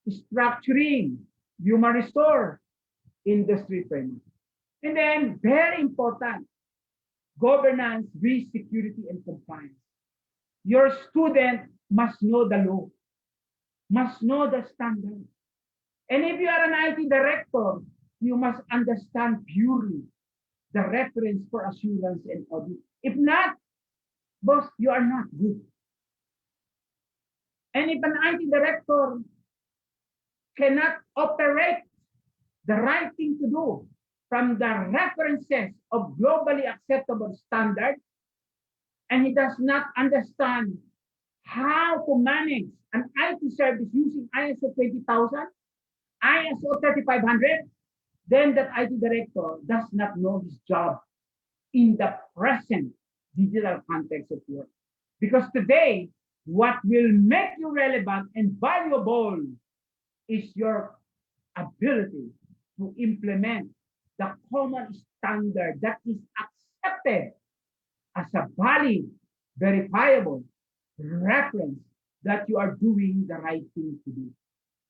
Structuring human resource industry framework. And then very important, governance, risk, security, and compliance. Your student must know the law, must know the standard. And if you are an IT director, you must understand purely the reference for assurance and audit. If not, boss, you are not good. And if an IT director cannot operate the right thing to do from the references of globally acceptable standards, and he does not understand how to manage an IT service using ISO 20000, ISO 3500, then that IT director does not know his job in the present digital context of work. Because today, what will make you relevant and valuable is your ability to implement the common standard that is accepted as a valid, verifiable reference that you are doing the right thing to do.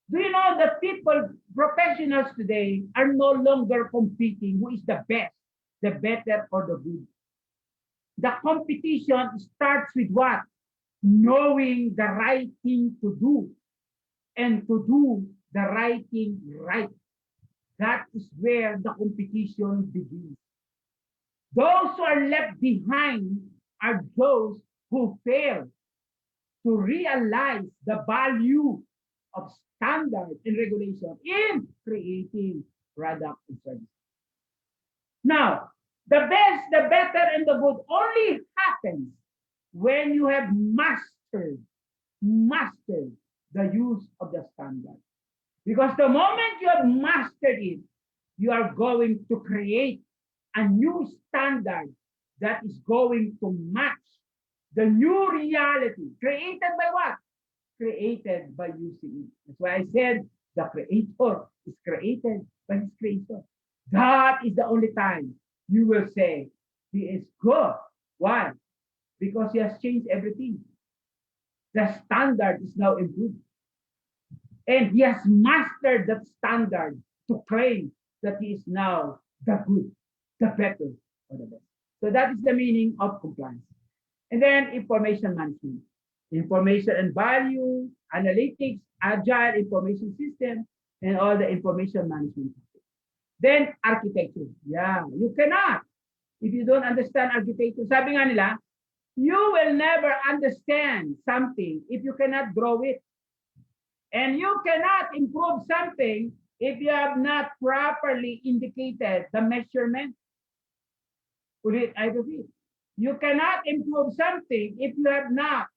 Do you know that people, professionals today, are no longer competing who is the best, the better, or the good? The competition starts with what? Knowing the right thing to do and to do the right thing right. That is where the competition begins. Those who are left behind are those who fail to realize the value of standards and regulation in creating product and service. Now, the best, the better, and the good only happens when you have mastered the use of the standard. Because the moment you have mastered it, you are going to create a new standard that is going to match the new reality created by what? Created by using it. That's why I said the creator is created by his creator. That is the only time you will say he is good. Why? Because he has changed everything. The standard is now improved. And he has mastered that standard to claim that he is now the good, the better, or the best. So that is the meaning of compliance. And then information management, information and value, analytics, agile information system, and all the information management. Then architecture. Yeah, you cannot. If you don't understand architecture, sabi nga nila, you will never understand something if you cannot draw it. And you cannot improve something if you have not properly indicated the measurement. I repeat, you cannot improve something if you have not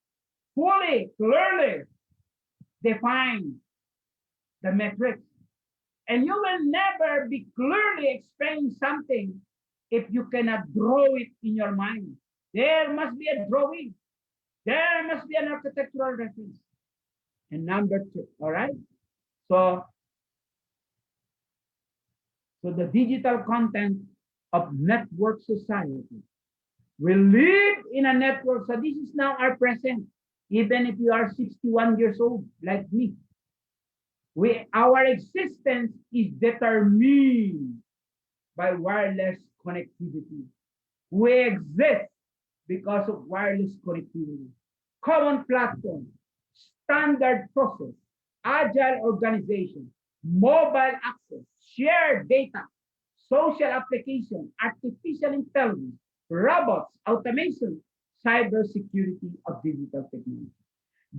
fully, clearly defined the metrics. And you will never be clearly explaining something if you cannot draw it in your mind. There must be a drawing. There must be an architectural reference. And number 2, all right? So the digital content of network society. We live in a network, so this is now our present. Even if you are 61 years old, like me, our existence is determined by wireless connectivity. We exist because of wireless connectivity. Common platform, standard process, agile organization, mobile access, shared data, social application, artificial intelligence, robots, automation, cybersecurity of digital technology.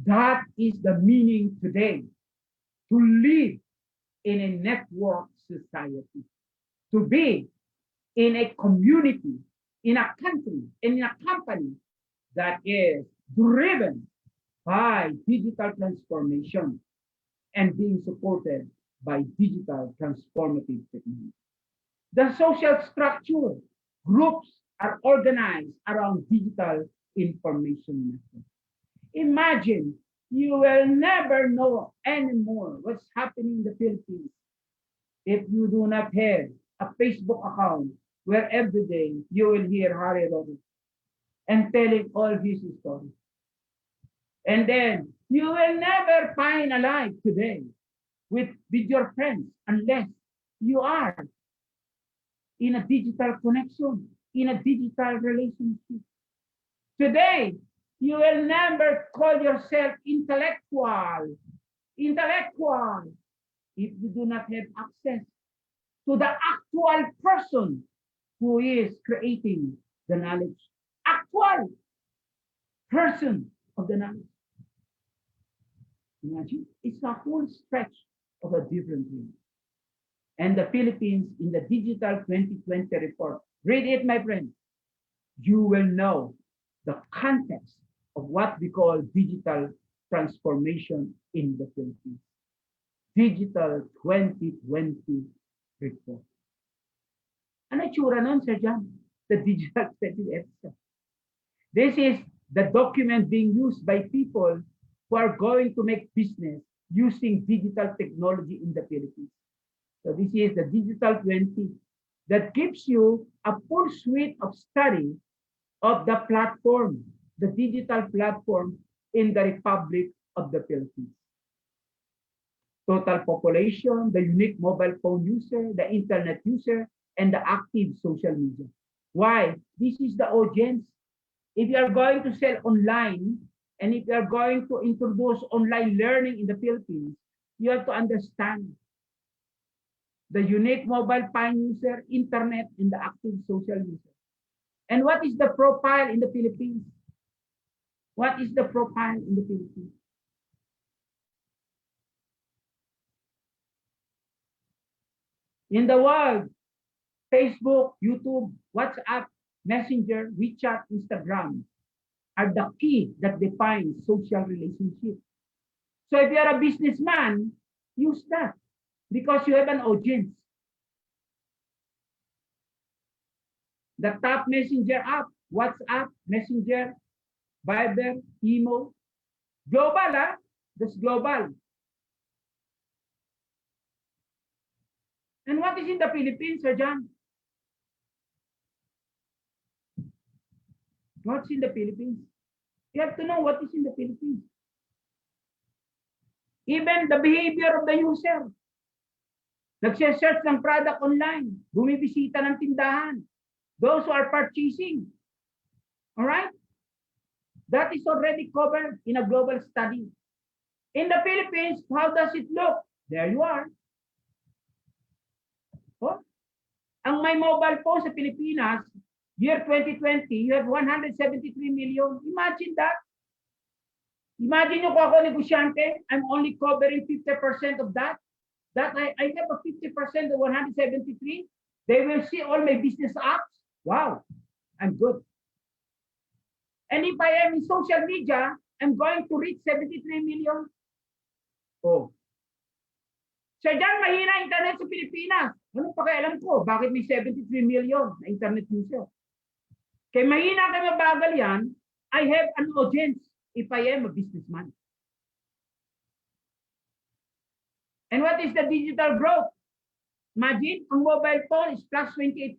That is the meaning today, to live in a network society, to be in a community, in a country, in a company that is driven by digital transformation and being supported by digital transformative technology. The social structure groups are organized around digital information network. Imagine you will never know anymore what's happening in the Philippines if you do not have a Facebook account where every day you will hear Harry Robbins and telling all his stories. And then you will never find a life today with your friends unless you are in a digital connection, in a digital relationship. Today, you will never call yourself intellectual, if you do not have access to the actual person who is creating the knowledge. Actual person of the knowledge. Imagine, it's a whole stretch of a different thing. And the Philippines in the Digital 2020 report, read it, my friend. You will know the context of what we call digital transformation in the Philippines. Digital 2020 report. Ano itsura nun, Sir John? The Digital 20 episode. This is the document being used by people who are going to make business using digital technology in the Philippines. So this is the Digital 20 that gives you a full suite of study of the platform, the digital platform in the Republic of the Philippines. Total population, the unique mobile phone user, the internet user, and the active social media. Why? This is the audience. If you are going to sell online, and if you are going to introduce online learning in the Philippines, you have to understand the unique mobile phone user, internet, and the active social user. And what is the profile in the Philippines? What is the profile in the Philippines? In the world, Facebook, YouTube, WhatsApp, Messenger, WeChat, Instagram are the key that defines social relationship. So if you're a businessman, use that because you have an audience. The top messenger app, WhatsApp, Messenger, Viber, Emo, global, that's global. And what is in the Philippines, Sir John? What's in the Philippines? You have to know what is in the Philippines. Even the behavior of the user. Nagse-search ng product online. Bumibisita ng tindahan. Those who are purchasing. All right? That is already covered in a global study. In the Philippines, how does it look? There you are. Oh, ang may mobile phone sa Pilipinas, year 2020, you have 173 million. Imagine that. Imagine nyo kung ako negosyante, I'm only covering 50% of that. That I have a 50% of 173. They will see all my business apps. Wow, I'm good. And if I am in social media, I'm going to reach 73 million. Oh. Sir John, mahina internet sa Pilipinas. Anong pakialam ko? Bakit may 73 million na internet user? Kaya mahina kayo mabagal yan, I have an audience if I am a businessman. And what is the digital growth? Imagine, ang mobile phone is plus 28%.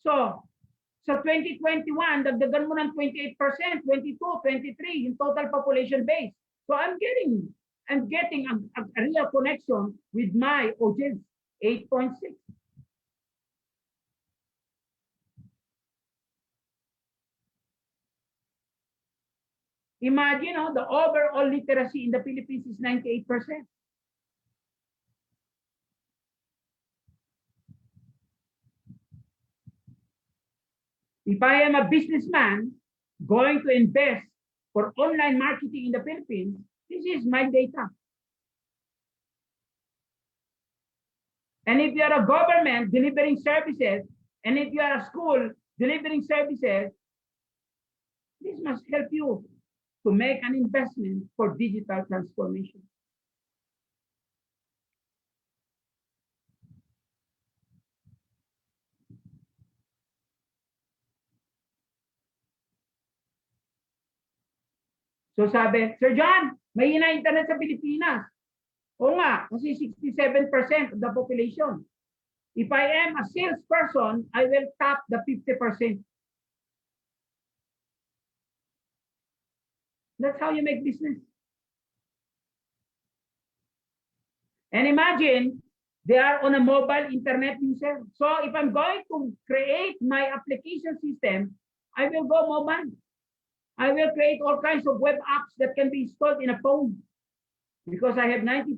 So, sa 2021, dagdagan mo ng 28%, 22, 23, yung total population base. So I'm getting a real connection with my audience, 8.6. Imagine, the overall literacy in the Philippines is 98%. If I am a businessman going to invest for online marketing in the Philippines, this is my data. And if you are a government delivering services, and if you are a school delivering services, this must help you to make an investment for digital transformation. So sabi, Sir John, may hina internet sa Pilipinas. Oo nga, kasi 67% of the population. If I am a salesperson, I will tap the 50%. That's how you make business. And imagine, they are on a mobile internet user. So if I'm going to create my application system, I will go mobile. I will create all kinds of web apps that can be installed in a phone because I have 90%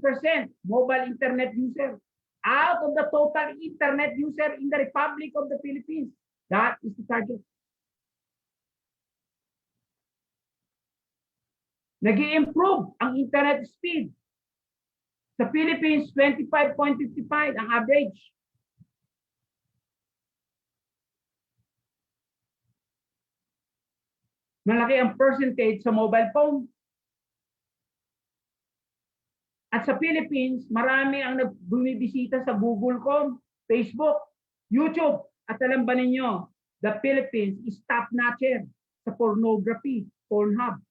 mobile internet user out of the total internet user in the Republic of the Philippines. That is the target. Nag-i-improve ang internet speed. Sa Philippines, 25.55 ang average. Malaki ang percentage sa mobile phone. At sa Philippines, marami ang bumibisita sa Google.com, Facebook, YouTube. At alam ba ninyo, the Philippines is top-notcher sa pornography, Pornhub.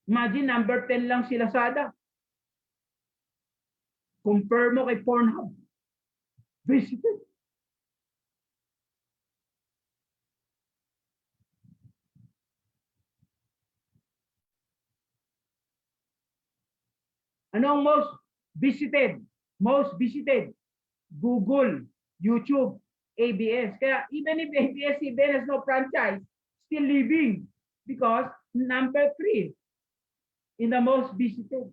Imagine, number 10 lang si Lazada. Compare mo kay Pornhub. Visited. Ano ang most visited? Most visited. Google, YouTube, ABS. Kaya even if ABS-CBN has no franchise, still living because number 3 in the most visited.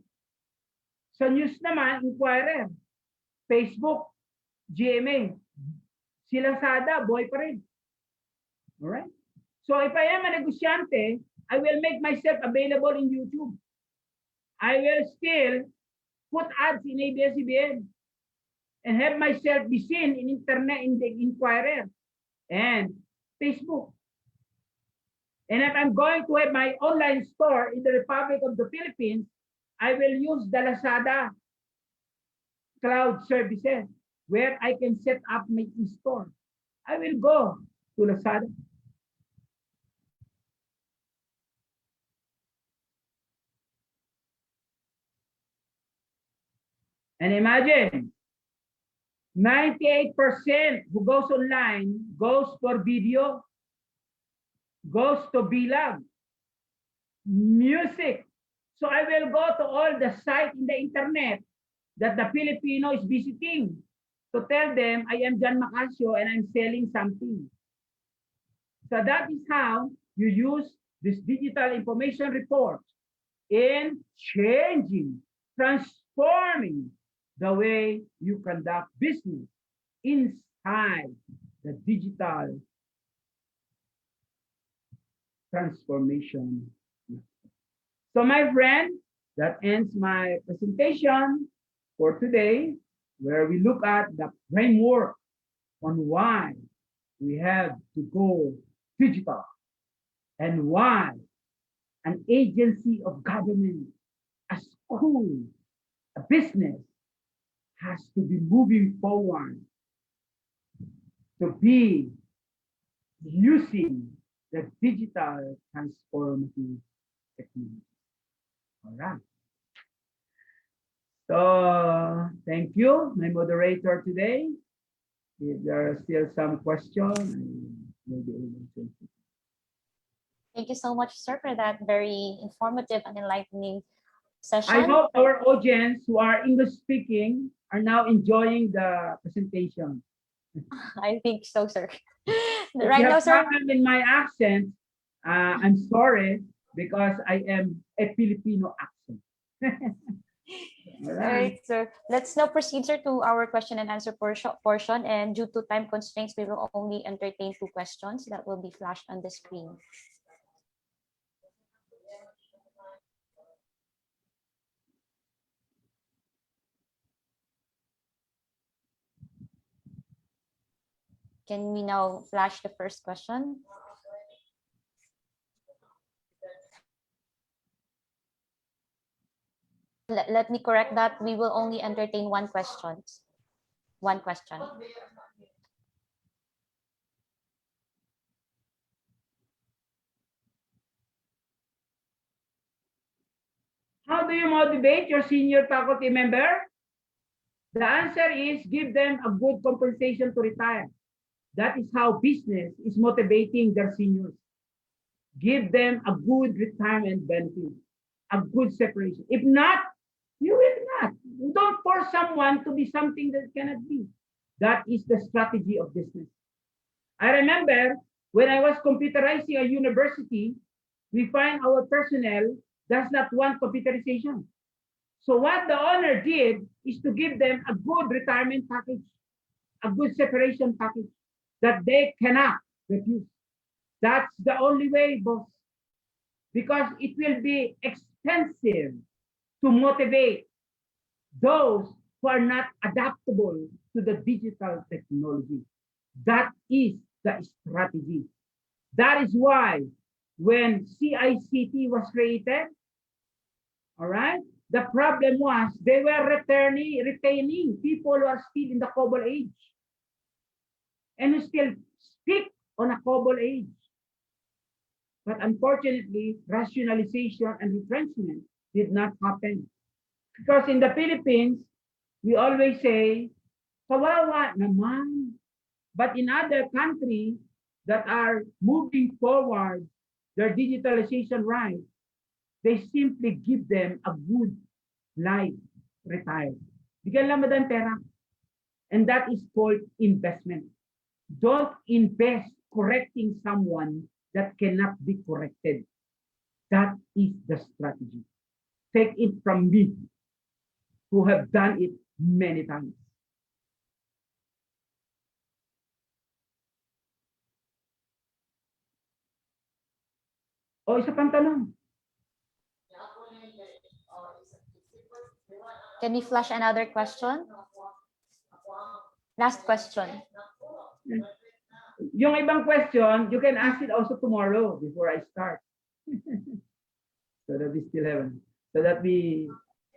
Sa news naman, Inquirer, Facebook, GMA, si Lazada, buhay pa rin. Alright? So if I am a negosyante, I will make myself available in YouTube. I will still put ads in ABS-CBN and have myself be seen in internet, in the Inquirer and Facebook. And if I'm going to have my online store in the Republic of the Philippines, I will use the Lazada cloud services where I can set up my e-store. I will go to Lazada. And imagine, 98% who goes online goes for video, goes to bilag, music. So I will go to all the sites in the internet that the Filipino is visiting to tell them I am John Macasio and I'm selling something. So that is how you use this digital information report in changing, transforming the way you conduct business inside the digital transformation. So my friend, that ends my presentation for today, where we look at the framework on why we have to go digital and why an agency of government, a school, a business has to be moving forward to be using the digital, transformative technology. All right. So thank you, my moderator today. If there are still some questions, maybe able to. Thank you so much, sir, for that very informative and enlightening I session. hope our audience who are English speaking are now enjoying the presentation. I think so, sir. If Right you now, have sir. problem in my accent, I'm sorry because I am a Filipino accent. All right, sir. Let's now proceed, sir, to our question and answer portion. And due to time constraints, we will only entertain 2 questions that will be flashed on the screen. Can we now flash the first question? Let me correct that. We will only entertain 1 question. 1 question. How do you motivate your senior faculty member? The answer is give them a good compensation to retire. That is how business is motivating their seniors. Give them a good retirement benefit, a good separation. If not, you will not. You don't force someone to be something that cannot be. That is the strategy of business. I remember when I was computerizing a university, we find our personnel does not want computerization. So what the owner did is to give them a good retirement package, a good separation package that they cannot refuse. That's the only way, boss. Because it will be expensive to motivate those who are not adaptable to the digital technology. That is the strategy. That is why when CICT was created, all right, the problem was they were retaining people who are still in the COBOL age and who still speak on a COBOL age. But unfortunately, rationalization and retrenchment did not happen. Because in the Philippines, we always say, kawawa naman. But in other countries that are moving forward their digitalization right, they simply give them a good life retired. Bigyan lang madam pera. And that is called investment. Don't invest correcting someone that cannot be corrected. That is the strategy. Take it from me, who have done it many times. O isa pang tanong. Can we flash another question? Last question. Yung ibang question, you can ask it also tomorrow before I start. So that we still have, so that we,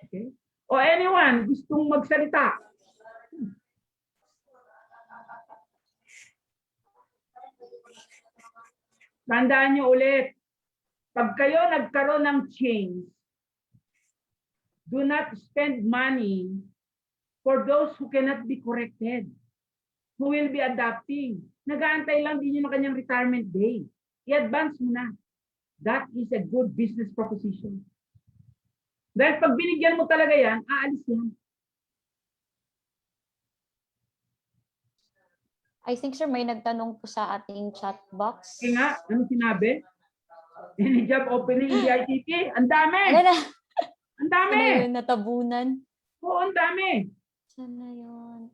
okay? O anyone gustong magsalita? Tandaan nyo ulit, pag kayo nagkaroon ng change, do not spend money for those who cannot be corrected, who will be adapting. Nag-aantay lang din yun ng kanyang retirement day. I-advance mo na. That is a good business proposition. Dahil pag binigyan mo talaga yan, aalis yan. I think, sir, may nagtanong po sa ating chat box. Kaya nga, ano sinabi? Any job opening in DICT? Ang dami! Ano na? Ang dami! Ano yun? Natabunan? Oo, ang dami! Sana yun?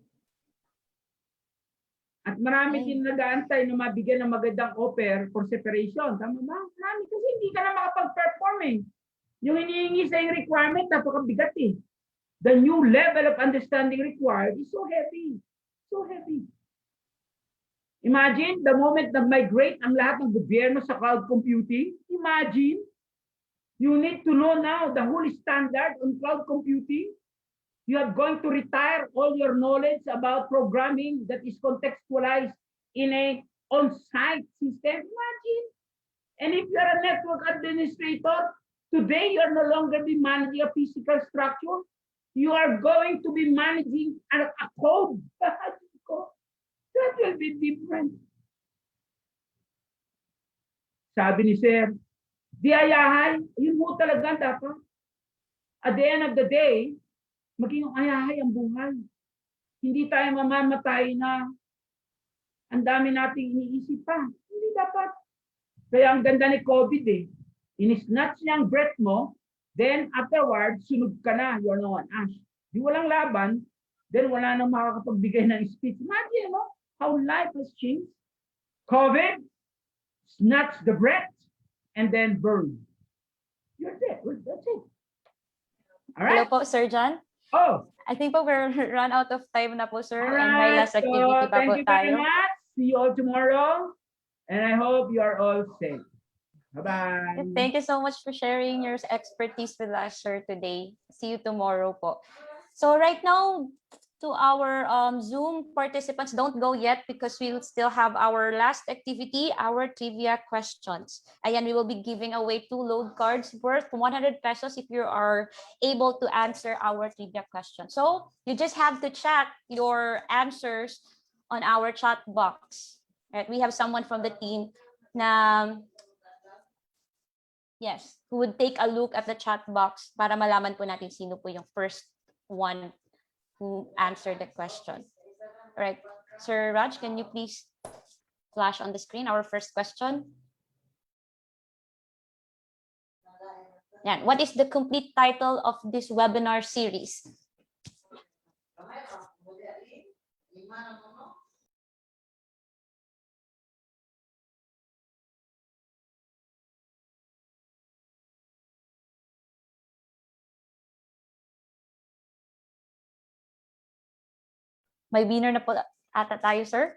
At marami Ay. din nag-aantay na mabigyan ng magandang offer for separation. Tama ba? Marami kasi hindi ka na makapag-perform eh. Yung hinihingi sa yung requirement, napakabigat eh. The new level of understanding required is so heavy. So heavy. Imagine, the moment na migrate ang lahat ng gobyerno sa cloud computing, imagine, you need to know now the whole standard on cloud computing. You are going to retire all your knowledge about programming that is contextualized in a on-site system. Imagine. And if you're a network administrator, today you're no longer be managing a physical structure. You are going to be managing a code. That will be different. Sabi ni Sir, di ayahay, yun mo talaga dapat. At the end of the day, maging ayahay ang buhay. Hindi tayo mamamatay na ang dami nating iniisip pa. Hindi dapat. Kaya ang ganda ni COVID eh. Inisnatch niya ang breath mo, then afterwards, sunog ka na, you're no one ash. Di walang laban, then wala nang makakapagbigay ng speech. Imagine mo, how life has changed. COVID, snatch the breath, and then burn. You're dead. That's it. All right? Hello po, Sir John. Oh, I think po we're run out of time na po, sir. all And may right. last activity pa Thank po you very tayo. much. See you all tomorrow. And I hope you are all safe. Bye-bye. Thank you so much for sharing your expertise with us, sir, today. See you tomorrow po. So right now, to our Zoom participants, don't go yet because we will still have our last activity, our trivia questions. Ayan, we will be giving away 2 load cards worth 100 pesos if you are able to answer our trivia question. So you just have to chat your answers on our chat box. Right? We have someone from the team na yes, who would take a look at the chat box para malaman po natin sino po yung first one who answered the question. All right, Sir Raj, can you please flash on the screen our first question? Yan. What is the complete title of this webinar series? May winner na po ata tayo, sir.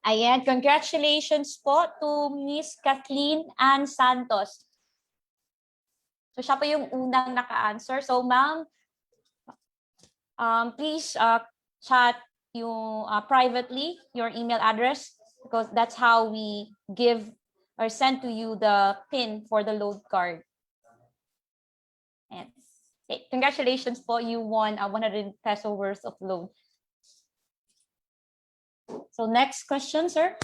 Ayan, congratulations po to Miss Kathleen Ann Santos. So siya po yung unang naka-answer. So ma'am, please chat yung privately your email address because that's how we give or send to you the pin for the load card. And okay, congratulations po, you won a 100 peso worth of load. So next question, sir.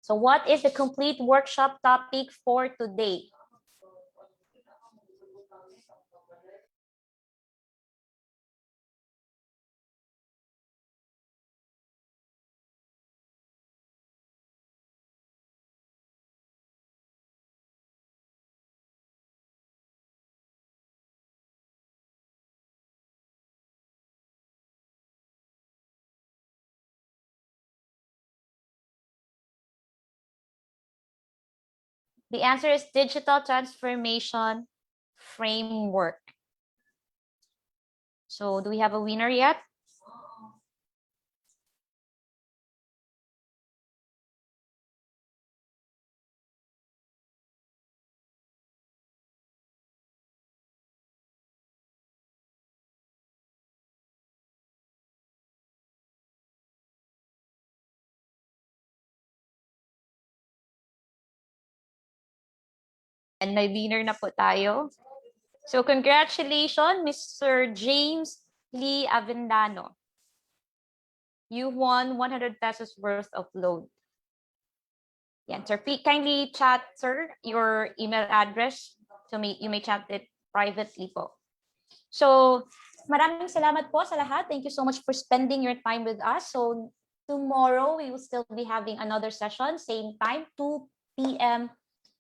So what is the complete workshop topic for today? The answer is digital transformation framework. So do we have a winner yet? And may winner na po tayo. So congratulations, Mr. James Lee Avendano. You won 100 pesos worth of load. Yan, sir. Kindly chat, sir, your email address. So you may chat it privately po. So maraming salamat po sa lahat. Thank you so much for spending your time with us. So tomorrow, we will still be having another session, same time, 2 p.m.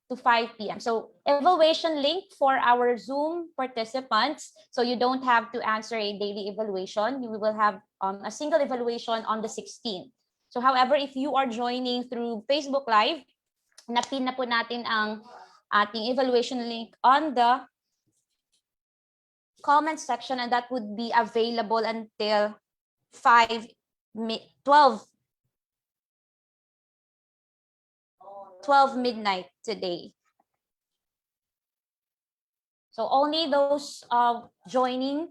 to 5 p.m. So evaluation link for our Zoom participants. So you don't have to answer a daily evaluation. You will have a single evaluation on the 16th. So however, if you are joining through Facebook Live, napin na po natin ang ating evaluation link on the comment section, and that would be available until 12 midnight today. So only those joining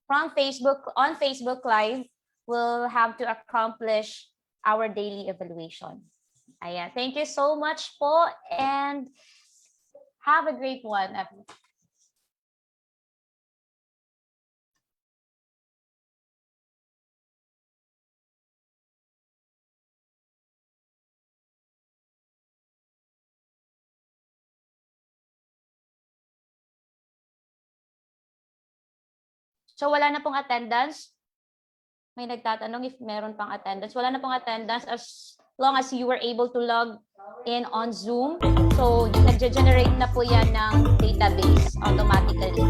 from Facebook on Facebook Live will have to accomplish our daily evaluation. Ayan. Thank you so much po, and have a great one. So wala na pong attendance. May nagtatanong if meron pang attendance. Wala na pong attendance as long as you were able to log in on Zoom. So nag-generate na po yan ng database automatically.